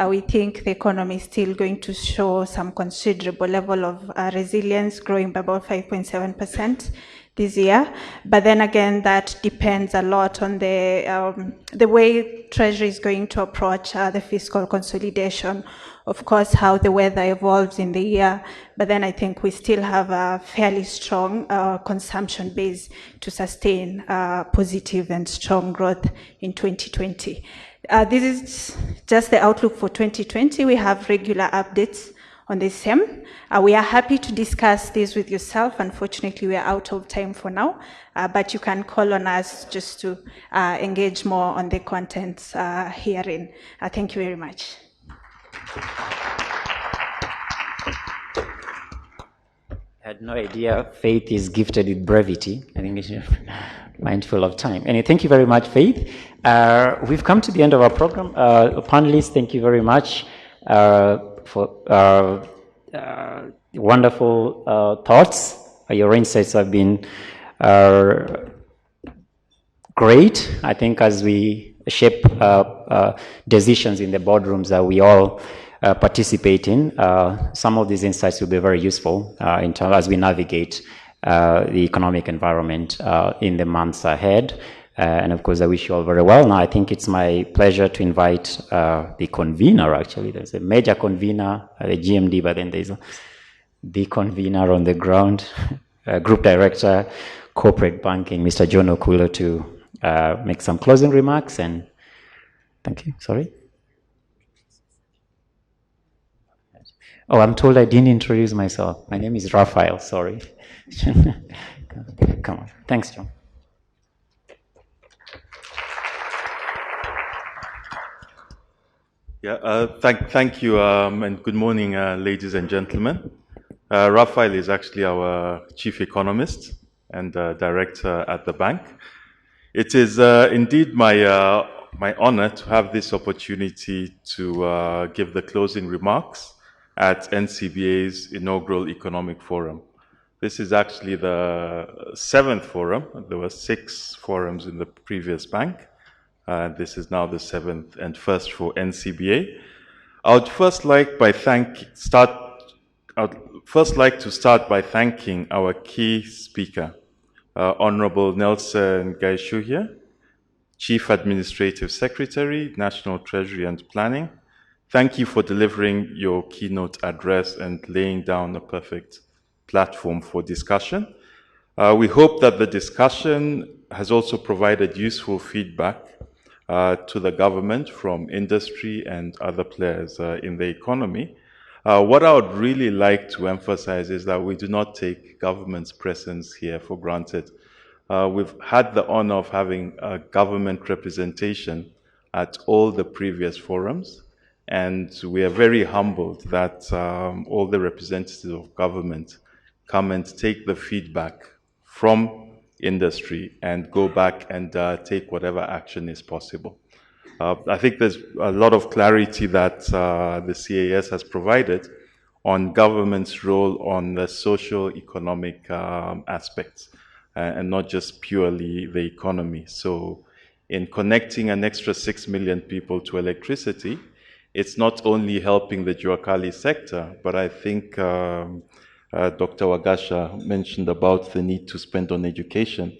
Speaker 13: We think the economy is still going to show some considerable level of resilience, growing by about 5.7% this year. But then again, that depends a lot on the way Treasury is going to approach the fiscal consolidation. Of course, how the weather evolves in the year, but then I think we still have a fairly strong consumption base to sustain positive and strong growth in 2020. This is just the outlook for 2020. We have regular updates on the same. We are happy to discuss this with yourself. Unfortunately, we are out of time for now, but you can call on us just to engage more on the contents herein. Thank you very much.
Speaker 1: I had no idea Faith is gifted with brevity. I think she's mindful of time. Anyway, thank you very much, Faith. We've come to the end of our program. Panelists, thank you very much for wonderful thoughts. Your insights have been great, I think, as we shape decisions in the boardrooms that we all participate in. Some of these insights will be very useful as we navigate the economic environment in the months ahead. And of course, I wish you all very well. Now, I think it's my pleasure to invite the convener, actually. There's a major convener, the GMD, but then there's the convener on the ground, Group Director, Corporate Banking, Mr. John Okulo, to make some closing remarks. And thank you. Sorry? Oh, I'm told I didn't introduce myself. My name is Raphael, sorry. Come on. Thanks, John.
Speaker 14: Yeah, thank you, and good morning, ladies and gentlemen. Raphael is actually our chief economist and director at the bank. It is indeed my honor to have this opportunity to give the closing remarks at NCBA's inaugural economic forum. This is actually the 7th forum. There were 6 forums in the previous bank. This is now the 7th and first for NCBA. I would first like to start by thanking our key speaker, Honorable Nelson Gaishuhia, Chief Administrative Secretary, National Treasury and Planning. Thank you for delivering your keynote address and laying down a perfect platform for discussion. We hope that the discussion has also provided useful feedback to the government from industry and other players in the economy. What I would really like to emphasize is that we do not take government's presence here for granted. We've had the honor of having a government representation at all the previous forums, and we are very humbled that all the representatives of government come and take the feedback from industry and go back and take whatever action is possible. I think there's a lot of clarity that the CAS has provided on government's role on the socio-economic aspects and not just purely the economy. So in connecting an extra 6 million people to electricity, it's not only helping the Juakali sector, but I think Dr. Wagasha mentioned about the need to spend on education.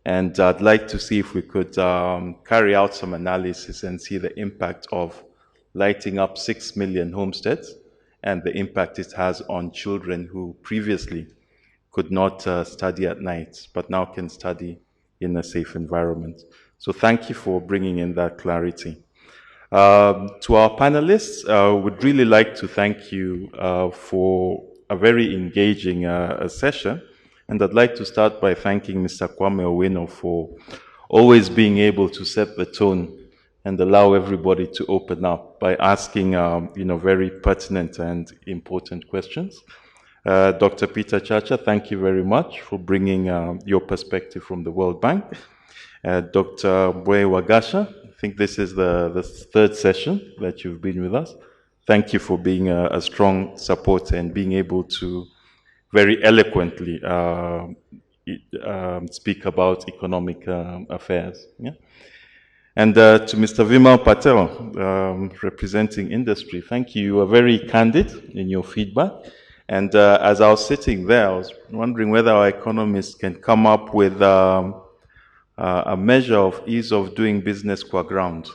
Speaker 14: And I'd like to see if we could carry out some analysis and see the impact of lighting up 6 million homesteads and the impact it has on children who previously could not study at night, but now can study in a safe environment. So thank you for bringing in that clarity. To our panelists, would really like to thank you for a very engaging session. And I'd like to start by thanking Mr. Kwame Owino for always being able to set the tone and allow everybody to open up by asking, very pertinent and important questions. Dr. Peter Chacha, thank you very much for bringing your perspective from the World Bank. Dr. Bwe Wagasha, I think this is the third session that you've been with us. Thank you for being a strong supporter and being able to very eloquently speak about economic affairs. Yeah? And to Mr. Vimal Patel, representing industry, thank you. You were very candid in your feedback. And as I was sitting there, I was wondering whether our economists can come up with a measure of ease of doing business qua ground.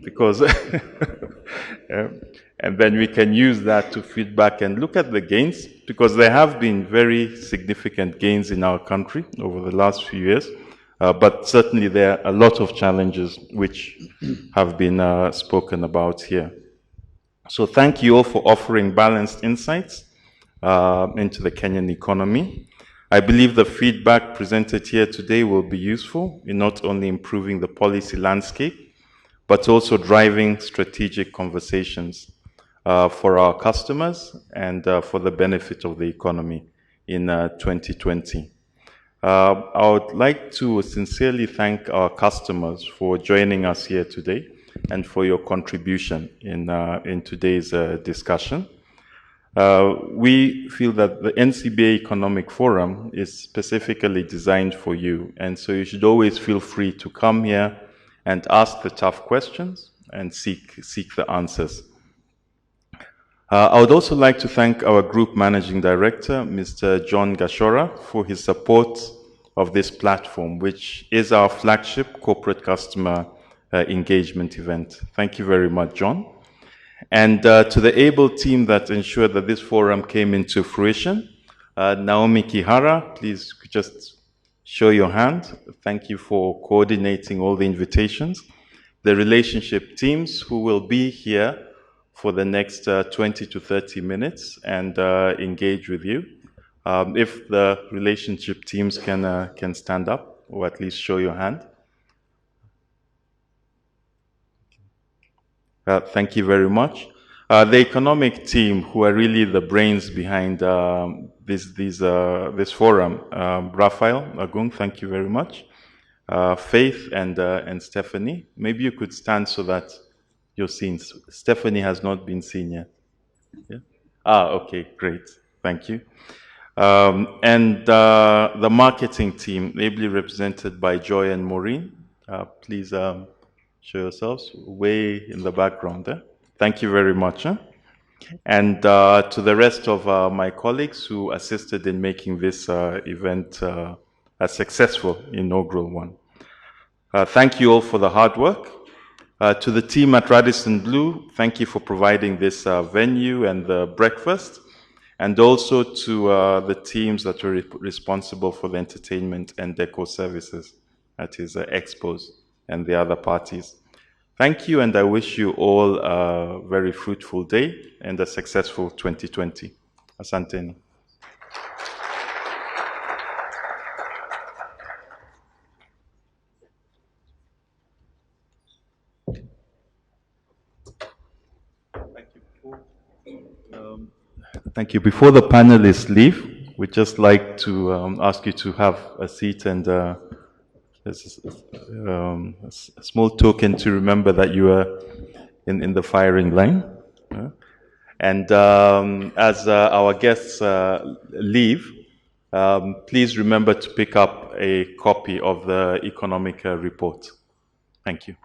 Speaker 14: Because, and then we can use that to feedback and look at the gains, because there have been very significant gains in our country over the last few years. But certainly there are a lot of challenges which have been spoken about here. So thank you all for offering balanced insights into the Kenyan economy. I believe the feedback presented here today will be useful in not only improving the policy landscape, but also driving strategic conversations for our customers and for the benefit of the economy in 2020. I would like to sincerely thank our customers for joining us here today and for your contribution in today's discussion. We feel that the NCBA Economic Forum is specifically designed for you, and so you should always feel free to come here and ask the tough questions and seek the answers. I would also like to thank our Group Managing Director, Mr. John Gashora, for his support of this platform, which is our flagship corporate customer engagement event. Thank you very much, John. And to the able team that ensured that this forum came into fruition, Naomi Kihara, please just show your hand. Thank you for coordinating all the invitations. The relationship teams who will be here for the next 20 to 30 minutes and engage with you. If the relationship teams can stand up or at least show your hand. Thank you very much. The economic team, who are really the brains behind this forum, Raphael Agung, thank you very much. Faith and Stephanie, maybe you could stand so that you're seen. Stephanie has not been seen yet. Yeah? Okay, great. Thank you. And the marketing team, ably represented by Joy and Maureen. Please show yourselves way in the background there. Thank you very much. And to the rest of my colleagues who assisted in making this event a successful inaugural one. Thank you all for the hard work. To the team at Radisson Blu, thank you for providing this venue and the breakfast, and also to the teams that were responsible for the entertainment and deco services, that is expos and the other parties. Thank you, and I wish you all a very fruitful day and a successful 2020. Asanteni. Thank you. Before the panelists leave, we'd just like to ask you to have a seat, and there's a small token to remember that you are in the firing line. And as our guests leave, please remember to pick up a copy of the economic report. Thank you.